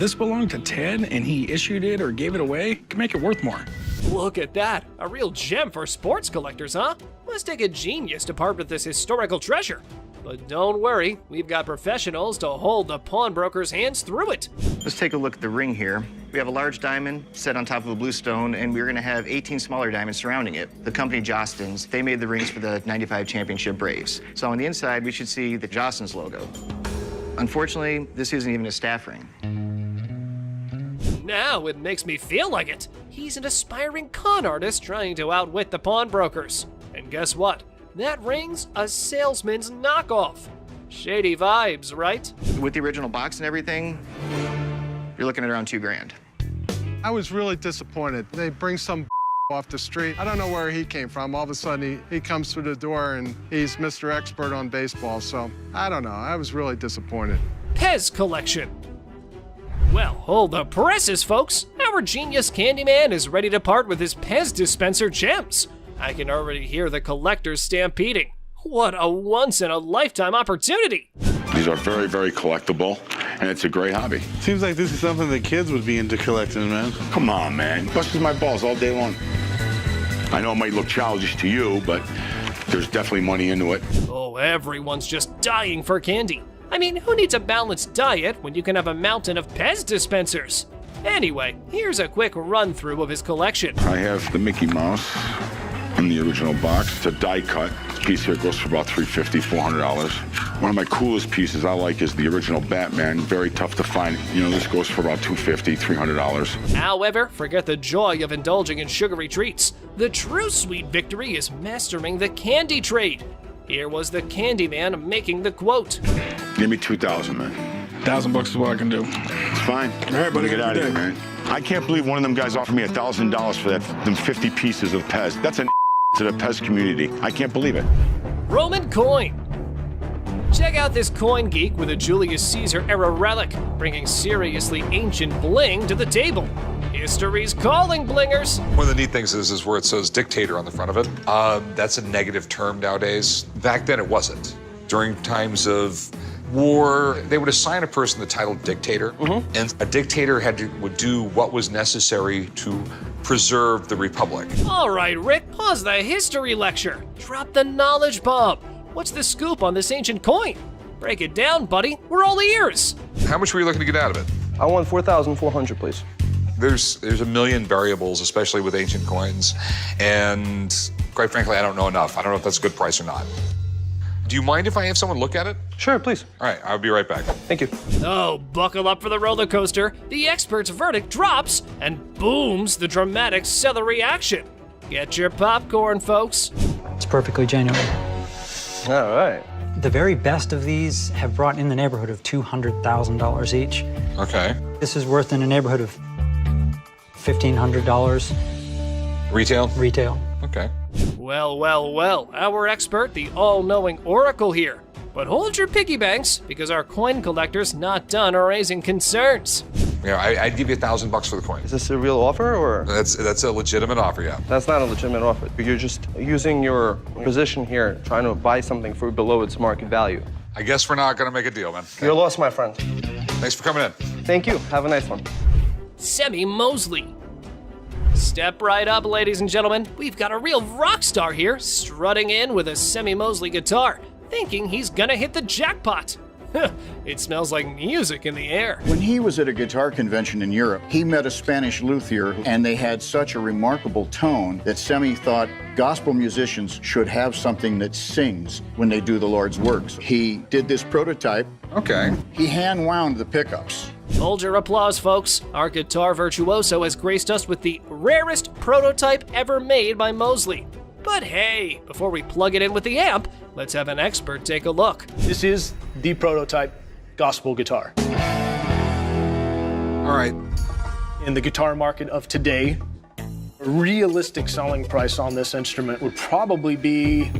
This belonged to Ted, and he issued it or gave it away. Can make it worth more. Look at that. A real gem for sports collectors, huh? Must take a genius to part with this historical treasure. But don't worry, we've got professionals to hold the pawnbroker's hands through it. Let's take a look at the ring here. We have a large diamond set on top of a blue stone, and we're gonna have 18 smaller diamonds surrounding it. The company Jostens, they made the rings for the 95 championship Braves. So on the inside, we should see the Jostens logo. Unfortunately, this isn't even a staff ring. Now it makes me feel like it. He's an aspiring con artist trying to outwit the pawnbrokers. And guess what? That ring's a salesman's knockoff. Shady vibes, right? With the original box and everything, you're looking at around $2,000. I was really disappointed. They bring some off the street. I don't know where he came from. All of a sudden, he comes through the door and he's Mr. Expert on baseball. So I don't know. I was really disappointed. Pez collection. Well, hold the presses, folks. Our genius Candyman is ready to part with his Pez dispenser gems. I can already hear the collectors stampeding. What a once-in-a-lifetime opportunity. These are very, very collectible, and it's a great hobby. Seems like this is something the kids would be into collecting, man. Come on, man. Busting my balls all day long. I know it might look childish to you, but there's definitely money into it. Oh, everyone's just dying for candy. I mean, who needs a balanced diet when you can have a mountain of Pez dispensers? Anyway, here's a quick run-through of his collection. I have the Mickey Mouse in the original box. It's a die cut. This piece here goes for about $350, $400. One of my coolest pieces I like is the original Batman. Very tough to find. You know, this goes for about $250, $300. However, forget the joy of indulging in sugary treats. The true sweet victory is mastering the candy trade. Here was the Candyman making the quote. Give me $2,000, man. $1,000 is what I can do. It's fine. All right, buddy, get out of here, man. I can't believe one of them guys offered me $1,000 for them 50 pieces of Pez. That's an to the Pez community. I can't believe it. Roman coin. Check out this coin geek with a Julius Caesar era relic, bringing seriously ancient bling to the table. History's calling, blingers. One of the neat things is where it says dictator on the front of it. That's a negative term nowadays. Back then it wasn't. During times of war, they would assign a person the title dictator, and a dictator would do what was necessary to preserve the republic. All right, Rick, pause the history lecture. Drop the knowledge bomb. What's the scoop on this ancient coin? Break it down, buddy. We're all ears. How much were you looking to get out of it? I want $4,400, please. There's a million variables, especially with ancient coins, and quite frankly, I don't know enough. I don't know if that's a good price or not. Do you mind if I have someone look at it? Sure, please. All right, I'll be right back. Thank you. Oh, buckle up for the roller coaster. The expert's verdict drops and booms the dramatic celery action. Get your popcorn, folks. It's perfectly genuine. All right. The very best of these have brought in the neighborhood of $200,000 each. Okay. This is worth in the neighborhood of $1,500. Retail? Retail. Okay. Well, well, well, our expert, the all-knowing oracle here. But hold your piggy banks, because our coin collector's not done raising concerns. Yeah, I'd give you $1,000 for the coin. Is this a real offer, or? That's a legitimate offer, yeah. That's not a legitimate offer. You're just using your position here, trying to buy something for below its market value. I guess we're not gonna make a deal, man. You're lost, my friend. Thanks for coming in. Thank you. Have a nice one. Semi Mosley. Step right up, ladies and gentlemen. We've got a real rock star here, strutting in with a Semi Mosley guitar, thinking he's gonna hit the jackpot. It smells like music in the air. When he was at a guitar convention in Europe, he met a Spanish luthier, and they had such a remarkable tone that Semi thought gospel musicians should have something that sings when they do the Lord's works. He did this prototype. Okay. He hand wound the pickups. Hold your applause, folks. Our guitar virtuoso has graced us with the rarest prototype ever made by Mosley. But hey, before we plug it in with the amp, let's have an expert take a look. This is the prototype gospel guitar. All right. In the guitar market of today, a realistic selling price on this instrument would probably be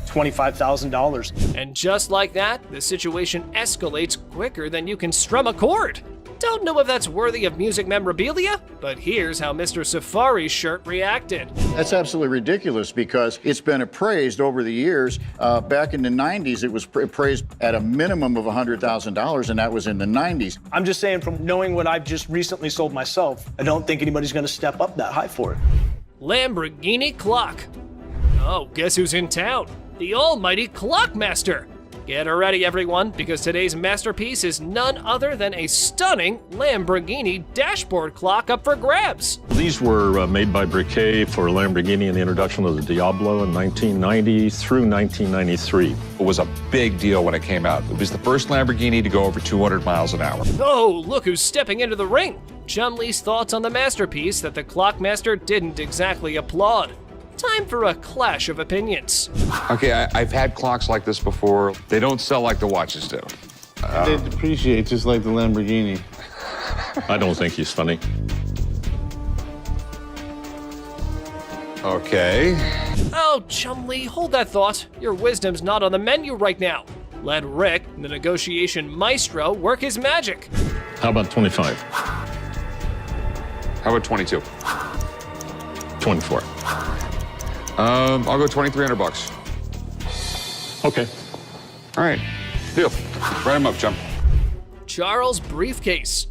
$25,000. And just like that, the situation escalates quicker than you can strum a chord. Don't know if that's worthy of music memorabilia, but here's how Mr. Safari's shirt reacted. That's absolutely ridiculous because it's been appraised over the years. Back in the 90s, it was appraised at a minimum of $100,000, and that was in the 90s. I'm just saying, from knowing what I've just recently sold myself, I don't think anybody's gonna step up that high for it. Lamborghini clock. Oh, guess who's in town? The almighty Clockmaster. Get ready, everyone, because today's masterpiece is none other than a stunning Lamborghini dashboard clock up for grabs. These were made by Briquet for Lamborghini in the introduction of the Diablo in 1990 through 1993. It was a big deal when it came out. It was the first Lamborghini to go over 200 miles an hour. Oh, look who's stepping into the ring. Chumley's thoughts on the masterpiece that the Clockmaster didn't exactly applaud. Time for a clash of opinions. Okay, I've had clocks like this before. They don't sell like the watches do. They depreciate just like the Lamborghini. I don't think he's funny. Okay. Oh, Chumley, hold that thought. Your wisdom's not on the menu right now. Let Rick, the negotiation maestro, work his magic. How about 25? How about 22? 24. I'll go $2,300. Okay. All right. Deal. Write him up, Chum. Charles Briefcase.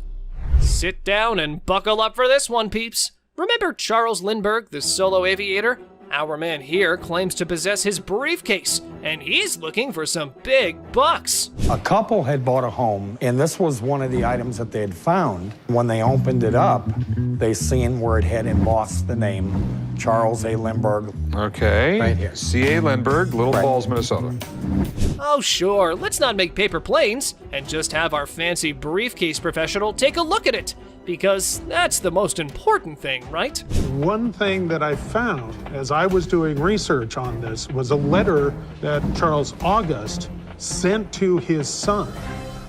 Sit down and buckle up for this one, peeps. Remember Charles Lindbergh, the solo aviator? Our man here claims to possess his briefcase, and he's looking for some big bucks. A couple had bought a home, and this was one of the items that they had found. When they opened it up, they seen where it had embossed the name Charles A. Lindbergh. Okay. Right here. C.A. Lindbergh, Little Falls, Minnesota. Oh sure, let's not make paper planes and just have our fancy briefcase professional take a look at it, because that's the most important thing, right? One thing that I found as I was doing research on this was a letter that Charles August sent to his son,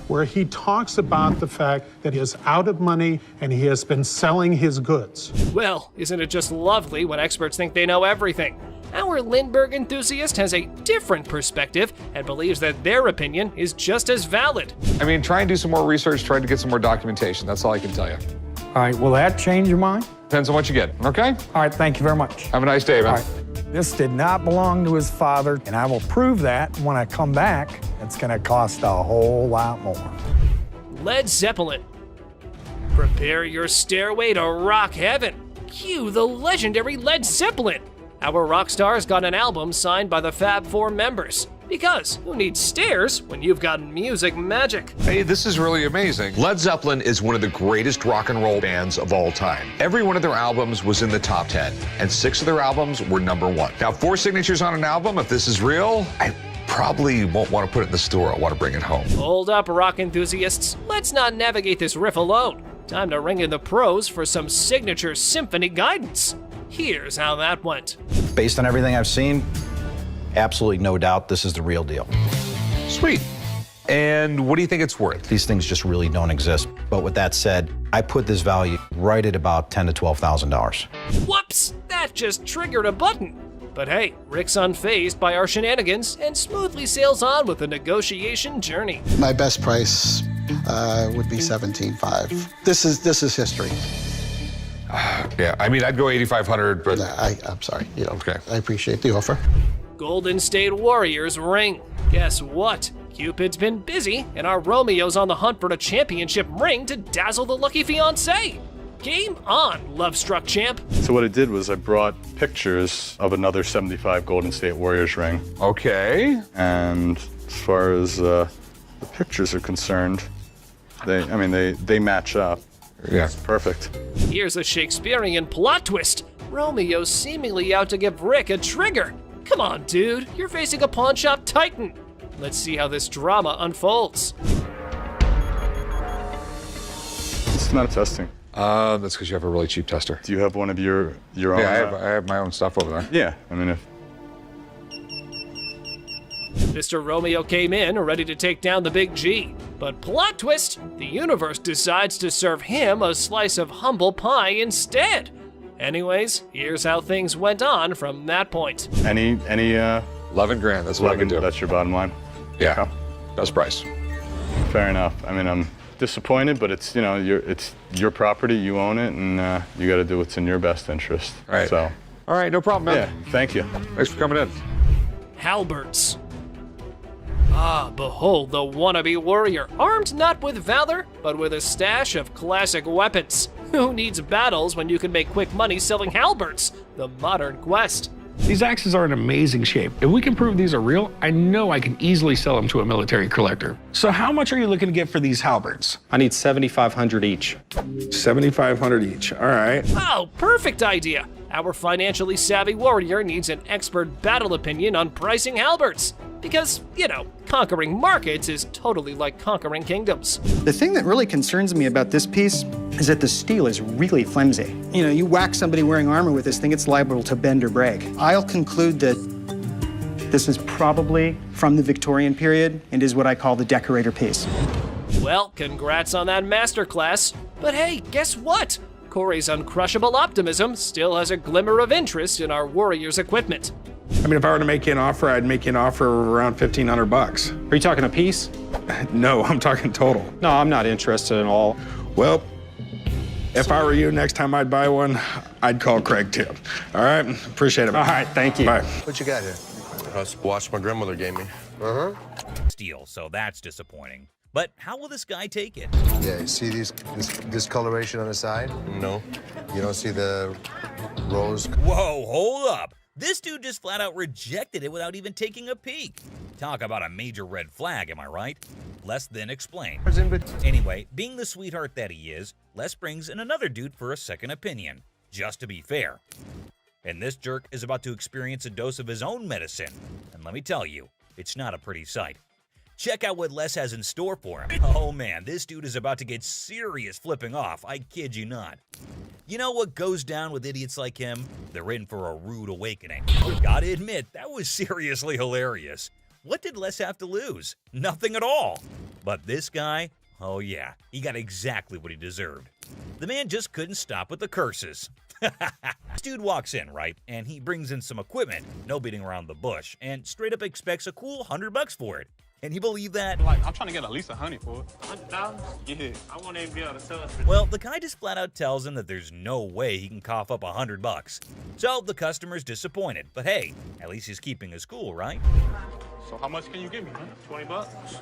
where he talks about the fact that he is out of money and he has been selling his goods. Well, isn't it just lovely when experts think they know everything? Our Lindbergh enthusiast has a different perspective and believes that their opinion is just as valid. I mean, try and do some more research, try to get some more documentation. That's all I can tell you. All right, will that change your mind? Depends on what you get, okay? All right, thank you very much. Have a nice day, man. All right. This did not belong to his father, and I will prove that when I come back. It's gonna cost a whole lot more. Led Zeppelin. Prepare your stairway to rock heaven. Cue the legendary Led Zeppelin. Our rock stars got an album signed by the Fab Four members. Because who needs stairs when you've got music magic? Hey, this is really amazing. Led Zeppelin is one of the greatest rock and roll bands of all time. Every one of their albums was in the top 10, and 6 of their albums were #1. Now, 4 signatures on an album, if this is real, I probably won't want to put it in the store. I want to bring it home. Hold up, rock enthusiasts. Let's not navigate this riff alone. Time to ring in the pros for some signature symphony guidance. Here's how that went. Based on everything I've seen, absolutely no doubt this is the real deal. Sweet. And what do you think it's worth? These things just really don't exist. But with that said, I put this value right at about $10,000 to $12,000. Whoops! That just triggered a button. But hey, Rick's unfazed by our shenanigans and smoothly sails on with the negotiation journey. My best price would be $17,500. This is history. Yeah, I mean, I'd go 8,500, but... I'm sorry. Okay. I appreciate the offer. Golden State Warriors ring. Guess what? Cupid's been busy, and our Romeo's on the hunt for a championship ring to dazzle the lucky fiancé. Game on, love-struck champ. So what I did was I brought pictures of another 75 Golden State Warriors ring. Okay. And as far as the pictures are concerned, they match up. Yeah. It's perfect. Here's a Shakespearean plot twist. Romeo's seemingly out to give Rick a trigger. Come on, dude, you're facing a pawn shop titan. Let's see how this drama unfolds. It's not testing. That's because you have a really cheap tester. Do you have one of your own? Yeah, I have my own stuff over there. Yeah, I mean, if... Mr. Romeo came in ready to take down the big G. But plot twist, the universe decides to serve him a slice of humble pie instead. Anyways, here's how things went on from that point. Any 11 grand, that's what I can do. That's your bottom line? Yeah, Okay. best price. Fair enough. I mean, I'm disappointed, but it's your property, you own it, and you got to do what's in your best interest. Right. So. All right, no problem, man. Yeah, thank you. Thanks for coming in. Halberts. Ah, behold the wannabe warrior, armed not with valor, but with a stash of classic weapons. Who needs battles when you can make quick money selling halberts? The modern quest. These axes are in amazing shape. If we can prove these are real, I know I can easily sell them to a military collector. So how much are you looking to get for these halberds? I need $7,500 each. $7,500 each, all right. Oh, perfect idea. Our financially savvy warrior needs an expert battle opinion on pricing halberds. Because, conquering markets is totally like conquering kingdoms. The thing that really concerns me about this piece is that the steel is really flimsy. You whack somebody wearing armor with this thing, it's liable to bend or break. I'll conclude that this is probably from the Victorian period and is what I call the decorator piece. Well, congrats on that masterclass. But hey, guess what? Corey's uncrushable optimism still has a glimmer of interest in our warrior's equipment. I mean, if I were to make you an offer, I'd make you an offer around $1,500. Are you talking a piece? No, I'm talking total. No, I'm not interested at all. Well, if I were you, next time I'd buy one, I'd call Craig too. All right, appreciate it. All right, thank you. Bye. What you got here? That's watch my grandmother gave me. Steel, so that's disappointing. But how will this guy take it? Yeah, you see this discoloration on the side? No. You don't see the rose? Whoa, hold up. This dude just flat out rejected it without even taking a peek. Talk about a major red flag, am I right? Les then explained. Anyway, being the sweetheart that he is, Les brings in another dude for a second opinion, just to be fair. And this jerk is about to experience a dose of his own medicine. And let me tell you, it's not a pretty sight. Check out what Les has in store for him. Oh man, this dude is about to get serious flipping off, I kid you not. You know what goes down with idiots like him? They're in for a rude awakening. Gotta admit, that was seriously hilarious. What did Les have to lose? Nothing at all. But this guy, oh yeah, he got exactly what he deserved. The man just couldn't stop with the curses. This dude walks in, right, and he brings in some equipment, no beating around the bush, and straight up expects a cool $100 for it. Can you believe that? Like, I'm trying to get at least $100 for it. $100? Yeah. I won't even be able to sell it. Well, the guy just flat out tells him that there's no way he can cough up $100. So the customer's disappointed, but hey, at least he's keeping his cool, right? So how much can you give me, man? $20.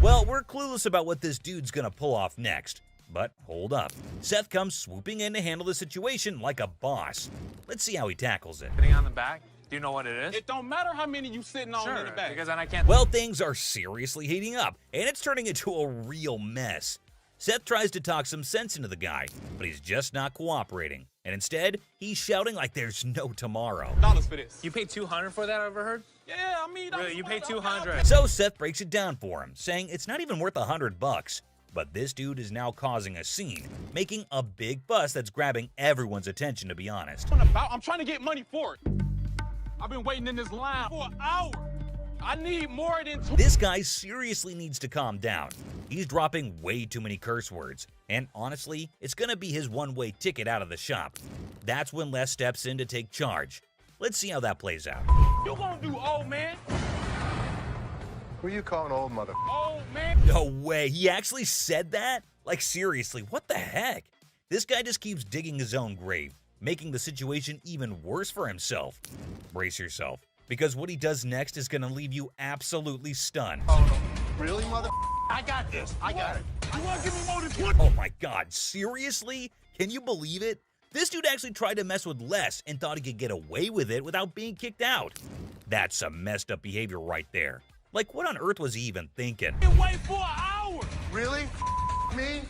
Well, we're clueless about what this dude's gonna pull off next. But hold up. Seth comes swooping in to handle the situation like a boss. Let's see how he tackles it. Sitting on the back? Do you know what it is? It don't matter how many you sitting on in the back. Because then I can't. Well, things are seriously heating up, and it's turning into a real mess. Seth tries to talk some sense into the guy, but he's just not cooperating. And instead, he's shouting like there's no tomorrow. Dollars for this. You paid $200 for that, I overheard? Yeah, I mean, Really, you paid $200. So Seth breaks it down for him, saying it's not even worth $100. But this dude is now causing a scene, making a big fuss that's grabbing everyone's attention, to be honest. I'm trying to get money for it. I've been waiting in this line for an hour. I need more than two. This guy seriously needs to calm down. He's dropping way too many curse words. And honestly, it's gonna be his one-way ticket out of the shop. That's when Les steps in to take charge. Let's see how that plays out. You gonna do old man? Who you calling old mother? Old man? No way, he actually said that? Like seriously, what the heck? This guy just keeps digging his own grave, making the situation even worse for himself. Brace yourself, because what he does next is gonna leave you absolutely stunned. Really, mother? I got this. I got it. You wanna give me more than 20? Oh my god, seriously? Can you believe it? This dude actually tried to mess with Les and thought he could get away with it without being kicked out. That's some messed up behavior right there. Like, what on earth was he even thinking? Wait for an hour. Really? Me?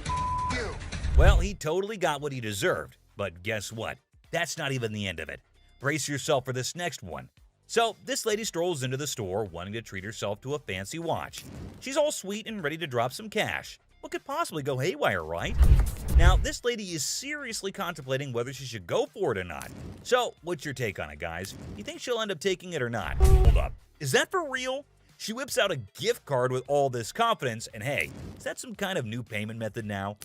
You? Well, he totally got what he deserved. But guess what? That's not even the end of it. Brace yourself for this next one. So, this lady strolls into the store wanting to treat herself to a fancy watch. She's all sweet and ready to drop some cash. What could possibly go haywire, right? Now, this lady is seriously contemplating whether she should go for it or not. So, what's your take on it, guys? You think she'll end up taking it or not? Hold up. Is that for real? She whips out a gift card with all this confidence, and hey, is that some kind of new payment method now?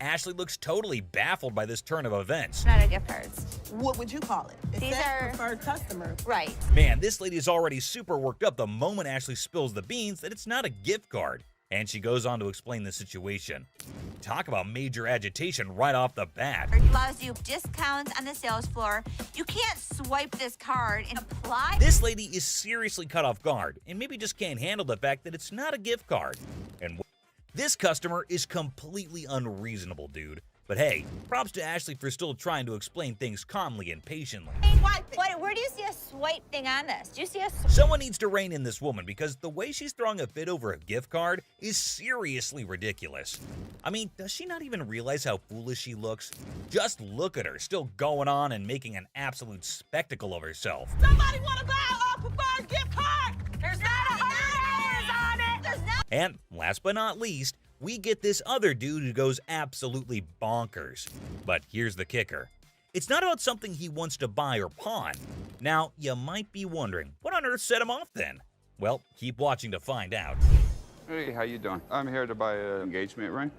Ashley looks totally baffled by this turn of events. Not a gift cards. What would you call it? It These says are preferred customer. Right. Man, this lady is already super worked up the moment Ashley spills the beans that it's not a gift card. And she goes on to explain the situation. Talk about major agitation right off the bat. It allows you discounts on the sales floor. You can't swipe this card and apply. This lady is seriously caught off guard and maybe just can't handle the fact that it's not a gift card. And this customer is completely unreasonable, dude. But hey, props to Ashley for still trying to explain things calmly and patiently. Where do you see a swipe thing on this? Do you see a Someone needs to rein in this woman because the way she's throwing a fit over a gift card is seriously ridiculous. I mean, does she not even realize how foolish she looks? Just look at her, still going on and making an absolute spectacle of herself. Somebody want to buy a preferred gift card? There's not $100 on it. There's not. And last but not least, we get this other dude who goes absolutely bonkers. But here's the kicker. It's not about something he wants to buy or pawn. Now, you might be wondering, what on earth set him off then? Well, keep watching to find out. Hey, how you doing? I'm here to buy an engagement ring.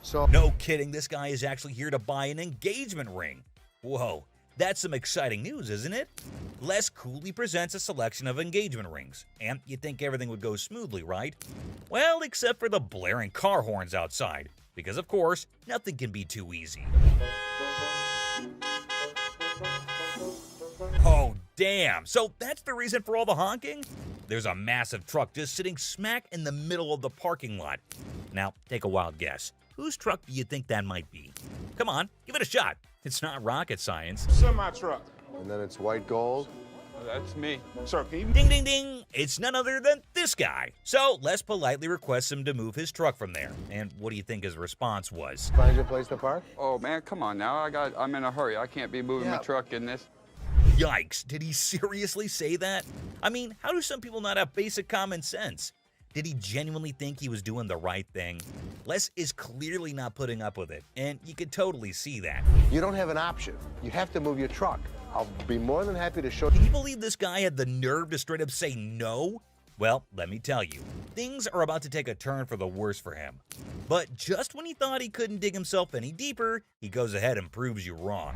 So, no kidding, this guy is actually here to buy an engagement ring. Whoa, that's some exciting news, isn't it? Les coolly presents a selection of engagement rings, and you'd think everything would go smoothly, right? Well, except for the blaring car horns outside, because of course, nothing can be too easy. Oh, damn. So that's the reason for all the honking? There's a massive truck just sitting smack in the middle of the parking lot. Now, take a wild guess. Whose truck do you think that might be? Come on, give it a shot. It's not rocket science. Semi truck. and then it's white gold. That's me. Sir, can you... Ding, ding, ding. It's none other than this guy. So Les politely requests him to move his truck from there. And what do you think his response was? Find your place to park? Oh man, come on now. I'm in a hurry. I can't be moving my truck in this. Yikes, did he seriously say that? I mean, how do some people not have basic common sense? Did he genuinely think he was doing the right thing? Les is clearly not putting up with it, and you could totally see that. You don't have an option. You have to move your truck. I'll be more than happy to show Can you. you believe this guy had the nerve to straight up say no? Well, let me tell you, things are about to take a turn for the worse for him. But just when he thought he couldn't dig himself any deeper, he goes ahead and proves you wrong.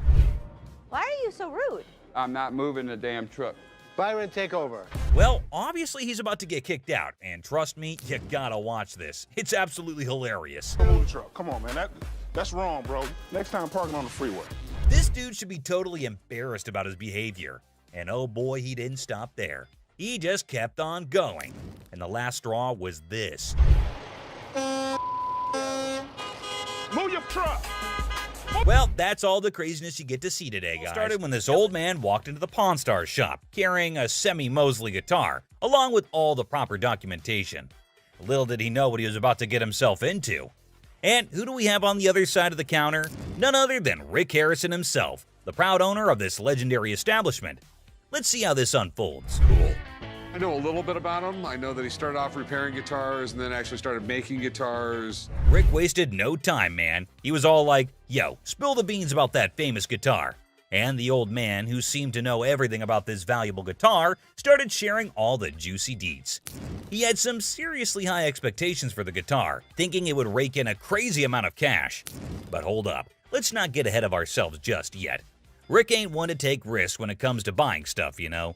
Why are you so rude? I'm not moving the damn truck. Byron, take over. Well, obviously he's about to get kicked out, and trust me, you gotta watch this. It's absolutely hilarious. Move the truck. Come on, man. That's wrong, bro. Next time, parking on the freeway. This dude should be totally embarrassed about his behavior. And oh boy, he didn't stop there. He just kept on going. And the last straw was this. Move your truck. Well, that's all the craziness you get to see today, guys. It started when this old man walked into the Pawn Stars shop carrying a semi-Mosley guitar, along with all the proper documentation. Little did he know what he was about to get himself into. And who do we have on the other side of the counter? None other than Rick Harrison himself, the proud owner of this legendary establishment. Let's see how this unfolds. Cool. I know a little bit about him. I know that he started off repairing guitars and then actually started making guitars. Rick wasted no time, man. He was all like, yo, spill the beans about that famous guitar. And the old man, who seemed to know everything about this valuable guitar, started sharing all the juicy deets. He had some seriously high expectations for the guitar, thinking it would rake in a crazy amount of cash. But hold up, let's not get ahead of ourselves just yet. Rick ain't one to take risks when it comes to buying stuff, you know.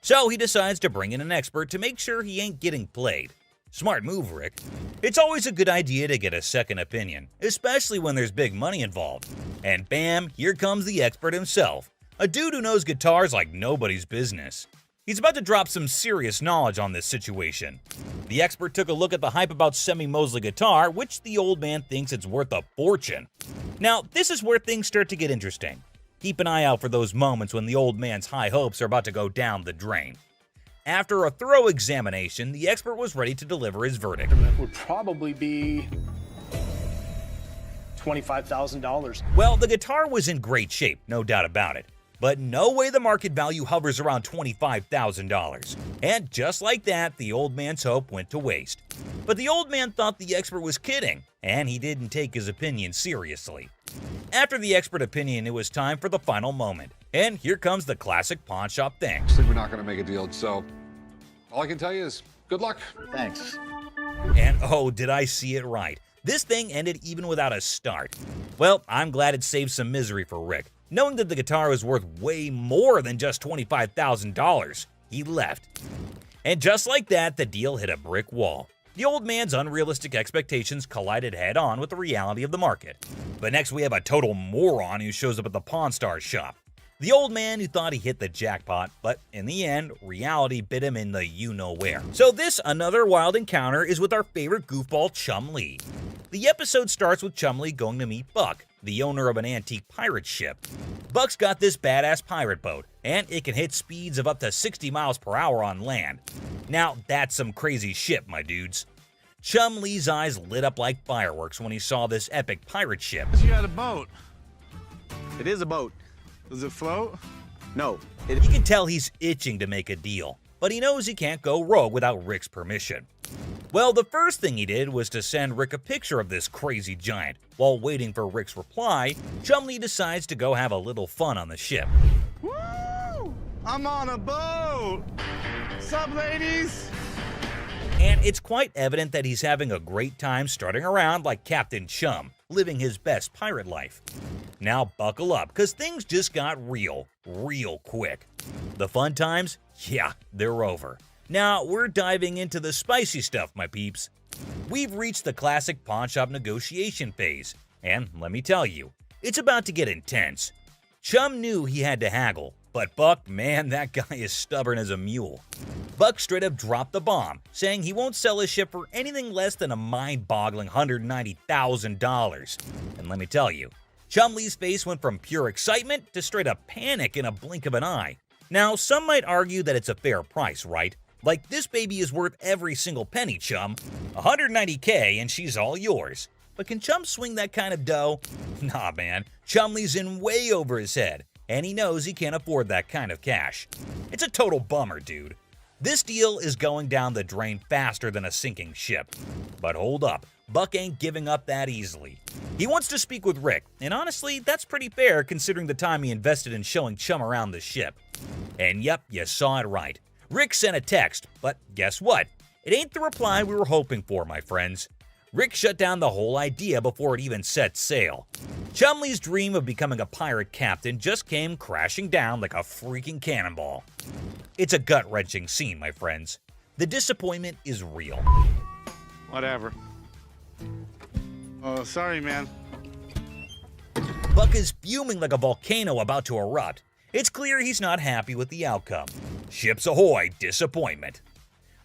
So he decides to bring in an expert to make sure he ain't getting played. Smart move, Rick. It's always a good idea to get a second opinion, especially when there's big money involved. And bam, here comes the expert himself, a dude who knows guitars like nobody's business. He's about to drop some serious knowledge on this situation. The expert took a look at the hype about semi-Mosley guitar, which the old man thinks it's worth a fortune. Now, this is where things start to get interesting. Keep an eye out for those moments when the old man's high hopes are about to go down the drain. After a thorough examination, the expert was ready to deliver his verdict. That would probably be $25,000. Well, the guitar was in great shape, no doubt about it. But no way the market value hovers around $25,000. And just like that, the old man's hope went to waste. But the old man thought the expert was kidding, and he didn't take his opinion seriously. After the expert opinion, it was time for the final moment. And here comes the classic pawn shop thing. Obviously, we're not going to make a deal, so all I can tell you is good luck. Thanks. And oh, did I see it right. This thing ended even without a start. Well, I'm glad it saved some misery for Rick. Knowing that the guitar was worth way more than just $25,000, he left. And just like that, the deal hit a brick wall. The old man's unrealistic expectations collided head-on with the reality of the market. But next we have a total moron who shows up at the Pawn Stars shop. The old man who thought he hit the jackpot, but in the end, reality bit him in the you-know-where. So this another wild encounter is with our favorite goofball Chum Lee. The episode starts with Chum Lee going to meet Buck, the owner of an antique pirate ship. Buck's got this badass pirate boat, and it can hit speeds of up to 60 miles per hour on land. Now, that's some crazy shit, my dudes. Chum Lee's eyes lit up like fireworks when he saw this epic pirate ship. You got a boat. It is a boat. Does it float? No. You can tell he's itching to make a deal, but he knows he can't go rogue without Rick's permission. Well, the first thing he did was to send Rick a picture of this crazy giant. While waiting for Rick's reply, Chum Lee decides to go have a little fun on the ship. Woo! I'm on a boat. Sup, ladies? And it's quite evident that he's having a great time strutting around like Captain Chum, living his best pirate life. Now buckle up, because things just got real quick. The fun times? Yeah, they're over. Now we're diving into the spicy stuff, my peeps. We've reached the classic pawn shop negotiation phase, and let me tell you, it's about to get intense. Chum knew he had to haggle, but Buck, man, that guy is stubborn as a mule. Buck straight up dropped the bomb, saying he won't sell his ship for anything less than a mind-boggling $190,000. And let me tell you, Chumlee's face went from pure excitement to straight up panic in a blink of an eye. Now, some might argue that it's a fair price, right? Like, this baby is worth every single penny, Chum. $190K and she's all yours. But can Chum swing that kind of dough? Nah, man. Chumlee's in way over his head, and he knows he can't afford that kind of cash. It's a total bummer, dude. This deal is going down the drain faster than a sinking ship. But hold up, Buck ain't giving up that easily. He wants to speak with Rick, and honestly, that's pretty fair considering the time he invested in showing Chum around the ship. And yep, you saw it right. Rick sent a text, but guess what? It ain't the reply we were hoping for, my friends. Rick shut down the whole idea before it even set sail. Chumlee's dream of becoming a pirate captain just came crashing down like a freaking cannonball. It's a gut-wrenching scene, my friends. The disappointment is real. Whatever. Oh, sorry, man. Buck is fuming like a volcano about to erupt. It's clear he's not happy with the outcome. Ships ahoy, disappointment.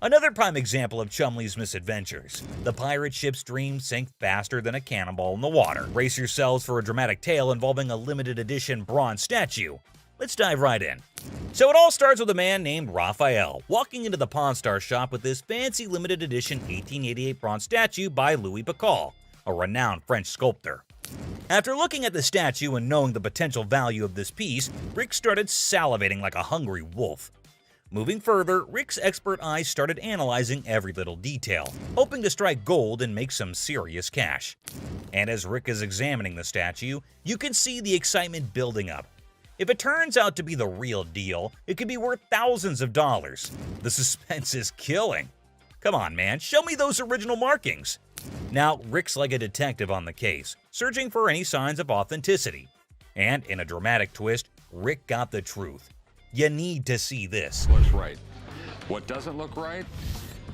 Another prime example of Chumlee's misadventures. The pirate ship's dreams sink faster than a cannonball in the water. Brace yourselves for a dramatic tale involving a limited edition bronze statue. Let's dive right in. So it all starts with a man named Raphael walking into the Pawn Star shop with this fancy limited edition 1888 bronze statue by Louis Bacall, a renowned French sculptor. After looking at the statue and knowing the potential value of this piece, Rick started salivating like a hungry wolf. Moving further, Rick's expert eyes started analyzing every little detail, hoping to strike gold and make some serious cash. And as Rick is examining the statue, you can see the excitement building up. If it turns out to be the real deal, it could be worth thousands of dollars. The suspense is killing. Come on, man, show me those original markings. Now, Rick's like a detective on the case, searching for any signs of authenticity. And in a dramatic twist, Rick got the truth. You need to see this. Looks right. What doesn't look right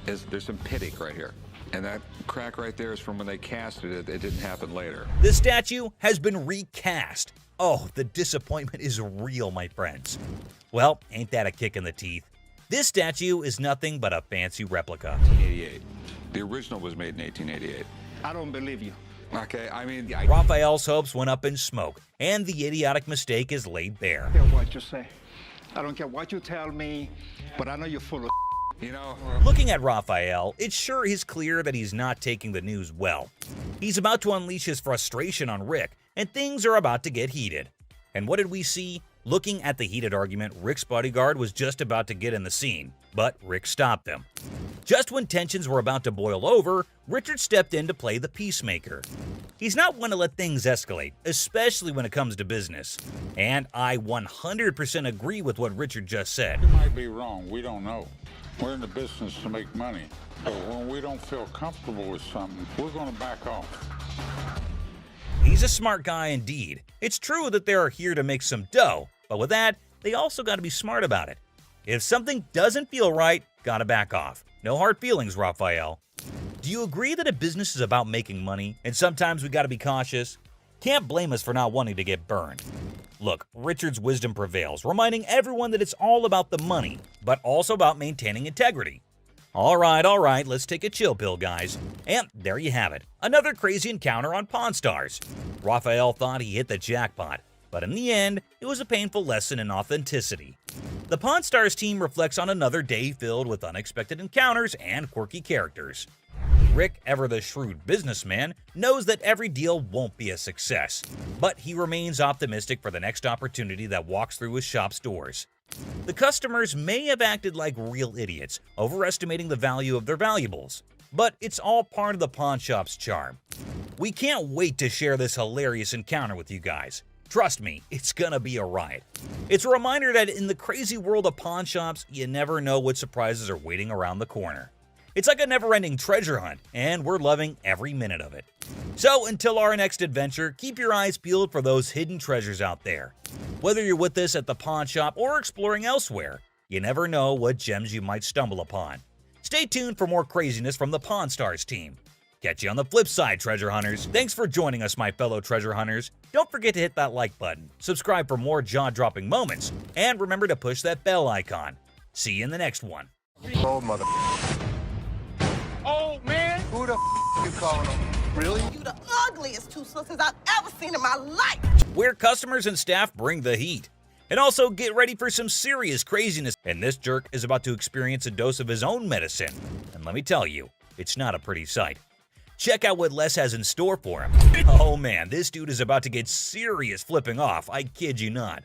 is there's some pitting right here. And that crack right there is from when they casted it. It didn't happen later. The statue has been recast. Oh, the disappointment is real, my friends. Well, ain't that a kick in the teeth? This statue is nothing but a fancy replica. 1888. The original was made in 1888. I don't believe you. Okay, I mean... Raphael's hopes went up in smoke, and the idiotic mistake is laid bare. I don't care what you say. I don't care what you tell me, but I know you're full of... You know... Looking at Raphael, it sure is clear that he's not taking the news well. He's about to unleash his frustration on Rick, and things are about to get heated. And what did we see? Looking at the heated argument, Rick's bodyguard was just about to get in the scene, but Rick stopped them. Just when tensions were about to boil over, Richard stepped in to play the peacemaker. He's not one to let things escalate, especially when it comes to business. And I 100% agree with what Richard just said. You might be wrong, we don't know. We're in the business to make money. But when we don't feel comfortable with something, we're going to back off. He's a smart guy indeed. It's true that they're here to make some dough, but with that, they also got to be smart about it. If something doesn't feel right, gotta back off. No hard feelings, Raphael. Do you agree that a business is about making money, and sometimes we gotta be cautious? Can't blame us for not wanting to get burned. Look, Richard's wisdom prevails, reminding everyone that it's all about the money, but also about maintaining integrity. All right, let's take a chill pill, guys. And there you have it, another crazy encounter on Pawn Stars. Raphael thought he hit the jackpot, but in the end, it was a painful lesson in authenticity. The Pawn Stars team reflects on another day filled with unexpected encounters and quirky characters. Rick, ever the shrewd businessman, knows that every deal won't be a success, but he remains optimistic for the next opportunity that walks through his shop's doors. The customers may have acted like real idiots, overestimating the value of their valuables, but it's all part of the pawn shop's charm. We can't wait to share this hilarious encounter with you guys. Trust me, it's gonna be a riot. It's a reminder that in the crazy world of pawn shops, you never know what surprises are waiting around the corner. It's like a never-ending treasure hunt, and we're loving every minute of it. So until our next adventure, keep your eyes peeled for those hidden treasures out there. Whether you're with us at the pawn shop or exploring elsewhere, you never know what gems you might stumble upon. Stay tuned for more craziness from the Pawn Stars team. Catch you on the flip side, treasure hunters. Thanks for joining us, my fellow treasure hunters. Don't forget to hit that like button, subscribe for more jaw-dropping moments, and remember to push that bell icon. See you in the next one. Old mother. Oh, man! Who the you calling him? Really? You the ugliest two sisters I've ever seen in my life. Where customers and staff bring the heat. And also get ready for some serious craziness. And this jerk is about to experience a dose of his own medicine. And let me tell you, it's not a pretty sight. Check out what Les has in store for him. Oh man, this dude is about to get serious flipping off, I kid you not.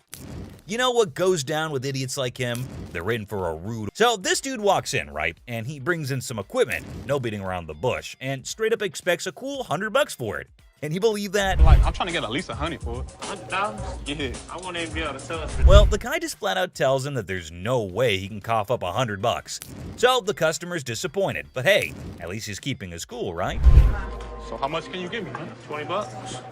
You know what goes down with idiots like him? They're in for a rude. So this dude walks in, right? And he brings in some equipment, no beating around the bush, and straight up expects a cool $100 for it. Can you believe that? Like, I'm trying to get at least $100 for it. $100? Yeah. I won't even be able to sell it for. Well, the guy just flat out tells him that there's no way he can cough up $100. So the customer's disappointed, but hey, at least he's keeping his cool, right? So how much can you give me, man? $20.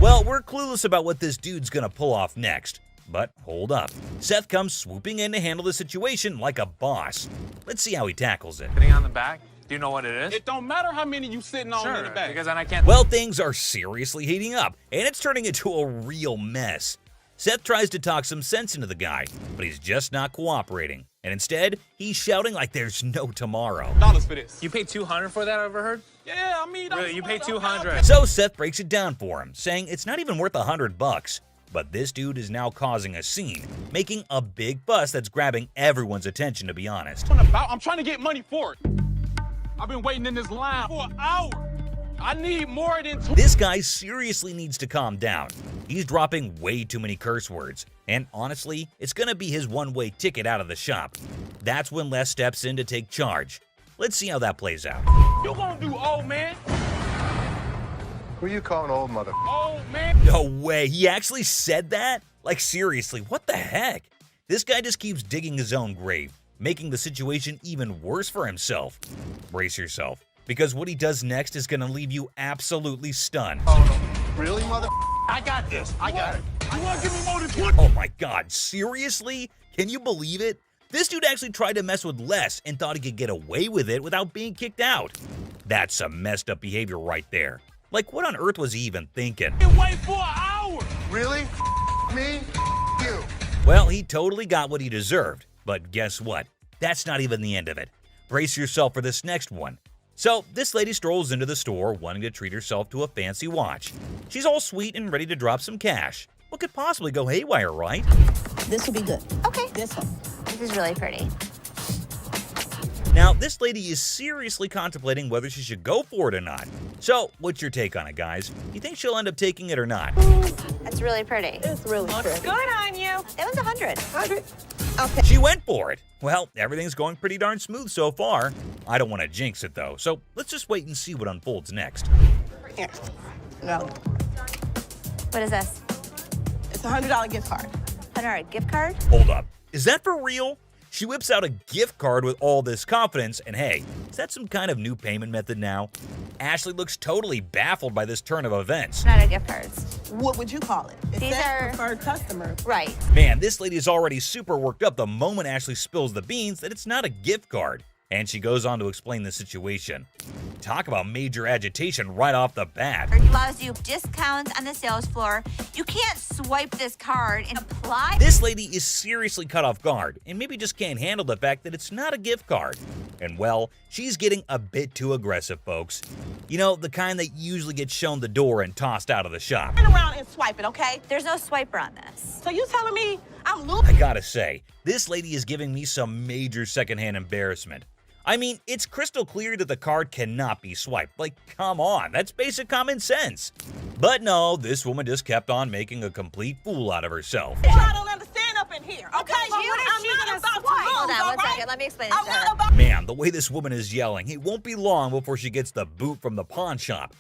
Well, we're clueless about what this dude's gonna pull off next. But hold up. Seth comes swooping in to handle the situation like a boss. Let's see how he tackles it. Sitting on the back. Do you know what it is? It don't matter how many you sitting on in the back. Because then I can't. Well, things are seriously heating up, and it's turning into a real mess. Seth tries to talk some sense into the guy, but he's just not cooperating. And instead, he's shouting like there's no tomorrow. Dollars for this. You paid $200 for that, I overheard? Yeah, I mean, Really, you paid $200. So Seth breaks it down for him, saying it's not even worth $100. But this dude is now causing a scene, making a big fuss that's grabbing everyone's attention, to be honest. I'm trying to get money for it. I've been waiting in this line for an hour. I need more than two. This guy seriously needs to calm down. He's dropping way too many curse words. And honestly, it's gonna be his one-way ticket out of the shop. That's when Les steps in to take charge. Let's see how that plays out. You gonna do old man? Who you calling old mother? Old man? No way, he actually said that? Like seriously, what the heck? This guy just keeps digging his own grave, making the situation even worse for himself. Brace yourself, because what he does next is gonna leave you absolutely stunned. Really, mother? I got this. I got it. You wanna give me more than one? Oh my god, seriously? Can you believe it? This dude actually tried to mess with Les and thought he could get away with it without being kicked out. That's some messed up behavior right there. Like, what on earth was he even thinking? You wait for an hour. Really? Me? You. Well, he totally got what he deserved. But guess what? That's not even the end of it. Brace yourself for this next one. So, this lady strolls into the store wanting to treat herself to a fancy watch. She's all sweet and ready to drop some cash. What could possibly go haywire, right? This will be good. Okay. This one. This is really pretty. Now, this lady is seriously contemplating whether she should go for it or not. So, what's your take on it, guys? You think she'll end up taking it or not? That's really pretty. It's really pretty. Good on you. It was 100. 100. Okay. She went for it. Well, everything's going pretty darn smooth so far. I don't want to jinx it, though, so let's just wait and see what unfolds next. Here. No. What is this? It's a $100 gift card. $100 gift card? Hold up. Is that for real? She whips out a gift card with all this confidence, and hey, is that some kind of new payment method now? Ashley looks totally baffled by this turn of events. Not a gift cards. What would you call it? It These says are preferred customer. Right. Man, this lady is already super worked up the moment Ashley spills the beans that it's not a gift card. And she goes on to explain the situation. Talk about major agitation right off the bat. It allows you discounts on the sales floor. You can't swipe this card and apply. This lady is seriously caught off guard and maybe just can't handle the fact that it's not a gift card. And well, she's getting a bit too aggressive, folks. You know, the kind that usually gets shown the door and tossed out of the shop. Turn around and swipe it, okay? There's no swiper on this. So you telling me I'm I losing? gotta say, this lady is giving me some major secondhand embarrassment. I mean, it's crystal clear that the card cannot be swiped. Like, come on, that's basic common sense. But no, this woman just kept on making a complete fool out of herself. I don't understand up in here, okay? Well, what is she I'm gonna not about to swipe? lose, Hold on all one right? second. Let me explain this I'm to not her. about. Man, the way this woman is yelling, it won't be long before she gets the boot from the pawn shop.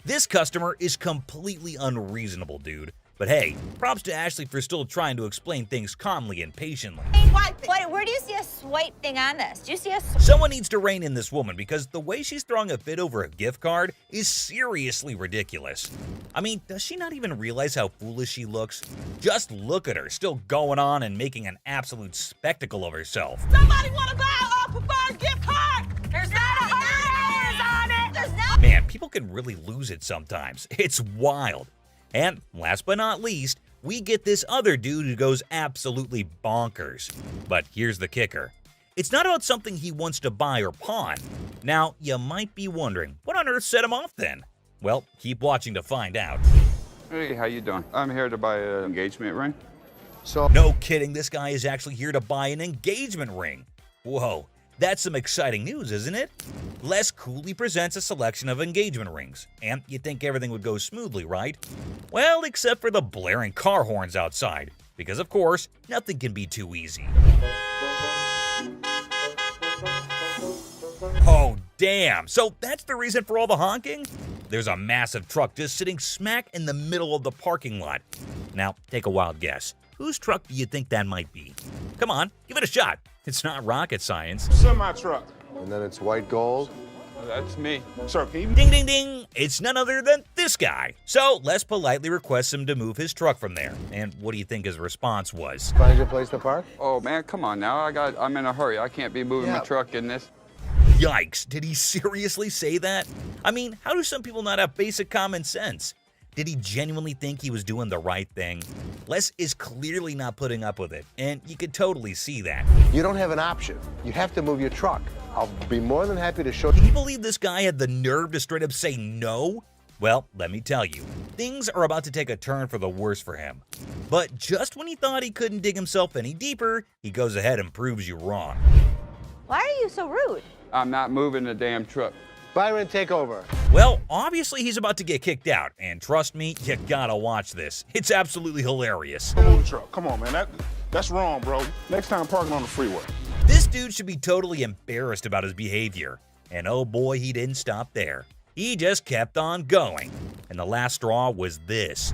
This customer is completely unreasonable, dude. But hey, props to Ashley for still trying to explain things calmly and patiently. What, where do you see a swipe thing on this? Do you see a Someone needs to rein in this woman because the way she's throwing a fit over a gift card is seriously ridiculous. I mean, does she not even realize how foolish she looks? Just look at her, still going on and making an absolute spectacle of herself. Somebody want to buy a preferred gift card? There's not $100 on it. There's not. Man, people can really lose it sometimes. It's wild. And last but not least, we get this other dude who goes absolutely bonkers. But here's the kicker. It's not about something he wants to buy or pawn. Now, you might be wondering, what on earth set him off then? Well, keep watching to find out. Hey, how you doing? I'm here to buy an engagement ring. No kidding, this guy is actually here to buy an engagement ring. Whoa, that's some exciting news, isn't it? Les coolly presents a selection of engagement rings, and you'd think everything would go smoothly, right? Well, except for the blaring car horns outside, because of course, nothing can be too easy. Oh, damn. So that's the reason for all the honking? There's a massive truck just sitting smack in the middle of the parking lot. Now, take a wild guess. Whose truck do you think that might be? Come on, give it a shot. It's not rocket science. Semi-truck. And then it's white gold. That's me. Sir, can you... Ding, ding, ding. It's none other than this guy. So Les politely requests him to move his truck from there. And what do you think his response was? Find your place to park? Oh man, come on now. I'm in a hurry. I can't be moving my truck in this. Yikes, did he seriously say that? I mean, how do some people not have basic common sense? Did he genuinely think he was doing the right thing? Les is clearly not putting up with it, and you could totally see that. You don't have an option. You have to move your truck. I'll be more than happy to show you. Can you believe this guy had the nerve to straight up say no? Well, let me tell you, things are about to take a turn for the worse for him. But just when he thought he couldn't dig himself any deeper, he goes ahead and proves you wrong. Why are you so rude? I'm not moving the damn truck. Byron, take over. Well, obviously he's about to get kicked out, and trust me, you gotta watch this. It's absolutely hilarious. Move the truck. Come on, man. That's wrong, bro. Next time, parking on the freeway. This dude should be totally embarrassed about his behavior. And oh boy, he didn't stop there. He just kept on going. And the last straw was this.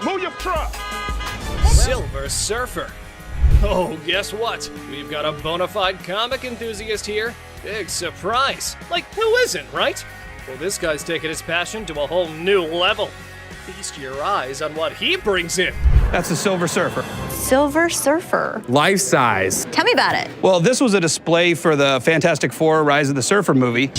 Move your truck! Silver Surfer. Oh, guess what? We've got a bona fide comic enthusiast here. Big surprise. Like, who isn't, right? Well, this guy's taking his passion to a whole new level. Feast your eyes on what he brings in. That's the Silver Surfer. Silver Surfer. Life size. Tell me about it. Well, this was a display for the Fantastic Four Rise of the Surfer movie.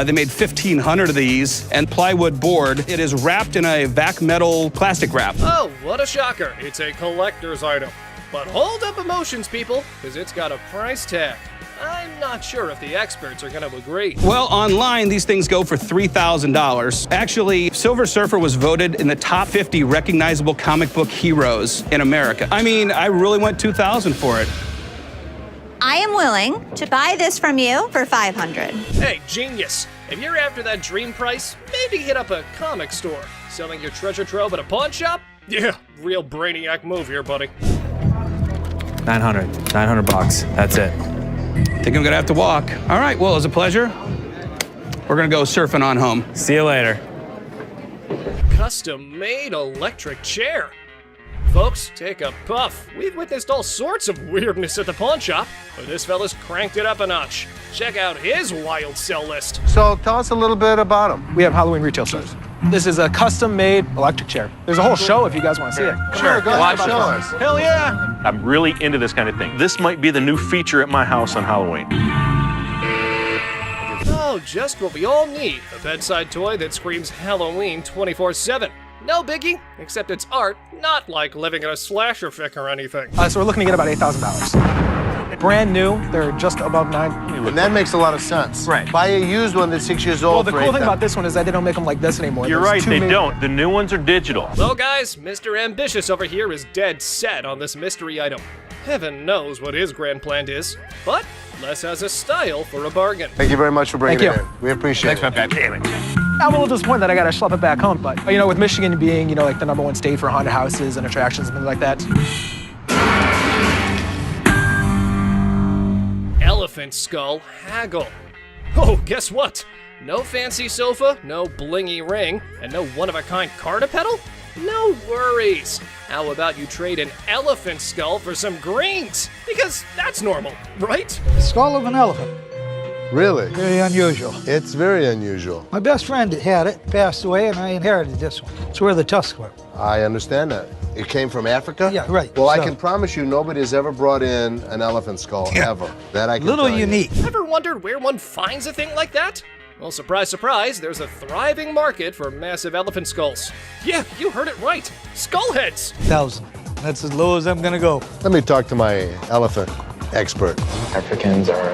They made 1,500 of these, and plywood board. It is wrapped in a vac metal plastic wrap. Oh, what a shocker. It's a collector's item. But hold up emotions, people, because it's got a price tag. I'm not sure if the experts are going to agree. Well, online, these things go for $3,000. Actually, Silver Surfer was voted in the top 50 recognizable comic book heroes in America. I mean, I really went $2,000 for it. I am willing to buy this from you for $500. Hey, genius. If you're after that dream price, maybe hit up a comic store. Selling your treasure trove at a pawn shop? Yeah, real brainiac move here, buddy. 900 bucks. That's it. Think I'm gonna have to walk. All right, well, it was a pleasure. We're gonna go surfing on home. See you later. Custom-made electric chair. Folks, take a puff. We've witnessed all sorts of weirdness at the pawn shop, but this fella's cranked it up a notch. Check out his wild sell list. So tell us a little bit about them. We have Halloween retail stores. This is a custom-made electric chair. There's a whole show if you guys want to see it. Come here, go ahead, show us. Hell yeah! I'm really into this kind of thing. This might be the new feature at my house on Halloween. Oh, just what we all need. A bedside toy that screams Halloween 24/7. No biggie, except it's art, not like living in a slasher fic or anything. So we're looking to get about $8,000. Brand new, they're just above $9,000. And that makes a lot of sense. Right. Buy a used one that's 6 years old. Well, the cool thing about this one is that they don't make them like this anymore. You're right, they don't. The new ones are digital. Well, guys, Mr. Ambitious over here is dead set on this mystery item. Heaven knows what his grand plan is, but Les has a style for a bargain. Thank you very much for bringing Thank it you. in. We appreciate it. Damn it. I'm a little disappointed that I gotta schlep it back home, but with Michigan being, like the #1 state for haunted houses and attractions and things like that. Elephant skull haggle. Oh, guess what? No fancy sofa, no blingy ring, and no one-of-a-kind car to pedal? No worries. How about you trade an elephant skull for some greens? Because that's normal, right? The skull of an elephant. Really? Very unusual. It's very unusual. My best friend had it, passed away, and I inherited this one. It's where the tusks were. I understand that. It came from Africa? Yeah, right. Well, I So- can promise you nobody has ever brought in an elephant skull, ever. That I can Little tell you. unique. Ever wondered where one finds a thing like that? Well, surprise, surprise, there's a thriving market for massive elephant skulls. Yeah, you heard it right. Skull heads. 1,000. That's as low as I'm gonna go. Let me talk to my elephant expert. Africans are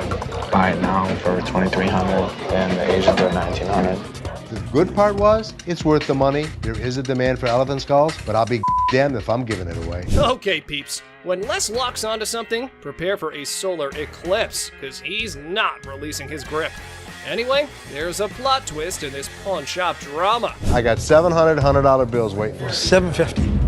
buying now for $2,300 and the Asians are $1,900. The good part was, it's worth the money. There is a demand for elephant skulls, but I'll be damned if I'm giving it away. Okay, peeps. When Les locks onto something, prepare for a solar eclipse, because he's not releasing his grip. Anyway, there's a plot twist in this pawn shop drama. I got 700 $100 bills waiting for me. $750.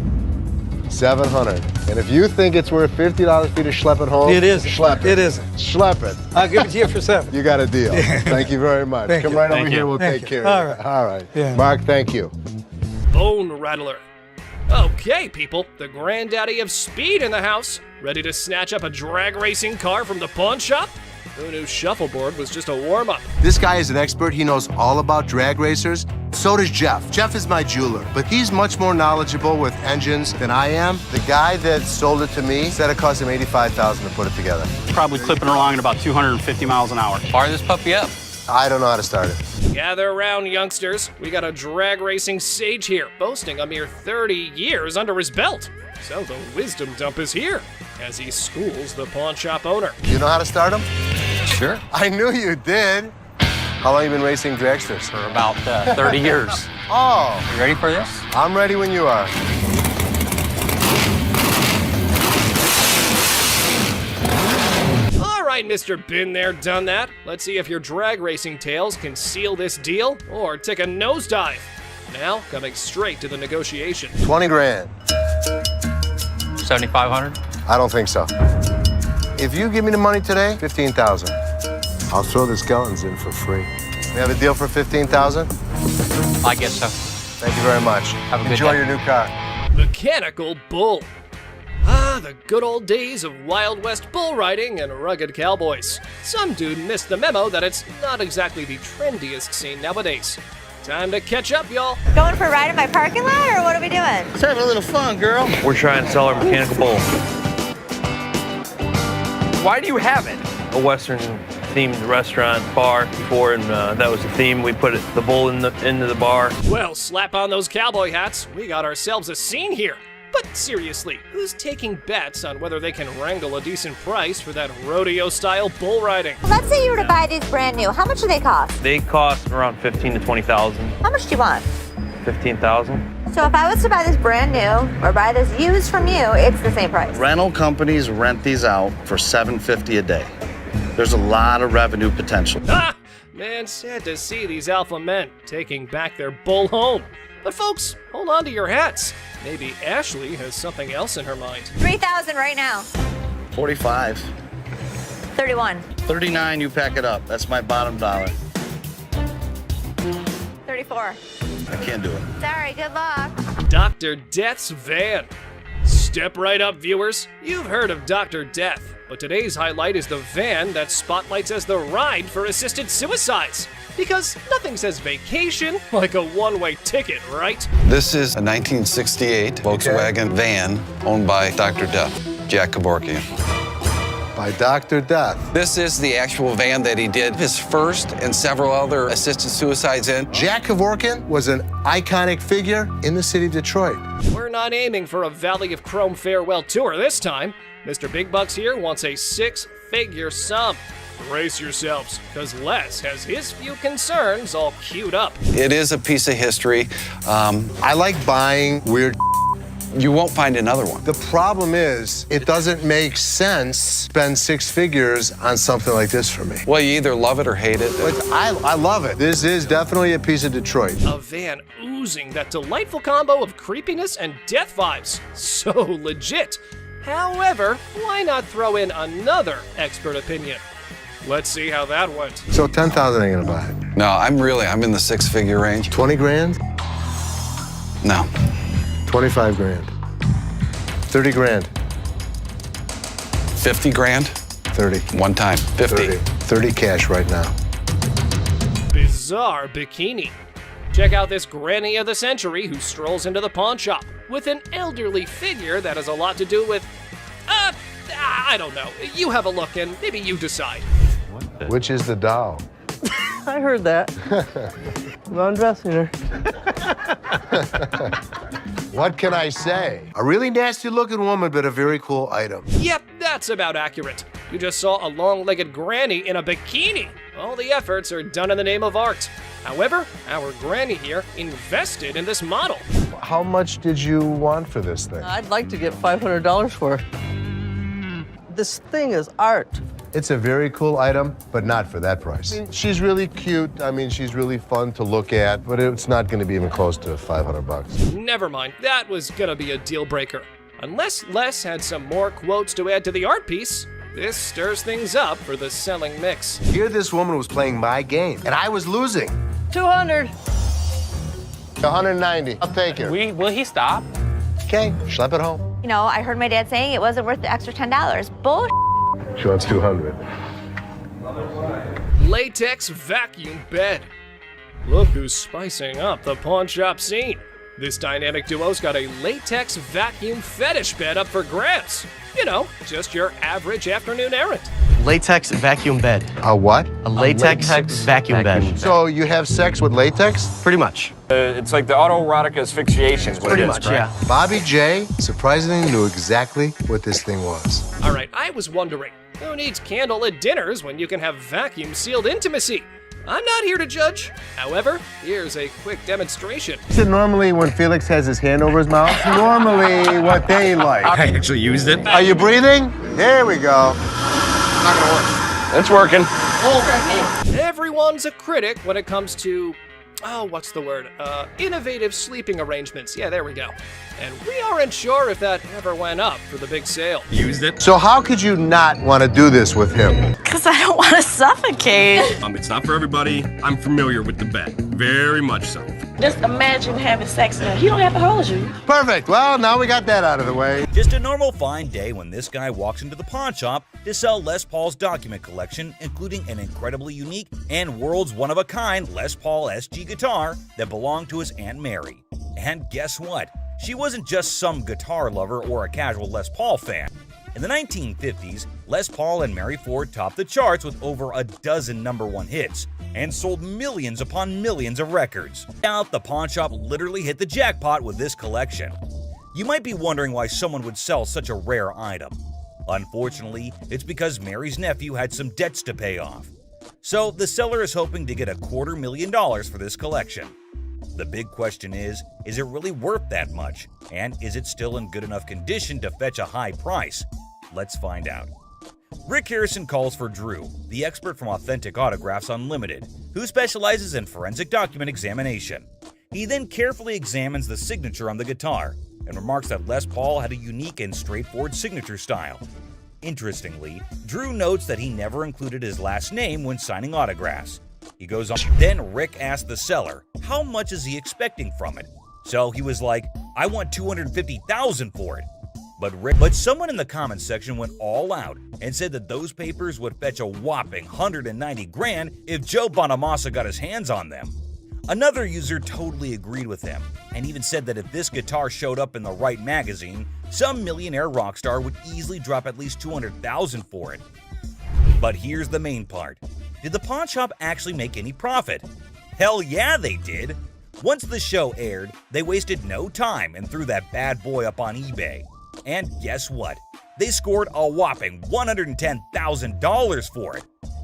700. And if you think it's worth $50 for you to schlep it home, It isn't. Schlep it. It isn't. Schlep it. I'll give it to you for 7. You got a deal. Thank you very much. Thank Come you. right Thank over you. here. We'll Thank take you. care All of right. it. All right. Yeah. Mark, thank you. Bone Rattler. Okay, people, the granddaddy of speed in the house. Ready to snatch up a drag racing car from the pawn shop? Who knew shuffleboard was just a warm-up? This guy is an expert. He knows all about drag racers. So does Jeff. Jeff is my jeweler, but he's much more knowledgeable with engines than I am. The guy that sold it to me said it cost him $85,000 to put it together. Probably clipping along at about 250 miles an hour. Fire this puppy up. I don't know how to start it. Gather around, youngsters. We got a drag racing sage here, boasting a mere 30 years under his belt. So the wisdom dump is here, as he schools the pawn shop owner. You know how to start him? Sure. I knew you did. How long have you been racing dragsters? For about 30 years. Oh. You ready for this? I'm ready when you are. All right, Mr. Been There, Done That. Let's see if your drag racing tales can seal this deal or take a nosedive. Now, coming straight to the negotiation. 20 grand. 7,500. I don't think so. If you give me the money today, 15,000. I'll throw the skeletons in for free. We have a deal for 15,000? I guess so. Thank you very much. Have a good Enjoy day. your new car. Mechanical Bull. Ah, the good old days of Wild West bull riding and rugged cowboys. Some dude missed the memo that it's not exactly the trendiest scene nowadays. Time to catch up, y'all. Going for a ride in my parking lot, or what are we doing? Let's have a little fun, girl. We're trying to sell our mechanical bull. Why do you have it? A Western themed restaurant bar before, and that was the theme. We put the bull into the bar. Well, slap on those cowboy hats. We got ourselves a scene here. But seriously, who's taking bets on whether they can wrangle a decent price for that rodeo-style bull riding? Let's say you were to buy these brand new. How much do they cost? They cost around $15,000 to $20,000. How much do you want? $15,000. So if I was to buy this brand new or buy this used from you, it's the same price. Rental companies rent these out for $750 a day. There's a lot of revenue potential. Ah! Man, sad to see these alpha men taking back their bull home. But folks, hold on to your hats. Maybe Ashley has something else in her mind. 3,000 right now. 45. 31. 39, you pack it up. That's my bottom dollar. 34. I can't do it. Sorry, good luck. Dr. Death's van. Step right up, viewers. You've heard of Dr. Death, but today's highlight is the van that spotlights as the ride for assisted suicides. Because nothing says vacation like a one-way ticket, right? This is a 1968 Volkswagen van owned by Dr. Death, Jack Kevorkian. By Dr. Death. This is the actual van that he did his first and several other assisted suicides in. Jack Kevorkian was an iconic figure in the city of Detroit. We're not aiming for a Valley of Chrome farewell tour this time. Mr. Big Bucks here wants a 6-figure sum. Brace yourselves, because Les has his few concerns all queued up. It is a piece of history. I like buying weird. You won't find another one. The problem is, it doesn't make sense to spend 6 figures on something like this for me. Well, you either love it or hate it. But I love it. This is definitely a piece of Detroit. A van oozing that delightful combo of creepiness and death vibes. So legit. However, why not throw in another expert opinion? Let's see how that went. So 10,000 ain't gonna buy it. No, I'm in the 6-figure range. 20 grand? No. 25 grand. 30 grand. 50 grand? 30. One time. 50. 30 cash right now. Bizarre bikini. Check out this granny of the century who strolls into the pawn shop with an elderly figure that has a lot to do with, I don't know. You have a look and maybe you decide. Which is the doll? I heard that. I'm undressing her. What can I say? A really nasty looking woman, but a very cool item. Yep, that's about accurate. You just saw a long-legged granny in a bikini. All the efforts are done in the name of art. However, our granny here invested in this model. How much did you want for this thing? I'd like to get $500 for it. This thing is art. It's a very cool item, but not for that price. I mean, she's really cute. I mean, she's really fun to look at, but it's not going to be even close to $500. Never mind, that was gonna be a deal breaker. Unless Les had some more quotes to add to the art piece, this stirs things up for the selling mix. Here this woman was playing my game, and I was losing. 200. 190. I'll take it. Will he stop? Okay, schlep it home. You know, I heard my dad saying it wasn't worth the extra $10. Bull. She wants 200. Latex vacuum bed. Look who's spicing up the pawn shop scene. This dynamic duo's got a latex vacuum fetish bed up for grabs. You know, just your average afternoon errand. Latex vacuum bed. A what? A latex vacuum bed. So you have sex with latex? Pretty much. It's like the autoerotic asphyxiation is what Pretty it is, much, right? yeah. Bobby J surprisingly knew exactly what this thing was. All right, I was wondering, who needs candlelit dinners when you can have vacuum-sealed intimacy? I'm not here to judge. However, here's a quick demonstration. Is it normally when Felix has his hand over his mouth? Normally what they like. I actually used it. Are you breathing? There we go. Not gonna work. It's working. Everyone's a critic when it comes to, what's the word? Innovative sleeping arrangements. Yeah, there we go. And we aren't sure if that ever went up for the big sale. Used it. So how could you not want to do this with him? Because I don't want to suffocate. It's not for everybody. I'm familiar with the bed. Very much so. Just imagine having sex and he don't have to hold you. Perfect. Well, now we got that out of the way. Just a normal fine day when this guy walks into the pawn shop to sell Les Paul's document collection, including an incredibly unique and world's one-of-a-kind Les Paul SG guitar that belonged to his Aunt Mary. And guess what? She wasn't just some guitar lover or a casual Les Paul fan. In the 1950s, Les Paul and Mary Ford topped the charts with over a dozen #1 hits and sold millions upon millions of records. Out, the pawn shop literally hit the jackpot with this collection. You might be wondering why someone would sell such a rare item. Unfortunately, it's because Mary's nephew had some debts to pay off. So the seller is hoping to get $250,000 for this collection. The big question is it really worth that much? And is it still in good enough condition to fetch a high price? Let's find out. Rick Harrison calls for Drew, the expert from Authentic Autographs Unlimited, who specializes in forensic document examination. He then carefully examines the signature on the guitar and remarks that Les Paul had a unique and straightforward signature style. Interestingly, Drew notes that he never included his last name when signing autographs. He goes on. Then Rick asked the seller, how much is he expecting from it? So he was like, I want $250,000 for it. But someone in the comments section went all out and said that those papers would fetch a whopping $190,000 if Joe Bonamassa got his hands on them. Another user totally agreed with him and even said that if this guitar showed up in the right magazine, some millionaire rock star would easily drop at least $200,000 for it. But here's the main part. Did the pawn shop actually make any profit? Hell yeah, they did. Once the show aired, they wasted no time and threw that bad boy up on eBay. And guess what? They scored a whopping $110,000 for it.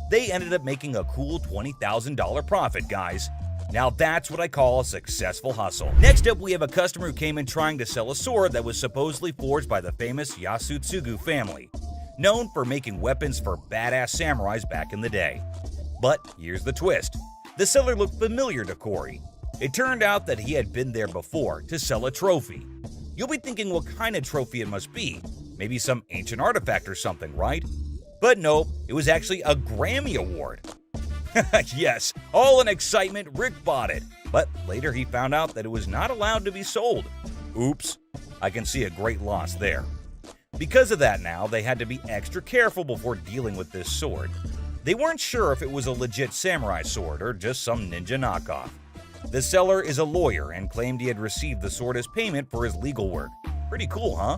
They ended up making a cool $20,000 profit, guys. Now that's what I call a successful hustle. Next up, we have a customer who came in trying to sell a sword that was supposedly forged by the famous Yasutsugu family, known for making weapons for badass samurais back in the day. But here's the twist. The seller looked familiar to Corey. It turned out that he had been there before to sell a trophy. You'll be thinking what kind of trophy it must be. Maybe some ancient artifact or something, right? But nope, it was actually a Grammy Award. Yes, all in excitement, Rick bought it. But later he found out that it was not allowed to be sold. Oops, I can see a great loss there. Because of that now, they had to be extra careful before dealing with this sword. They weren't sure if it was a legit samurai sword or just some ninja knockoff. The seller is a lawyer and claimed he had received the sword as payment for his legal work. Pretty cool, huh?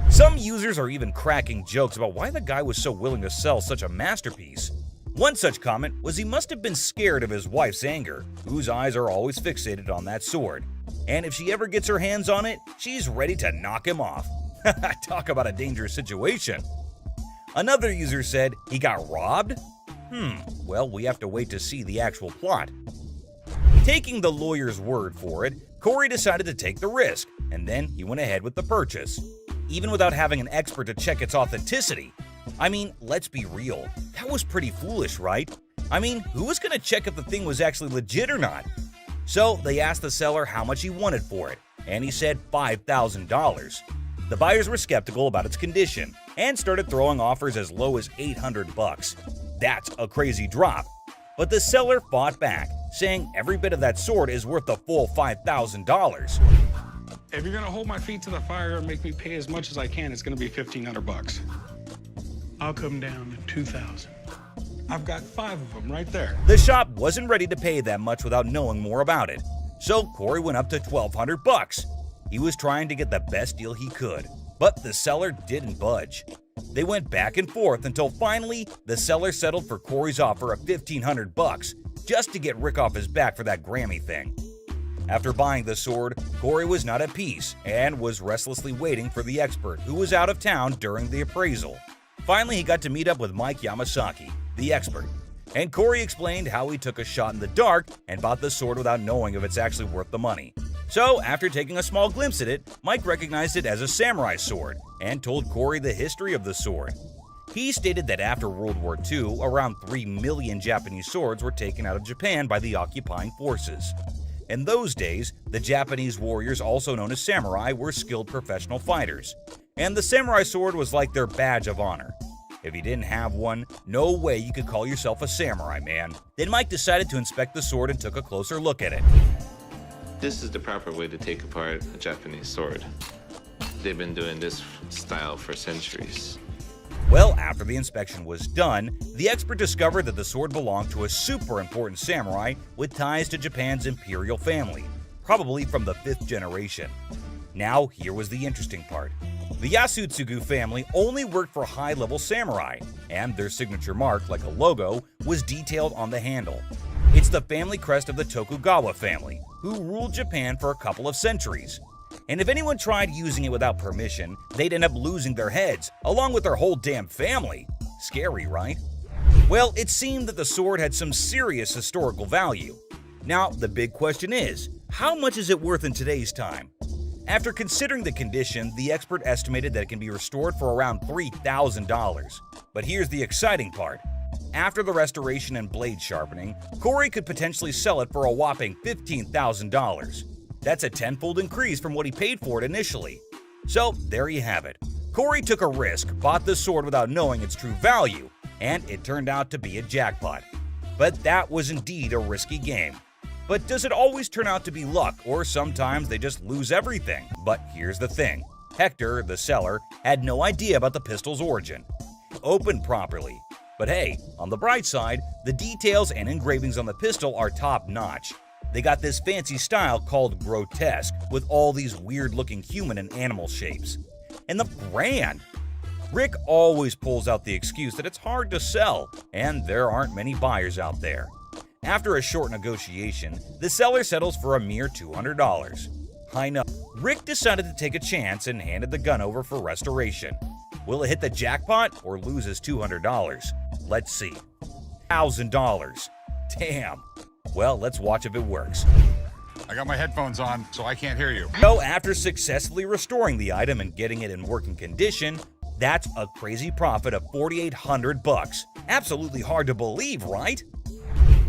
Some users are even cracking jokes about why the guy was so willing to sell such a masterpiece. One such comment was he must have been scared of his wife's anger, whose eyes are always fixated on that sword. and if she ever gets her hands on it, she's ready to knock him off. Talk about a dangerous situation. Another user said he got robbed? Well, we have to wait to see the actual plot. Taking the lawyer's word for it, Corey decided to take the risk, and then he went ahead with the purchase, even without having an expert to check its authenticity. I mean, let's be real, that was pretty foolish, right? I mean, who was going to check if the thing was actually legit or not? So they asked the seller how much he wanted for it, and he said $5,000. The buyers were skeptical about its condition and started throwing offers as low as $800. That's a crazy drop. But the seller fought back, saying every bit of that sword is worth the full $5,000. If you're gonna hold my feet to the fire and make me pay as much as I can, it's gonna be $1,500. I'll come down to $2,000. I've got 5 of them right there. The shop wasn't ready to pay that much without knowing more about it, so Corey went up to $1,200. He was trying to get the best deal he could, but the seller didn't budge. They went back and forth until finally the seller settled for Corey's offer of $1,500 just to get Rick off his back for that Grammy thing. After buying the sword, Corey was not at peace and was restlessly waiting for the expert who was out of town during the appraisal. Finally, he got to meet up with Mike Yamasaki, the expert, and Corey explained how he took a shot in the dark and bought the sword without knowing if it's actually worth the money. So, after taking a small glimpse at it, Mike recognized it as a samurai sword and told Corey the history of the sword. He stated that after World War II, around 3 million Japanese swords were taken out of Japan by the occupying forces. In those days, the Japanese warriors, also known as samurai, were skilled professional fighters, and the samurai sword was like their badge of honor. If you didn't have one, no way you could call yourself a samurai, man. Then Mike decided to inspect the sword and took a closer look at it. This is the proper way to take apart a Japanese sword. They've been doing this style for centuries. Well, after the inspection was done, the expert discovered that the sword belonged to a super important samurai with ties to Japan's imperial family, probably from the 5th generation. Now, here was the interesting part. The Yasutsugu family only worked for high-level samurai, and their signature mark, like a logo, was detailed on the handle. It's the family crest of the Tokugawa family, who ruled Japan for a couple of centuries. And if anyone tried using it without permission, they'd end up losing their heads, along with their whole damn family. Scary, right? Well, it seemed that the sword had some serious historical value. Now, the big question is, how much is it worth in today's time? After considering the condition, the expert estimated that it can be restored for around $3,000. But here's the exciting part. After the restoration and blade sharpening, Corey could potentially sell it for a whopping $15,000. That's a tenfold increase from what he paid for it initially. So there you have it. Corey took a risk, bought the sword without knowing its true value, and it turned out to be a jackpot. But that was indeed a risky game. But does it always turn out to be luck, or sometimes they just lose everything? But here's the thing. Hector, the seller, had no idea about the pistol's origin. Opened properly. But hey, on the bright side, the details and engravings on the pistol are top-notch. They got this fancy style called grotesque, with all these weird-looking human and animal shapes. And the brand! Rick always pulls out the excuse that it's hard to sell, and there aren't many buyers out there. After a short negotiation, the seller settles for a mere $200. I know. Rick decided to take a chance and handed the gun over for restoration. Will it hit the jackpot or lose his $200? Let's see. $1,000. Damn. Well, let's watch if it works. I got my headphones on, so I can't hear you. So after successfully restoring the item and getting it in working condition, that's a crazy profit of $4,800. Absolutely hard to believe, right?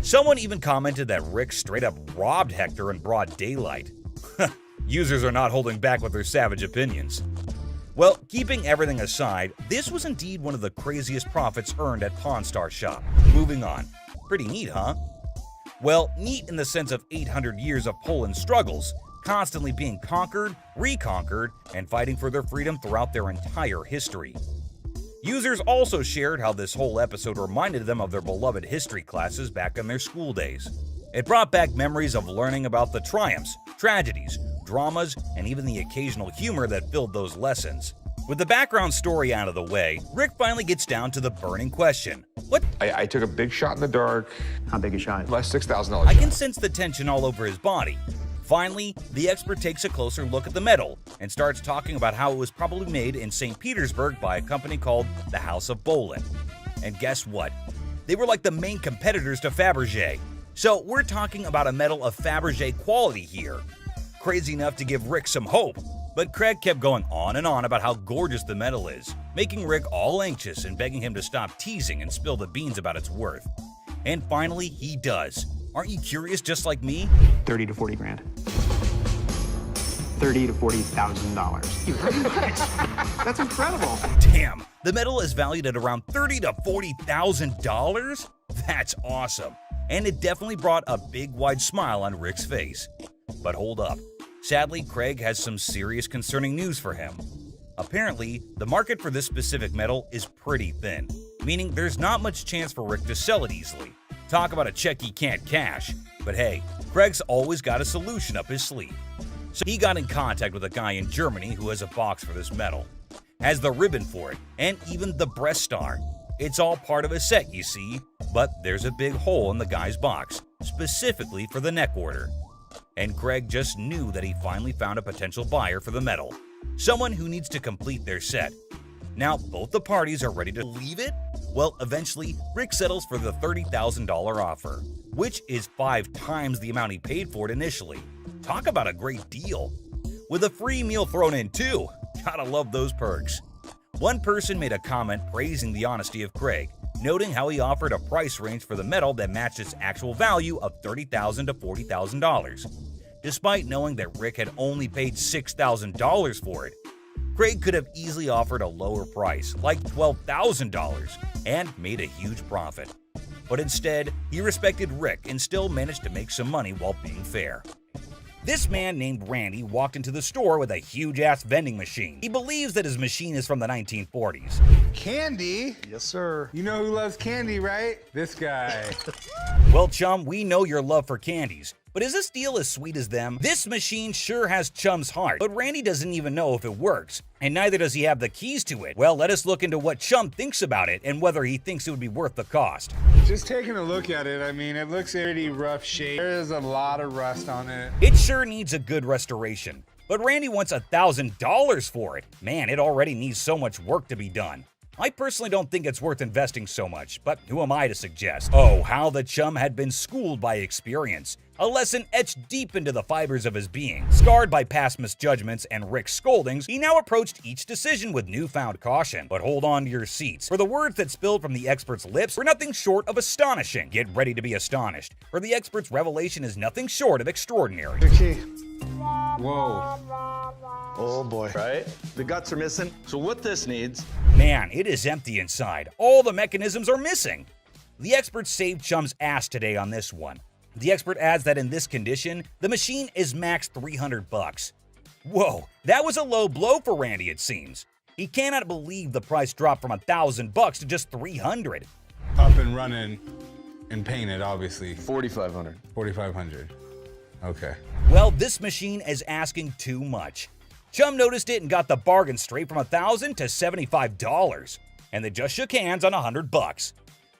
Someone even commented that Rick straight up robbed Hector in broad daylight. Users are not holding back with their savage opinions. Well, keeping everything aside, this was indeed one of the craziest profits earned at Pawn Star Shop. Moving on. Pretty neat, huh? Well, neat in the sense of 800 years of Poland struggles, constantly being conquered, reconquered, and fighting for their freedom throughout their entire history. Users also shared how this whole episode reminded them of their beloved history classes back in their school days. It brought back memories of learning about the triumphs, tragedies, dramas, and even the occasional humor that filled those lessons. With the background story out of the way, Rick finally gets down to the burning question. What? I took a big shot in the dark. How big a shot? Less $6,000 I can sense the tension all over his body. Finally, the expert takes a closer look at the metal and starts talking about how it was probably made in St. Petersburg by a company called the House of Bolin. And guess what? They were like the main competitors to Fabergé. So we're talking about a metal of Fabergé quality here. Crazy enough to give Rick some hope, but Craig kept going on and on about how gorgeous the metal is, making Rick all anxious and begging him to stop teasing and spill the beans about its worth. And finally, he does. Aren't you curious just like me? 30 to 40 grand. $30,000 to $40,000. That's incredible. Damn, the metal is valued at around $30,000 to $40,000? That's awesome. And it definitely brought a big wide smile on Rick's face. But hold up. Sadly, Craig has some serious concerning news for him. Apparently, the market for this specific metal is pretty thin, meaning there's not much chance for Rick to sell it easily. Talk about a check he can't cash. But hey, Craig's always got a solution up his sleeve. So he got in contact with a guy in Germany who has a box for this metal, has the ribbon for it, and even the breast star. It's all part of a set, you see, but there's a big hole in the guy's box, specifically for the neck order. And Craig just knew that he finally found a potential buyer for the metal, someone who needs to complete their set. Now, both the parties are ready to leave it? Well, eventually, Rick settles for the $30,000 offer, which is 5 times the amount he paid for it initially. Talk about a great deal. With a free meal thrown in too. Gotta love those perks. One person made a comment praising the honesty of Craig, noting how he offered a price range for the metal that matched its actual value of $30,000 to $40,000. Despite knowing that Rick had only paid $6,000 for it, Craig could have easily offered a lower price, like $12,000, and made a huge profit. But instead, he respected Rick and still managed to make some money while being fair. This man named Randy walked into the store with a huge-ass vending machine. He believes that his machine is from the 1940s. Candy? Yes, sir. You know who loves candy, right? This guy. Well, chum, we know your love for candies, but is this deal as sweet as them? This machine sure has Chum's heart, but Randy doesn't even know if it works, and neither does he have the keys to it. Well, let us look into what Chum thinks about it and whether he thinks it would be worth the cost. Just taking a look at it, I mean, it looks pretty rough shape. There's a lot of rust on it. It sure needs a good restoration, but Randy wants $1,000 for it. Man, it already needs so much work to be done. I personally don't think it's worth investing so much, but who am I to suggest? Oh, how the chum had been schooled by experience. A lesson etched deep into the fibers of his being. Scarred by past misjudgments and Rick's scoldings, he now approached each decision with newfound caution. But hold on to your seats, for the words that spilled from the expert's lips were nothing short of astonishing. Get ready to be astonished, for the expert's revelation is nothing short of extraordinary. Whoa. Oh boy. Right? The guts are missing. So what this needs... Man, it is empty inside. All the mechanisms are missing. The expert saved Chum's ass today on this one. The expert adds that in this condition, the machine is max $300. Whoa, that was a low blow for Randy, it seems. He cannot believe the price dropped from $1,000 to just $300. Up and running and painted, obviously. $4,500. $4,500. Okay. Well, this machine is asking too much. Chum noticed it and got the bargain straight from $1,000 to $75, and they just shook hands on $100.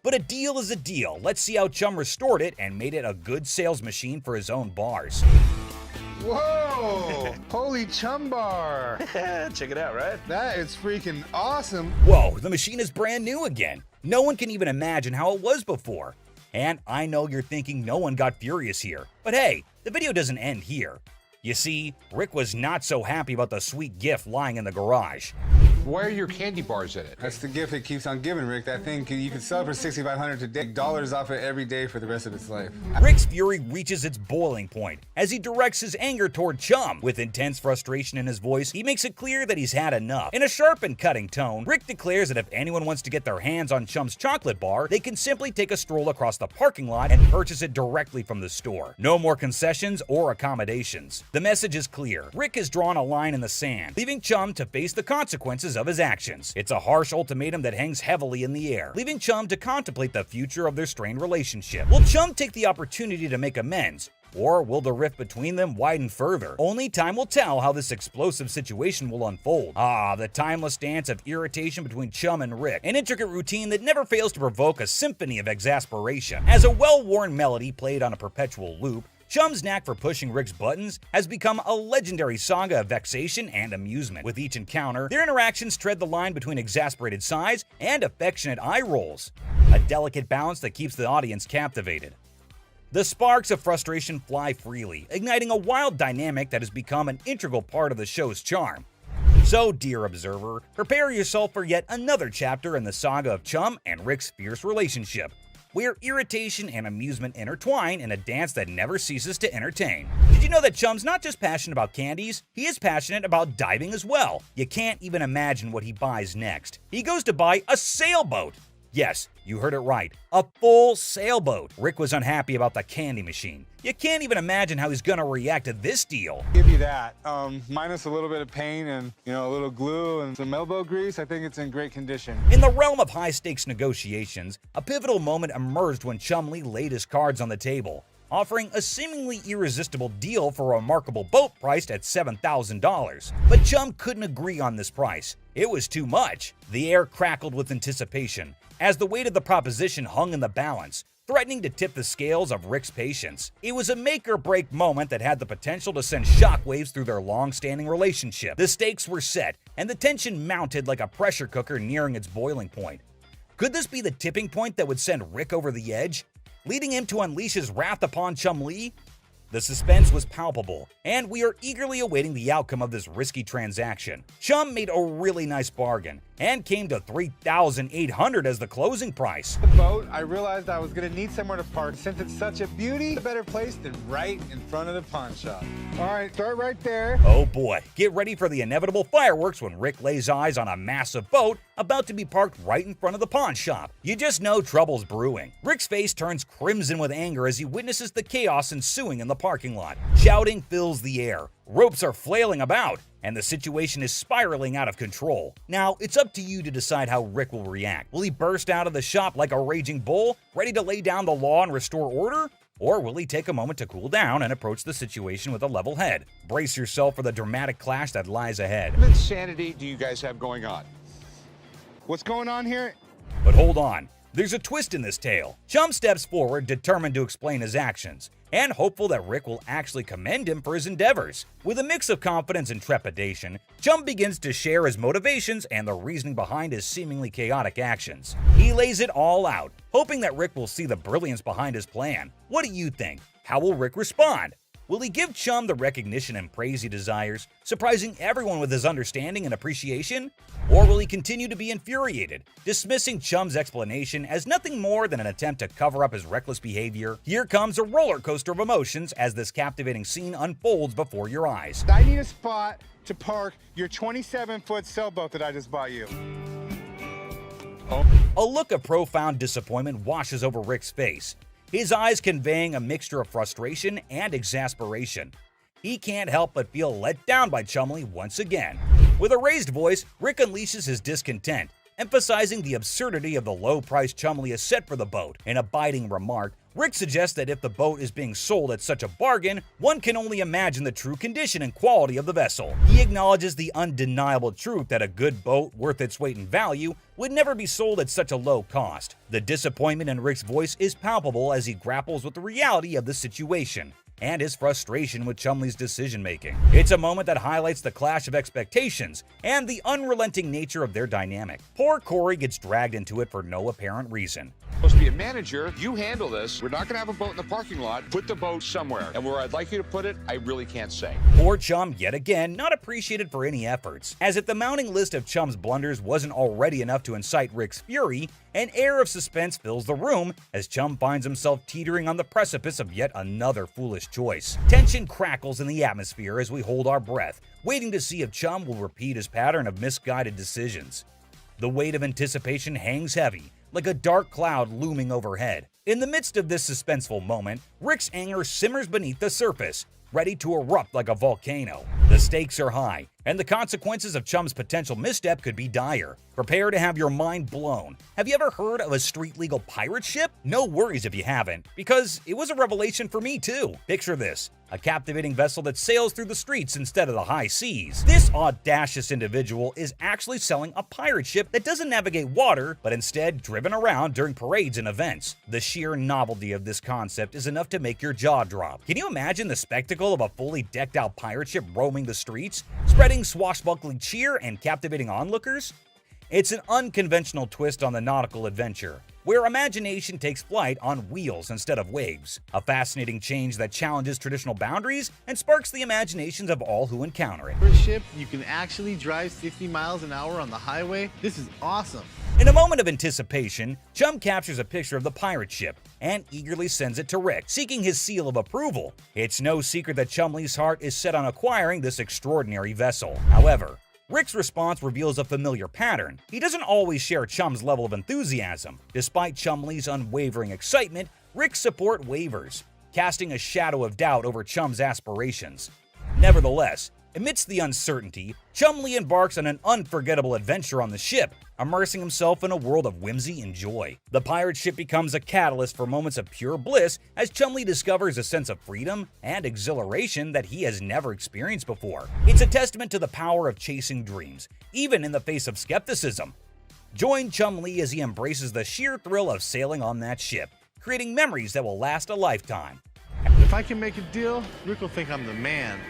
But a deal is a deal. Let's see how Chum restored it and made it a good sales machine for his own bars. Whoa! Holy chum bar! Check it out, right? That is freaking awesome. Whoa, the machine is brand new again. No one can even imagine how it was before. And I know you're thinking no one got furious here. But hey, the video doesn't end here. You see, Rick was not so happy about the sweet gift lying in the garage. Why are your candy bars in it? That's the gift it keeps on giving, Rick. That thing, you can sell it for $6,500 today, dollars off it every day for the rest of its life. Rick's fury reaches its boiling point as he directs his anger toward Chum. With intense frustration in his voice, he makes it clear that he's had enough. In a sharp and cutting tone, Rick declares that if anyone wants to get their hands on Chum's chocolate bar, they can simply take a stroll across the parking lot and purchase it directly from the store. No more concessions or accommodations. The message is clear. Rick has drawn a line in the sand, leaving Chum to face the consequences of his actions. It's a harsh ultimatum that hangs heavily in the air, leaving Chum to contemplate the future of their strained relationship. Will Chum take the opportunity to make amends, or will the rift between them widen further? Only time will tell how this explosive situation will unfold. Ah, the timeless dance of irritation between Chum and Rick, an intricate routine that never fails to provoke a symphony of exasperation. As a well-worn melody played on a perpetual loop, Chum's knack for pushing Rick's buttons has become a legendary saga of vexation and amusement. With each encounter, their interactions tread the line between exasperated sighs and affectionate eye rolls, a delicate balance that keeps the audience captivated. The sparks of frustration fly freely, igniting a wild dynamic that has become an integral part of the show's charm. So, dear observer, prepare yourself for yet another chapter in the saga of Chum and Rick's fierce relationship, where irritation and amusement intertwine in a dance that never ceases to entertain. Did you know that Chum's not just passionate about candies, he is passionate about diving as well? You can't even imagine what he buys next. He goes to buy a sailboat! Yes, you heard it right, a full sailboat. Rick was unhappy about the candy machine. You can't even imagine how he's gonna react to this deal. Give you that. Minus a little bit of paint and, a little glue and some elbow grease, I think it's in great condition. In the realm of high-stakes negotiations, a pivotal moment emerged when Chumlee laid his cards on the table, offering a seemingly irresistible deal for a remarkable boat priced at $7,000. But Chum couldn't agree on this price. It was too much. The air crackled with anticipation as the weight of the proposition hung in the balance, threatening to tip the scales of Rick's patience. It was a make-or-break moment that had the potential to send shockwaves through their long-standing relationship. The stakes were set, and the tension mounted like a pressure cooker nearing its boiling point. Could this be the tipping point that would send Rick over the edge, leading him to unleash his wrath upon Chumlee? The suspense was palpable, and we are eagerly awaiting the outcome of this risky transaction. Chum made a really nice bargain, and came to $3,800 as the closing price. The boat, I realized I was gonna need somewhere to park. Since it's such a beauty, a better place than right in front of the pawn shop. All right, start right there. Oh boy, get ready for the inevitable fireworks when Rick lays eyes on a massive boat about to be parked right in front of the pawn shop. You just know trouble's brewing. Rick's face turns crimson with anger as he witnesses the chaos ensuing in the parking lot. Shouting fills the air, ropes are flailing about, and the situation is spiraling out of control. Now, it's up to you to decide how Rick will react. Will he burst out of the shop like a raging bull, ready to lay down the law and restore order? Or will he take a moment to cool down and approach the situation with a level head? Brace yourself for the dramatic clash that lies ahead. What insanity do you guys have going on? What's going on here? But hold on, there's a twist in this tale. Chum steps forward, determined to explain his actions, and hopeful that Rick will actually commend him for his endeavors. With a mix of confidence and trepidation, Chum begins to share his motivations and the reasoning behind his seemingly chaotic actions. He lays it all out, hoping that Rick will see the brilliance behind his plan. What do you think? How will Rick respond? Will he give Chum the recognition and praise he desires, surprising everyone with his understanding and appreciation? Or will he continue to be infuriated, dismissing Chum's explanation as nothing more than an attempt to cover up his reckless behavior? Here comes a roller coaster of emotions as this captivating scene unfolds before your eyes. I need a spot to park your 27-foot sailboat that I just bought you. A look of profound disappointment washes over Rick's face, his eyes conveying a mixture of frustration and exasperation. He can't help but feel let down by Chumlee once again. With a raised voice, Rick unleashes his discontent, emphasizing the absurdity of the low price Chumlee has set for the boat. In a biting remark, Rick suggests that if the boat is being sold at such a bargain, one can only imagine the true condition and quality of the vessel. He acknowledges the undeniable truth that a good boat worth its weight in value would never be sold at such a low cost. The disappointment in Rick's voice is palpable as he grapples with the reality of the situation and his frustration with Chumlee's decision-making. It's a moment that highlights the clash of expectations and the unrelenting nature of their dynamic. Poor Corey gets dragged into it for no apparent reason. Supposed to be a manager. You handle this. We're not going to have a boat in the parking lot. Put the boat somewhere. And where I'd like you to put it, I really can't say. Poor Chum, yet again, not appreciated for any efforts. As if the mounting list of Chum's blunders wasn't already enough to incite Rick's fury, an air of suspense fills the room as Chum finds himself teetering on the precipice of yet another foolish choice. Tension crackles in the atmosphere as we hold our breath, waiting to see if Chum will repeat his pattern of misguided decisions. The weight of anticipation hangs heavy, like a dark cloud looming overhead. In the midst of this suspenseful moment, Rick's anger simmers beneath the surface, ready to erupt like a volcano. The stakes are high, And the consequences of Chum's potential misstep could be dire. Prepare to have your mind blown. Have you ever heard of a street-legal pirate ship? No worries if you haven't, because it was a revelation for me too. Picture this. A captivating vessel that sails through the streets instead of the high seas. This audacious individual is actually selling a pirate ship that doesn't navigate water, but instead driven around during parades and events. The sheer novelty of this concept is enough to make your jaw drop. Can you imagine the spectacle of a fully decked out pirate ship roaming the streets, spreading swashbuckling cheer and captivating onlookers? It's an unconventional twist on the nautical adventure, where imagination takes flight on wheels instead of waves. A fascinating change that challenges traditional boundaries and sparks the imaginations of all who encounter it. For a ship, you can actually drive 60 miles an hour on the highway. This is awesome. In a moment of anticipation, Chum captures a picture of the pirate ship and eagerly sends it to Rick, seeking his seal of approval. It's no secret that Chumlee's heart is set on acquiring this extraordinary vessel. However, Rick's response reveals a familiar pattern. He doesn't always share Chum's level of enthusiasm. Despite Chumlee's unwavering excitement, Rick's support wavers, casting a shadow of doubt over Chum's aspirations. Nevertheless, amidst the uncertainty, Chumlee embarks on an unforgettable adventure on the ship, immersing himself in a world of whimsy and joy. The pirate ship becomes a catalyst for moments of pure bliss as Chumlee discovers a sense of freedom and exhilaration that he has never experienced before. It's a testament to the power of chasing dreams, even in the face of skepticism. Join Chumlee as he embraces the sheer thrill of sailing on that ship, creating memories that will last a lifetime. If I can make a deal, Rick will think I'm the man.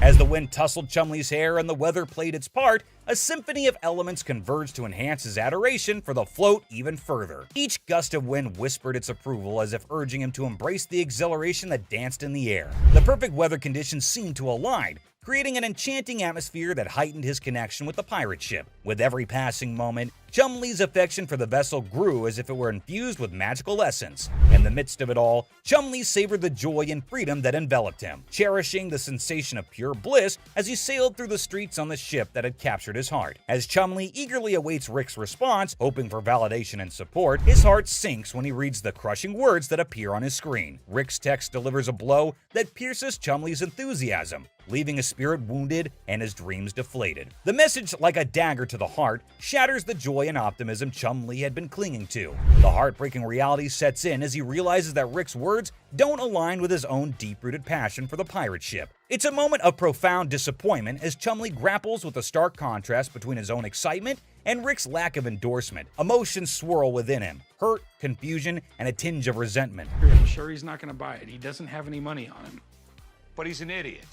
As the wind tousled Chumlee's hair and the weather played its part, a symphony of elements converged to enhance his adoration for the float even further. Each gust of wind whispered its approval as if urging him to embrace the exhilaration that danced in the air. The perfect weather conditions seemed to align, creating an enchanting atmosphere that heightened his connection with the pirate ship. With every passing moment, Chumlee's affection for the vessel grew as if it were infused with magical essence. In the midst of it all, Chumlee savored the joy and freedom that enveloped him, cherishing the sensation of pure bliss as he sailed through the streets on the ship that had captured his heart. As Chumlee eagerly awaits Rick's response, hoping for validation and support, his heart sinks when he reads the crushing words that appear on his screen. Rick's text delivers a blow that pierces Chumlee's enthusiasm, leaving his spirit wounded and his dreams deflated. The message, like a dagger to the heart, shatters the joy and optimism Chumlee had been clinging to. The heartbreaking reality sets in as he realizes that Rick's words don't align with his own deep-rooted passion for the pirate ship. It's a moment of profound disappointment as Chumlee grapples with the stark contrast between his own excitement and Rick's lack of endorsement. Emotions swirl within him, hurt, confusion, and a tinge of resentment. I'm sure he's not going to buy it. He doesn't have any money on him. But he's an idiot.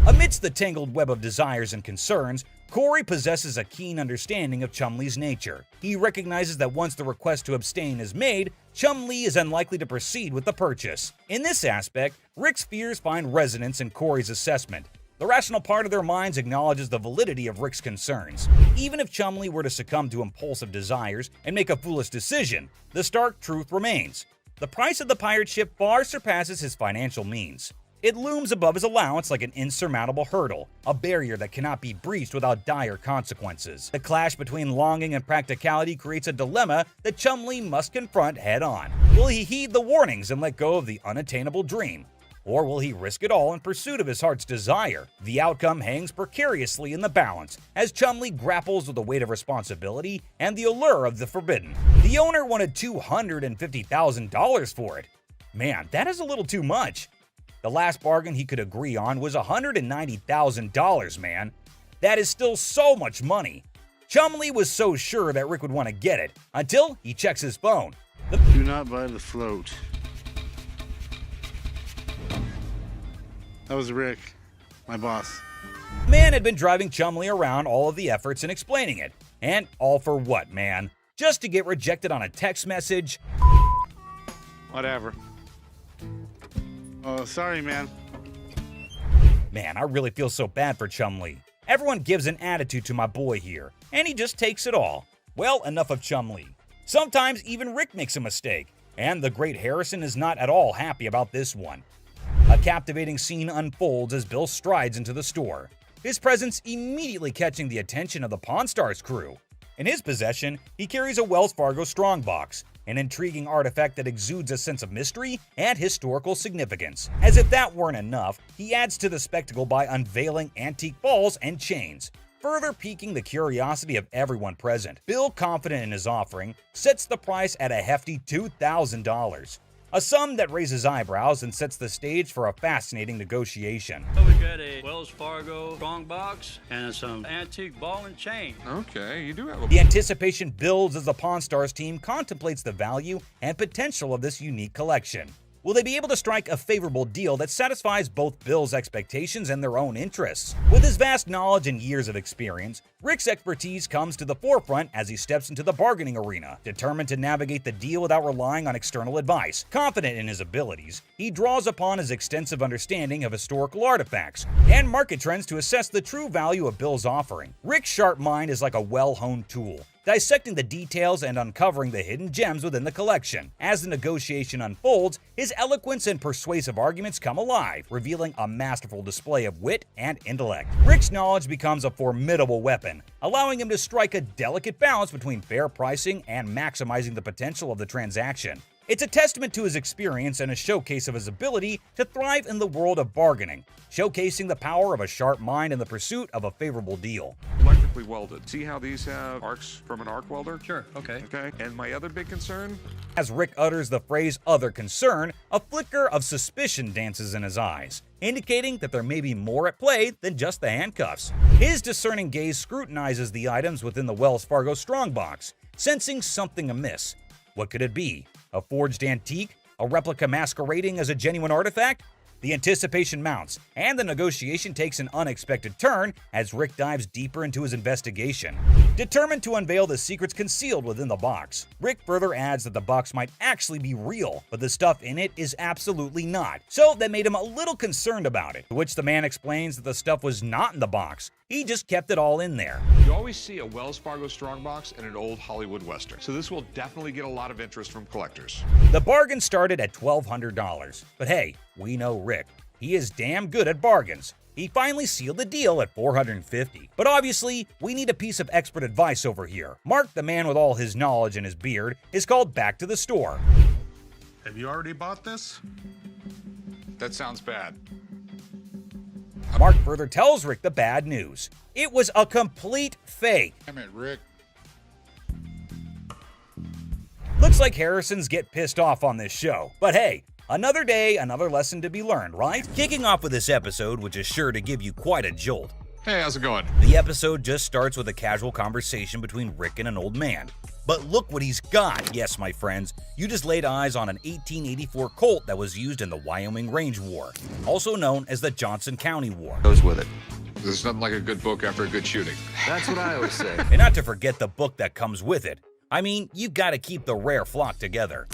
Amidst the tangled web of desires and concerns, Corey possesses a keen understanding of Chumlee's nature. He recognizes that once the request to abstain is made, Chumlee is unlikely to proceed with the purchase. In this aspect, Rick's fears find resonance in Corey's assessment. The rational part of their minds acknowledges the validity of Rick's concerns. Even if Chumlee were to succumb to impulsive desires and make a foolish decision, the stark truth remains. The price of the pirate ship far surpasses his financial means. It looms above his allowance like an insurmountable hurdle, a barrier that cannot be breached without dire consequences. The clash between longing and practicality creates a dilemma that Chumlee must confront head-on. Will he heed the warnings and let go of the unattainable dream? Or will he risk it all in pursuit of his heart's desire? The outcome hangs precariously in the balance, as Chumlee grapples with the weight of responsibility and the allure of the forbidden. The owner wanted $250,000 for it. Man, that is a little too much. The last bargain he could agree on was $190,000, man. That is still so much money. Chumlee was so sure that Rick would want to get it, until he checks his phone. Do not buy the float. That was Rick, my boss. The man had been driving Chumlee around all of the efforts and explaining it. And all for what, man? Just to get rejected on a text message? Whatever. Oh, sorry, man. Man, I really feel so bad for Chumlee. Everyone gives an attitude to my boy here, and he just takes it all. Well, enough of Chumlee. Sometimes even Rick makes a mistake, and the great Harrison is not at all happy about this one. A captivating scene unfolds as Bill strides into the store, his presence immediately catching the attention of the Pawn Stars crew. In his possession, he carries a Wells Fargo strongbox, an intriguing artifact that exudes a sense of mystery and historical significance. As if that weren't enough, he adds to the spectacle by unveiling antique balls and chains, further piquing the curiosity of everyone present. Bill, confident in his offering, sets the price at a hefty $2,000. A sum that raises eyebrows and sets the stage for a fascinating negotiation. We got a Wells Fargo strongbox and some antique ball and chain. Okay, you do have a... The anticipation builds as the Pawn Stars team contemplates the value and potential of this unique collection. Will they be able to strike a favorable deal that satisfies both Bill's expectations and their own interests? With his vast knowledge and years of experience, Rick's expertise comes to the forefront as he steps into the bargaining arena. Determined to navigate the deal without relying on external advice, confident in his abilities, he draws upon his extensive understanding of historical artifacts and market trends to assess the true value of Bill's offering. Rick's sharp mind is like a well-honed tool, dissecting the details and uncovering the hidden gems within the collection. As the negotiation unfolds, his eloquence and persuasive arguments come alive, revealing a masterful display of wit and intellect. Rick's knowledge becomes a formidable weapon, allowing him to strike a delicate balance between fair pricing and maximizing the potential of the transaction. It's a testament to his experience and a showcase of his ability to thrive in the world of bargaining, showcasing the power of a sharp mind in the pursuit of a favorable deal. Electrically welded. See how these have arcs from an arc welder? Sure, okay. Okay, and my other big concern? As Rick utters the phrase "other concern," a flicker of suspicion dances in his eyes, indicating that there may be more at play than just the handcuffs. His discerning gaze scrutinizes the items within the Wells Fargo strongbox, sensing something amiss. What could it be? A forged antique? A replica masquerading as a genuine artifact? The anticipation mounts, and the negotiation takes an unexpected turn as Rick dives deeper into his investigation. Determined to unveil the secrets concealed within the box, Rick further adds that the box might actually be real, but the stuff in it is absolutely not. So that made him a little concerned about it, to which the man explains that the stuff was not in the box. He just kept it all in there. You always see a Wells Fargo strongbox and an old Hollywood Western, so this will definitely get a lot of interest from collectors. The bargain started at $1,200, but hey, we know Rick. He is damn good at bargains. He finally sealed the deal at $450. But obviously, we need a piece of expert advice over here. Mark, the man with all his knowledge and his beard, is called back to the store. Have you already bought this? That sounds bad. Mark further tells Rick the bad news. It was a complete fake. Damn it, Rick. Looks like Harrisons get pissed off on this show, but hey, another day, another lesson to be learned, right? Kicking off with this episode, which is sure to give you quite a jolt. Hey, how's it going? The episode just starts with a casual conversation between Rick and an old man. But look what he's got. Yes, my friends, you just laid eyes on an 1884 Colt that was used in the Wyoming Range War, also known as the Johnson County War. Goes with it. There's nothing like a good book after a good shooting. That's what I always say. And not to forget the book that comes with it. I mean, you gotta keep the rare flock together.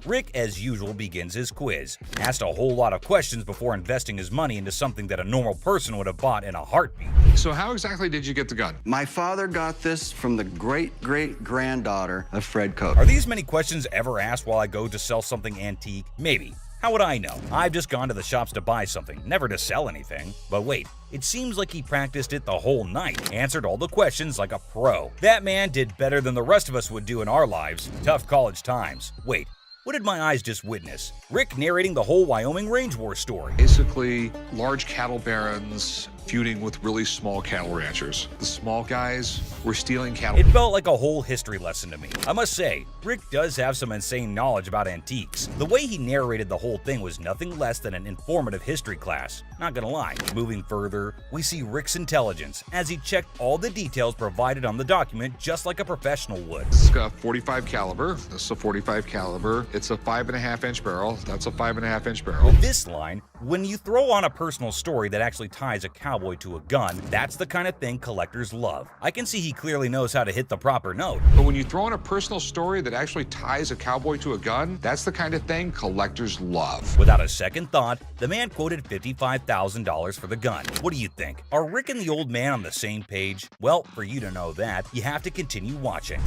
Rick, as usual, begins his quiz, asked a whole lot of questions before investing his money into something that a normal person would have bought in a heartbeat. So how exactly did you get the gun? My father got this from the great-great-granddaughter of Fred Koch. Are these many questions ever asked while I go to sell something antique? Maybe. How would I know? I've just gone to the shops to buy something, never to sell anything. But wait, it seems like he practiced it the whole night, answered all the questions like a pro. That man did better than the rest of us would do in our lives. Tough college times. Wait, what did my eyes just witness? Rick narrating the whole Wyoming Range War story. Basically, large cattle barons feuding with really small cattle ranchers. The small guys were stealing cattle. It felt like a whole history lesson to me. I must say, Rick does have some insane knowledge about antiques. The way he narrated the whole thing was nothing less than an informative history class. Not gonna lie. Moving further, we see Rick's intelligence as he checked all the details provided on the document just like a professional would. This is a 45 caliber. This is a 45 caliber. It's a 5.5 inch barrel. That's a 5.5 inch barrel. With this line, when you throw on a personal story that actually ties a cowboy to a gun, that's the kind of thing collectors love. I can see he clearly knows how to hit the proper note. But when you throw in a personal story that actually ties a cowboy to a gun, that's the kind of thing collectors love. Without a second thought, the man quoted $55,000 for the gun. What do you think? Are Rick and the old man on the same page? Well, for you to know that, you have to continue watching.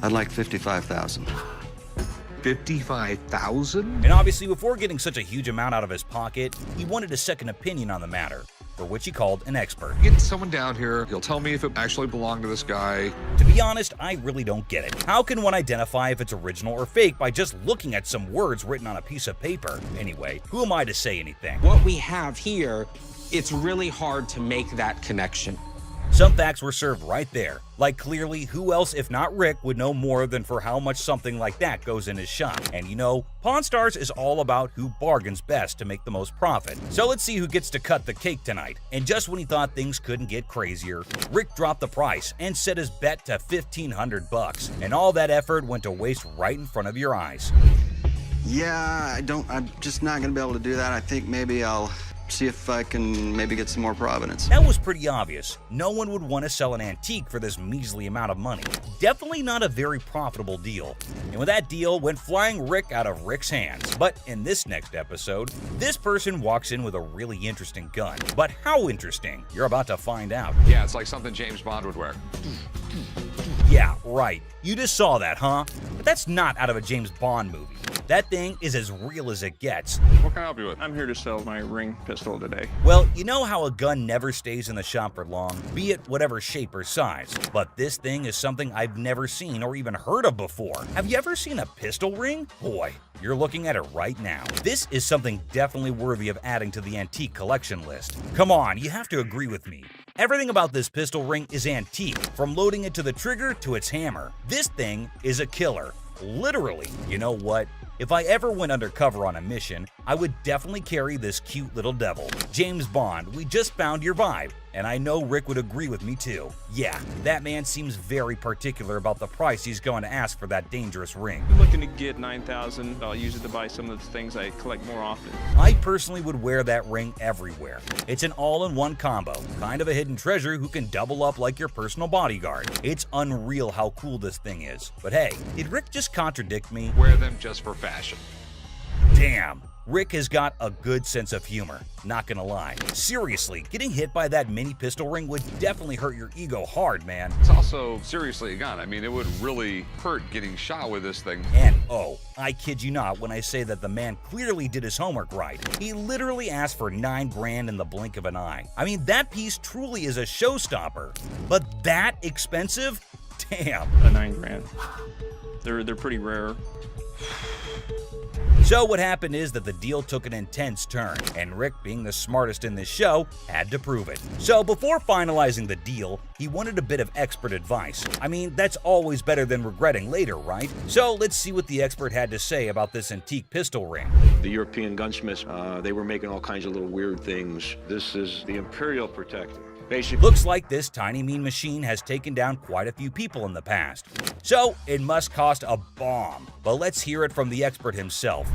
I'd like $55,000. $55,000? And obviously, before getting such a huge amount out of his pocket, he wanted a second opinion on the matter. for which he called an expert. Get someone down here, he'll tell me if it actually belonged to this guy. To be honest, I really don't get it. How can one identify if it's original or fake by just looking at some words written on a piece of paper? Anyway, who am I to say anything? What we have here, it's really hard to make that connection. Some facts were served right there. Like clearly, who else if not Rick would know more than for how much something like that goes in his shop. And you know, Pawn Stars is all about who bargains best to make the most profit. So let's see who gets to cut the cake tonight. And just when he thought things couldn't get crazier, Rick dropped the price and set his bet to $1,500. And all that effort went to waste right in front of your eyes. Yeah, I'm just not gonna be able to do that. I think maybe I'll see if I can maybe get some more Providence. That was pretty obvious. No one would want to sell an antique for this measly amount of money. Definitely not a very profitable deal. And with that deal went flying Rick out of Rick's hands. But in this next episode, this person walks in with a really interesting gun. But how interesting? You're about to find out. Yeah, it's like something James Bond would wear. Yeah, right. You just saw that, huh? But that's not out of a James Bond movie. That thing is as real as it gets. What can I help you with? I'm here to sell my ring pistol today. Well, you know how a gun never stays in the shop for long, be it whatever shape or size. But this thing is something I've never seen or even heard of before. Have you ever seen a pistol ring? Boy, you're looking at it right now. This is something definitely worthy of adding to the antique collection list. Come on, you have to agree with me. Everything about this pistol ring is antique, from loading it to the trigger to its hammer. This thing is a killer. Literally. You know what? If I ever went undercover on a mission, I would definitely carry this cute little devil. James Bond, we just found your vibe. And I know Rick would agree with me too. Yeah, that man seems very particular about the price he's going to ask for that dangerous ring. I'm looking to get $9,000. I'll use it to buy some of the things I collect more often. I personally would wear that ring everywhere. It's an all-in-one combo, kind of a hidden treasure who can double up like your personal bodyguard. It's unreal how cool this thing is. But hey, did Rick just contradict me? Wear them just for fashion. Damn. Rick has got a good sense of humor, not gonna lie. Seriously, getting hit by that mini pistol ring would definitely hurt your ego hard, man. It's also seriously a gun. I mean, it would really hurt getting shot with this thing. And oh, I kid you not when I say that the man clearly did his homework right. He literally asked for $9 grand in the blink of an eye. I mean, that piece truly is a showstopper. But that expensive? Damn. A $9 grand. They're pretty rare. So what happened is that the deal took an intense turn, and Rick, being the smartest in this show, had to prove it. So before finalizing the deal, he wanted a bit of expert advice. I mean, that's always better than regretting later, right? So let's see what the expert had to say about this antique pistol ring. The European gunsmiths, they were making all kinds of little weird things. This is the Imperial Protector. Basically, looks like this tiny mean machine has taken down quite a few people in the past. So it must cost a bomb. But let's hear it from the expert himself.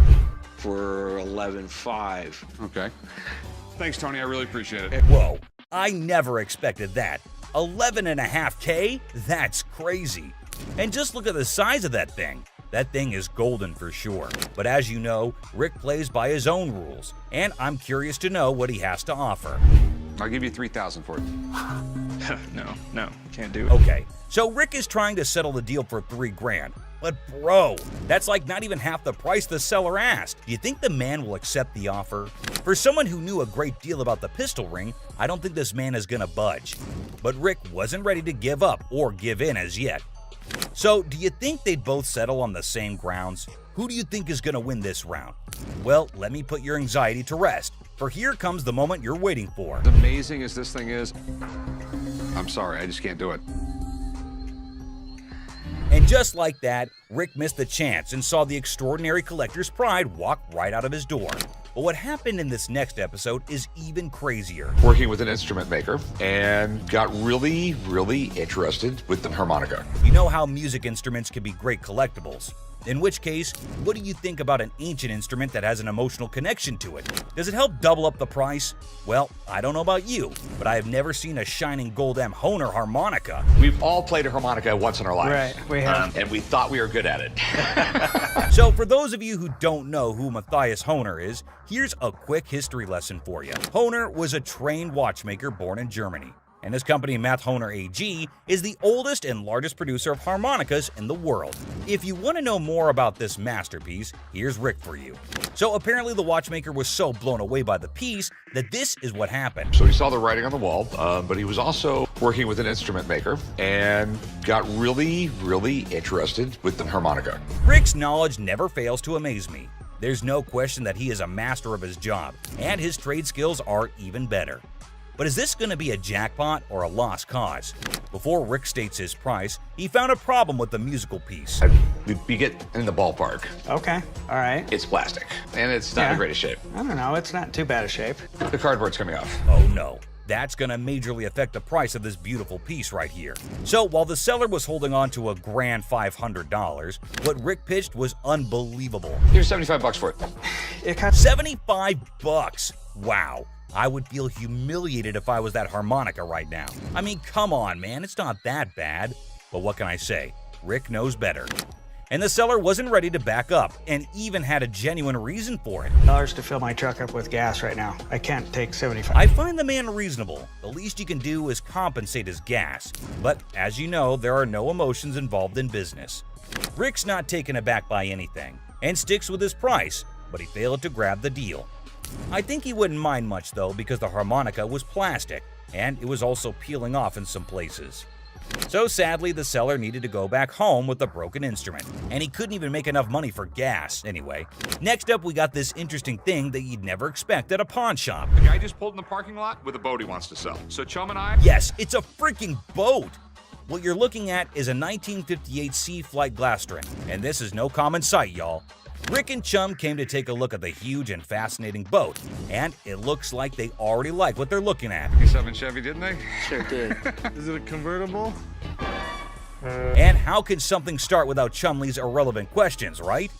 For $11,500. Okay. Thanks, Tony. I really appreciate it. Whoa, I never expected that. $11.5K? That's crazy. And just look at the size of that thing. That thing is golden for sure. But as you know, Rick plays by his own rules, and I'm curious to know what he has to offer. I'll give you $3,000 for it. No, can't do it. Okay, so Rick is trying to settle the deal for $3 grand. But bro, that's like not even half the price the seller asked. Do you think the man will accept the offer? For someone who knew a great deal about the pistol ring, I don't think this man is gonna budge. But Rick wasn't ready to give up or give in as yet. So, do you think they'd both settle on the same grounds? Who do you think is gonna win this round? Well, let me put your anxiety to rest, for here comes the moment you're waiting for. As amazing as this thing is, I'm sorry, I just can't do it. And just like that, Rick missed the chance and saw the extraordinary collector's pride walk right out of his door. But what happened in this next episode is even crazier. Working with an instrument maker and got really, really interested with the harmonica. You know how music instruments can be great collectibles. In which case, what do you think about an ancient instrument that has an emotional connection to it? Does it help double up the price? Well, I don't know about you, but I have never seen a shining gold M. Hohner harmonica. We've all played a harmonica once in our lives. Right, we have. And we thought we were good at it. So for those of you who don't know who Matthias Hohner is, here's a quick history lesson for you. Hohner was a trained watchmaker born in Germany. and his company Mathhoner AG is the oldest and largest producer of harmonicas in the world. If you want to know more about this masterpiece, here's Rick for you. So apparently the watchmaker was so blown away by the piece that this is what happened. So he saw the writing on the wall, but he was also working with an instrument maker and got really, really interested with the harmonica. Rick's knowledge never fails to amaze me. There's no question that he is a master of his job, and his trade skills are even better. But is this going to be a jackpot or a lost cause? Before Rick states his price, he found a problem with the musical piece. We get in the ballpark. Okay, all right. It's plastic, and it's not in the greatest shape. I don't know, it's not too bad a shape. The cardboard's coming off. Oh no. That's going to majorly affect the price of this beautiful piece right here. So while the seller was holding on to a grand $500, what Rick pitched was unbelievable. Here's $75 for it. It cost $75. Wow. I would feel humiliated if I was that harmonica right now. I mean, come on, man, it's not that bad. But what can I say? Rick knows better. And the seller wasn't ready to back up, and even had a genuine reason for it. $1 to fill my truck up with gas right now. I can't take 75. I find the man reasonable. The least you can do is compensate his gas. But as you know, there are no emotions involved in business. Rick's not taken aback by anything, and sticks with his price, but he failed to grab the deal. I think he wouldn't mind much though, because the harmonica was plastic, and it was also peeling off in some places. So sadly, the seller needed to go back home with the broken instrument, and he couldn't even make enough money for gas anyway. Next up, we got this interesting thing that you'd never expect at a pawn shop. The guy just pulled in the parking lot with a boat he wants to sell. So Chum and I... Yes, it's a freaking boat! What you're looking at is a 1958 Sea Flight Glastron, and this is no common sight, y'all. Rick and Chum came to take a look at the huge and fascinating boat, and it looks like they already like what they're looking at. 57 Chevy, didn't they? Sure did. Is it a convertible? And how could something start without Chumley's irrelevant questions, right?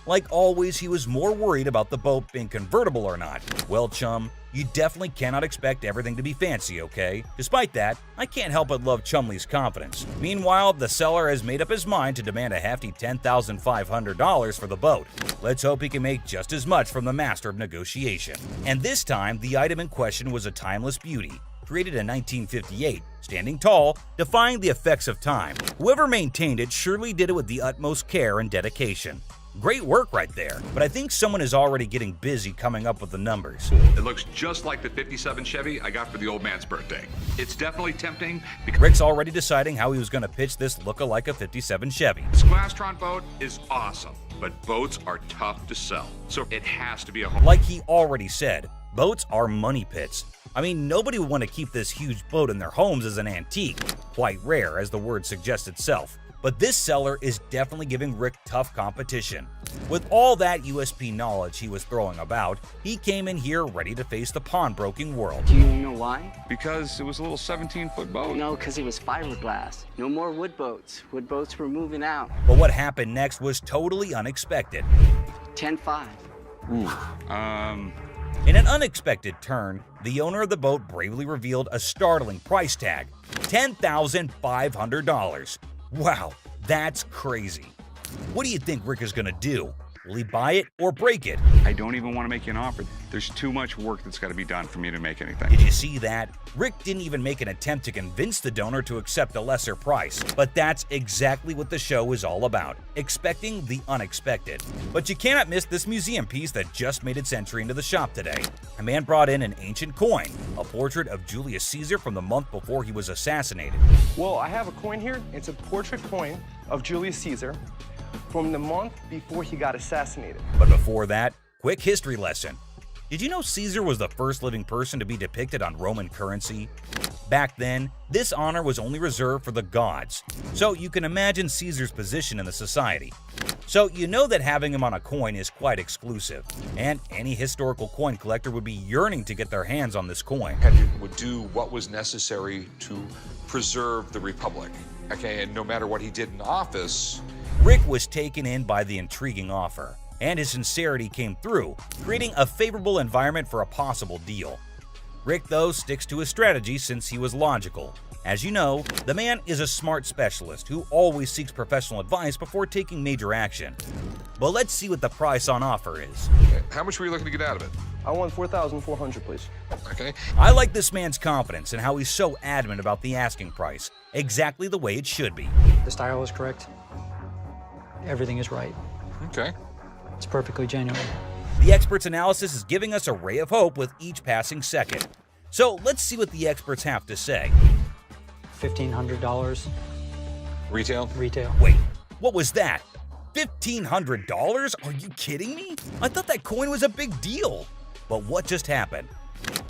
Like always, he was more worried about the boat being convertible or not. Well, Chum, you definitely cannot expect everything to be fancy, okay? Despite that, I can't help but love Chumley's confidence. Meanwhile, the seller has made up his mind to demand a hefty $10,500 for the boat. Let's hope he can make just as much from the master of negotiation. And this time, the item in question was a timeless beauty, created in 1958, standing tall, defying the effects of time. Whoever maintained it surely did it with the utmost care and dedication. Great work right there, but I think someone is already getting busy coming up with the numbers. It looks just like the 57 Chevy I got for the old man's birthday. It's definitely tempting because Rick's already deciding how he was going to pitch this look-alike a 57 Chevy. this Glastron boat is awesome, but boats are tough to sell, so it has to be a home. Like he already said, boats are money pits. I mean, nobody would want to keep this huge boat in their homes as an antique. Quite rare, as the word suggests itself. But this seller is definitely giving Rick tough competition. With all that USP knowledge he was throwing about, he came in here ready to face the pawnbroking world. Do you know why? Because it was a little 17-foot boat. No, because it was fiberglass. No more wood boats. Wood boats were moving out. But what happened next was totally unexpected. 10-5. In an unexpected turn, the owner of the boat bravely revealed a startling price tag, $10,500. Wow, that's crazy. What do you think Rick is gonna do? Will he buy it or break it? I don't even want to make you an offer. There's too much work that's got to be done for me to make anything. Did you see that? Rick didn't even make an attempt to convince the donor to accept a lesser price. But that's exactly what the show is all about, expecting the unexpected. But you cannot miss this museum piece that just made its entry into the shop today. A man brought in an ancient coin, a portrait of Julius Caesar from the month before he was assassinated. Well, I have a coin here. It's a portrait coin of Julius Caesar from the month before he got assassinated. But before that, quick history lesson. Did you know Caesar was the first living person to be depicted on Roman currency? Back then, this honor was only reserved for the gods, so you can imagine Caesar's position in the society. So you know that having him on a coin is quite exclusive, and any historical coin collector would be yearning to get their hands on this coin. Would do what was necessary to preserve the Republic. Okay, and no matter what he did in office, Rick was taken in by the intriguing offer, and his sincerity came through, creating a favorable environment for a possible deal. Rick, though, sticks to his strategy since he was logical. As you know, the man is a smart specialist who always seeks professional advice before taking major action. But let's see what the price on offer is. how much were you looking to get out of it? I want $4,400, please. Okay. I like this man's confidence and how he's so adamant about the asking price. Exactly the way it should be. The style is correct. Everything is right. Okay. It's perfectly genuine. The expert's analysis is giving us a ray of hope with each passing second. So let's see what the experts have to say. $1,500. Retail? Retail. Wait, what was that? $1,500? Are you kidding me? I thought that coin was a big deal. But what just happened?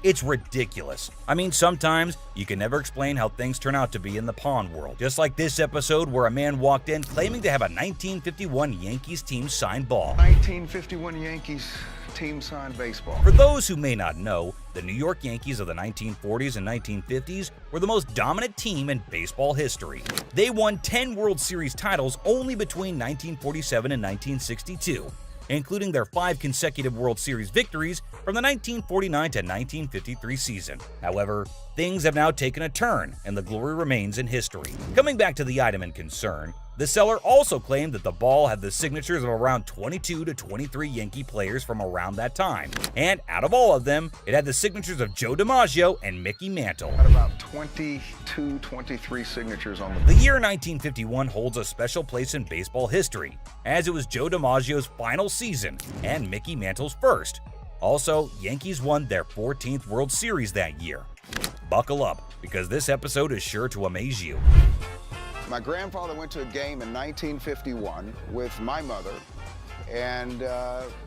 It's ridiculous. I mean, sometimes you can never explain how things turn out to be in the pawn world. Just like this episode where a man walked in claiming to have a 1951 Yankees team signed ball. 1951 Yankees team signed baseball. For those who may not know, the New York Yankees of the 1940s and 1950s were the most dominant team in baseball history. They won 10 World Series titles only between 1947 and 1962. Including their 5 consecutive World Series victories from the 1949 to 1953 season. However, things have now taken a turn, and the glory remains in history. Coming back to the item in concern, the seller also claimed that the ball had the signatures of around 22 to 23 Yankee players from around that time, and out of all of them, it had the signatures of Joe DiMaggio and Mickey Mantle. At about 22, 23 signatures on The year 1951 holds a special place in baseball history, as it was Joe DiMaggio's final season and Mickey Mantle's first. Also, Yankees won their 14th World Series that year. Buckle up, because this episode is sure to amaze you. My grandfather went to a game in 1951 with my mother and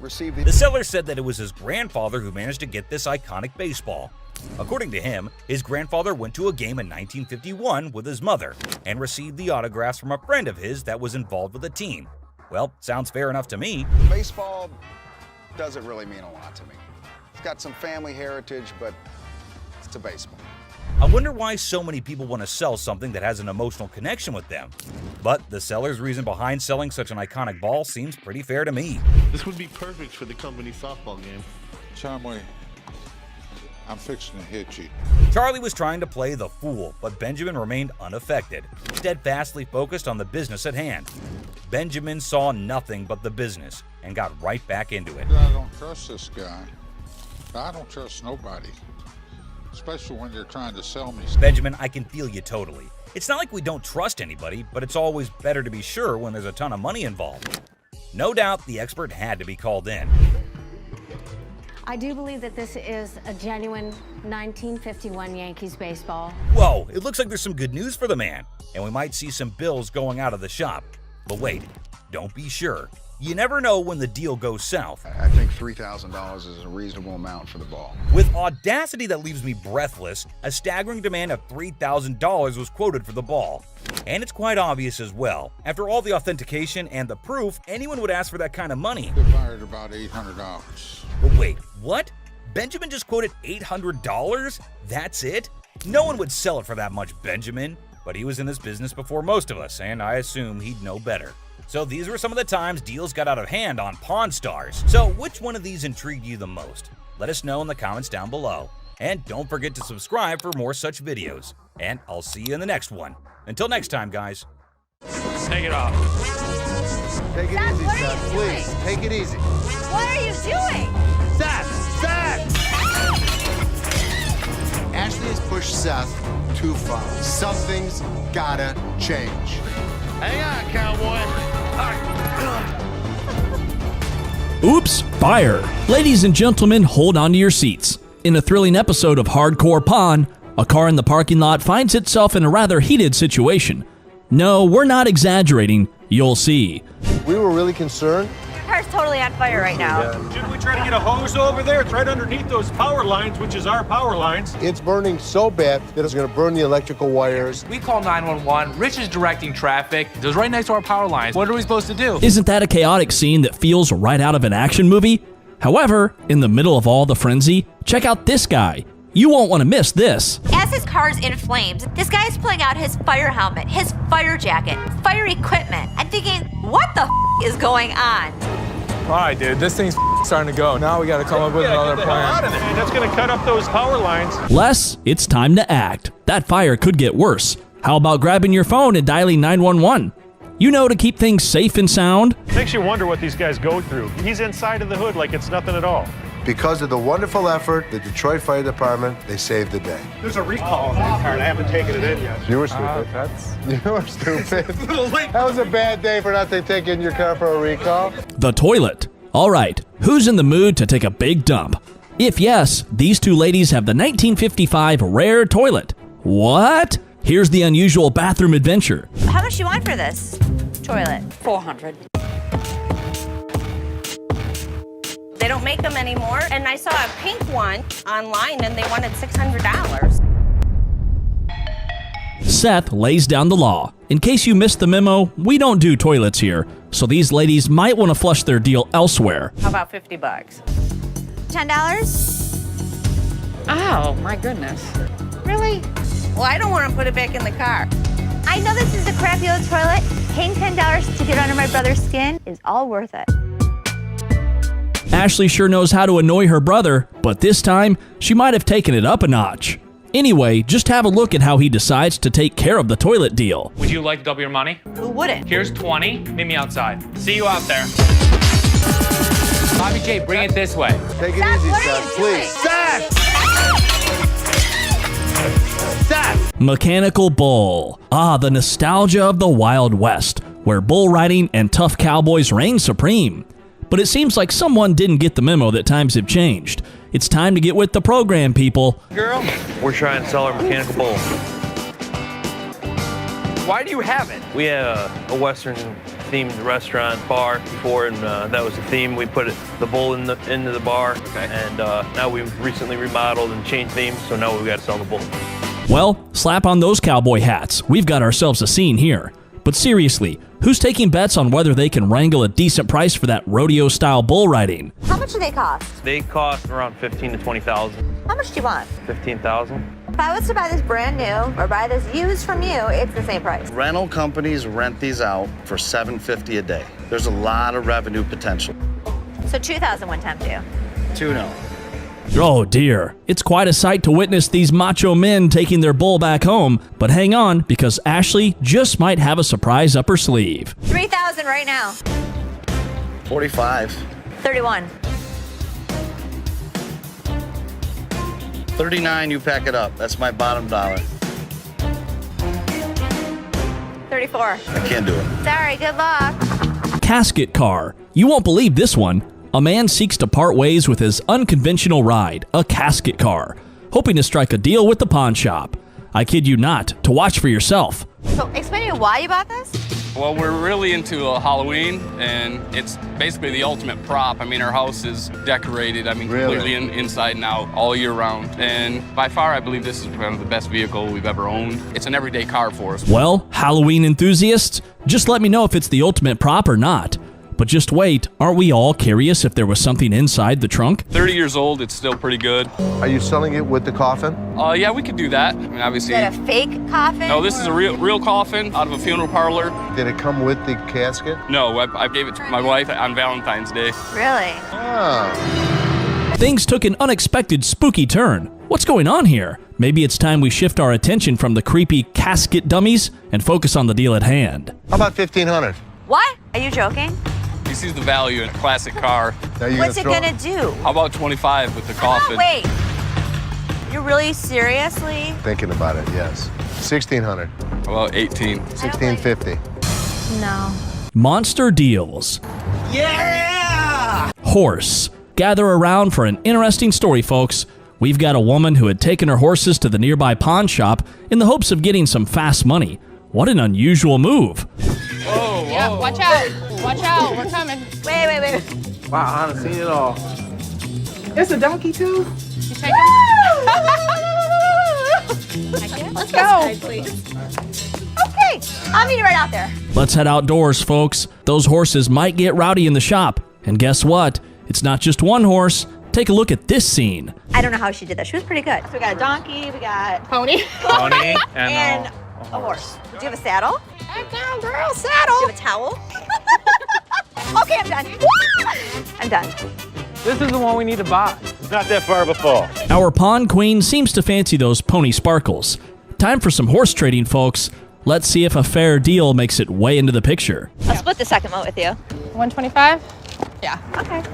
received The seller said that it was his grandfather who managed to get this iconic baseball. According to him, his grandfather went to a game in 1951 with his mother and received the autographs from a friend of his that was involved with the team. Well, sounds fair enough to me. Baseball doesn't really mean a lot to me. It's got some family heritage, but it's a baseball. I wonder why so many people want to sell something that has an emotional connection with them. But the seller's reason behind selling such an iconic ball seems pretty fair to me. This would be perfect for the company softball game. Chumley, I'm fixing to hit you. Charlie was trying to play the fool, but Benjamin remained unaffected, steadfastly focused on the business at hand. Benjamin saw nothing but the business and got right back into it. I don't trust this guy. I don't trust nobody. Especially when they're trying to sell me. Benjamin, I can feel you totally. It's not like we don't trust anybody, but it's always better to be sure when there's a ton of money involved. No doubt the expert had to be called in. I do believe that this is a genuine 1951 Yankees baseball. Whoa, it looks like there's some good news for the man, and we might see some bills going out of the shop. But wait, don't be sure. You never know when the deal goes south. I think $3,000 is a reasonable amount for the ball. With audacity that leaves me breathless, a staggering demand of $3,000 was quoted for the ball. And it's quite obvious as well. After all the authentication and the proof, anyone would ask for that kind of money. They fired about $800. But wait, what? Benjamin just quoted $800? That's it? No one would sell it for that much, Benjamin. But he was in this business before most of us, and I assume he'd know better. So these were some of the times deals got out of hand on Pawn Stars. So which one of these intrigued you the most? Let us know in the comments down below. And don't forget to subscribe for more such videos. And I'll see you in the next one. Until next time, guys. Take it off. Take it Seth, easy, what are Seth. you Please, doing? take it easy. What are you doing? Seth! Seth! Ashley has pushed Seth too far. Something's gotta change. Hang on, cowboy. Oops, fire. Ladies and gentlemen, hold on to your seats. In a thrilling episode of Hardcore Pawn, a car in the parking lot finds itself in a rather heated situation. No, we're not exaggerating. You'll see. We were really concerned. Your car's totally on fire right now. Shouldn't we try to get a hose over there? It's right underneath those power lines, which is our power lines. It's burning so bad that it's gonna burn the electrical wires. We call 911. Rich is directing traffic. It was right next to our power lines. What are we supposed to do? Isn't that a chaotic scene that feels right out of an action movie? However, in the middle of all the frenzy, check out this guy. You won't want to miss this. As his car's in flames, this guy is pulling out his fire helmet, his fire jacket, fire equipment. I'm thinking, what the is going on? All right, dude, this thing's starting to go. Now we got to come up with another plan. That's going to cut up those power lines. Les, it's time to act. That fire could get worse. How about grabbing your phone and dialing 911? You know, to keep things safe and sound. Makes you wonder what these guys go through. He's inside of the hood like it's nothing at all. because of the wonderful effort, the Detroit Fire Department, they saved the day. There's a recall on that card. I haven't taken it in yet. You were stupid. You were stupid. That was a bad day for not to take in your car for a recall. The toilet. All right, who's in the mood to take a big dump? If yes, these two ladies have the 1955 rare toilet. What? Here's the unusual bathroom adventure. How much do you want for this toilet? $400. They don't make them anymore, and I saw a pink one online, and they wanted $600. Seth lays down the law. In case you missed the memo, we don't do toilets here, so these ladies might want to flush their deal elsewhere. How about $50? $10? Oh, my goodness. Really? Well, I don't want to put it back in the car. I know this is a crappy old toilet. Paying $10 to get under my brother's skin is all worth it. Ashley sure knows how to annoy her brother, but this time, she might have taken it up a notch. Anyway, just have a look at how he decides to take care of the toilet deal. Would you like to double your money? Who wouldn't? Here's 20. Meet me outside. See you out there. Bobby J, bring it this way. Take it easy, Seth, please. Seth! Mechanical bull. Ah, the nostalgia of the Wild West, where bull riding and tough cowboys reign supreme. But it seems like someone didn't get the memo that times have changed. It's time to get with the program, people. Girl, we're trying to sell our mechanical bull. Why do you have it? We had a Western-themed restaurant bar before, and that was the theme. We put the bull into the bar, and now we've recently remodeled and changed themes, so now we've got to sell the bull. Well, slap on those cowboy hats. We've got ourselves a scene here. But seriously, who's taking bets on whether they can wrangle a decent price for that rodeo-style bull riding? How much do they cost? They cost around $15,000 to $20,000. How much do you want? $15,000. If I was to buy this brand new or buy this used from you, it's the same price. Rental companies rent these out for $750 a day. There's a lot of revenue potential. So $2,000 wouldn't tempt you. $2,000. Oh dear, it's quite a sight to witness these macho men taking their bull back home, but hang on, because Ashley just might have a surprise up her sleeve. $3,000 right now. $45. $31. $39, you pack it up. That's my bottom dollar. $34. I can't do it. Sorry, good luck. Casket car. You won't believe this one. A man seeks to part ways with his unconventional ride, a casket car, hoping to strike a deal with the pawn shop. I kid you not, to watch for yourself. So explain to me why you bought this? Well, we're really into Halloween, and it's basically the ultimate prop. I mean, our house is decorated, completely inside and out all year round. And by far, I believe this is one of the best vehicle we've ever owned. It's an everyday car for us. Well, Halloween enthusiasts, just let me know if it's the ultimate prop or not. But just wait, aren't we all curious if there was something inside the trunk? 30 years old, it's still pretty good. Are you selling it with the coffin? Yeah, we could do that. I mean, obviously. Is that a fake coffin? No, this is a real coffin out of a funeral parlor. Did it come with the casket? No, I gave it to my wife on Valentine's Day. Really? Oh. Things took an unexpected spooky turn. What's going on here? Maybe it's time we shift our attention from the creepy casket dummies and focus on the deal at hand. How about $1,500? What? Are you joking? He sees the value in a classic car. What's it gonna do? How about 25 with the coffin? Wait. You're really seriously? Thinking about it, yes. $1,600. How about 18? $1,650. No. Monster deals. Yeah! Horse. Gather around for an interesting story, folks. We've got a woman who had taken her horses to the nearby pawn shop in the hopes of getting some fast money. What an unusual move. Whoa, Yeah, watch out. Watch out, we're coming. Wait. Wow, I haven't seen it all. It's a donkey too? You take him? Let's go. Please. Okay, I'll meet you right out there. Let's head outdoors, folks. Those horses might get rowdy in the shop. And guess what? It's not just one horse. Take a look at this scene. I don't know how she did that. She was pretty good. So we got a donkey, we got Pony. Pony and a horse. Do you have a saddle? Head down, girl, saddle. Do you have a towel? Okay, I'm done. I'm done. This is the one we need to buy. It's not that far of a fall. Our pawn queen seems to fancy those pony sparkles. Time for some horse trading, folks. Let's see if a fair deal makes it way into the picture. I'll split the second one with you. 125? Yeah. Okay.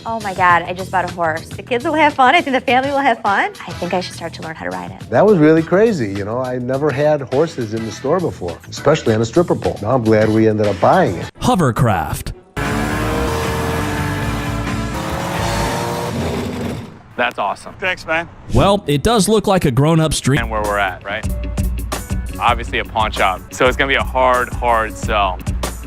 Oh my God, I just bought a horse. The kids will have fun. I think the family will have fun. I think I should start to learn how to ride it. That was really crazy. You know, I never had horses in the store before, especially on a stripper pole. Now I'm glad we ended up buying it. Hovercraft. That's awesome. Thanks, man. Well, it does look like a grown-up street. And where we're at, right? Obviously a pawn shop. So it's gonna be a hard sell.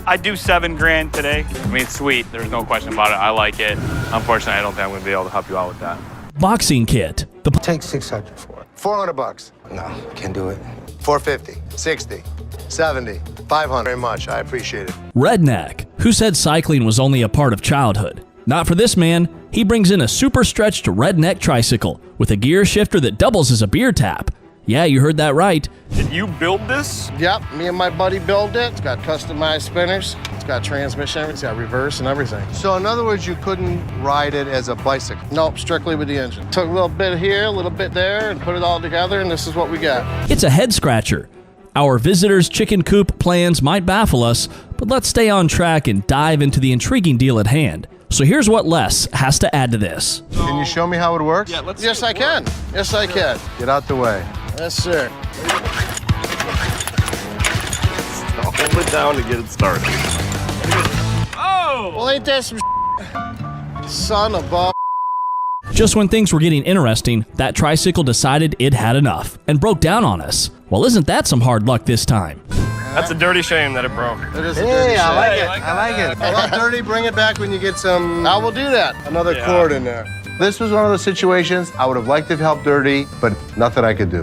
I do $7 grand today. I mean, it's sweet. There's no question about it. I like it. Unfortunately, I don't think I'm gonna be able to help you out with that. Boxing kit. Take 600 for it. 400 bucks. No, can't do it. 450, 60, 70, 500. Very much. I appreciate it. Redneck, who said cycling was only a part of childhood. Not for this man. He brings in a super stretched redneck tricycle with a gear shifter that doubles as a beer tap. Yeah, you heard that right. Did you build this? Yep, me and my buddy built it. It's got customized spinners. It's got transmission, it's got reverse and everything. So in other words, you couldn't ride it as a bicycle? Nope, strictly with the engine. Took a little bit here, a little bit there, and put it all together, and this is what we got. It's a head scratcher. Our visitor's chicken coop plans might baffle us, but let's stay on track and dive into the intriguing deal at hand. So here's what Les has to add to this. Can you show me how it works? Yeah, let's Yes, I can. Yes, I can. Get out the way. Yes, sir. Hold it down to get it started. Oh! Well, ain't that some son of a... Just when things were getting interesting, that tricycle decided it had enough and broke down on us. Well, isn't that some hard luck this time? That's a dirty shame that it broke. It is a dirty I like shame. it. I like it. A lot dirty, bring it back when you get some... I will do that. Another cord in there. This was one of those situations I would have liked to have helped Dirty, but nothing I could do.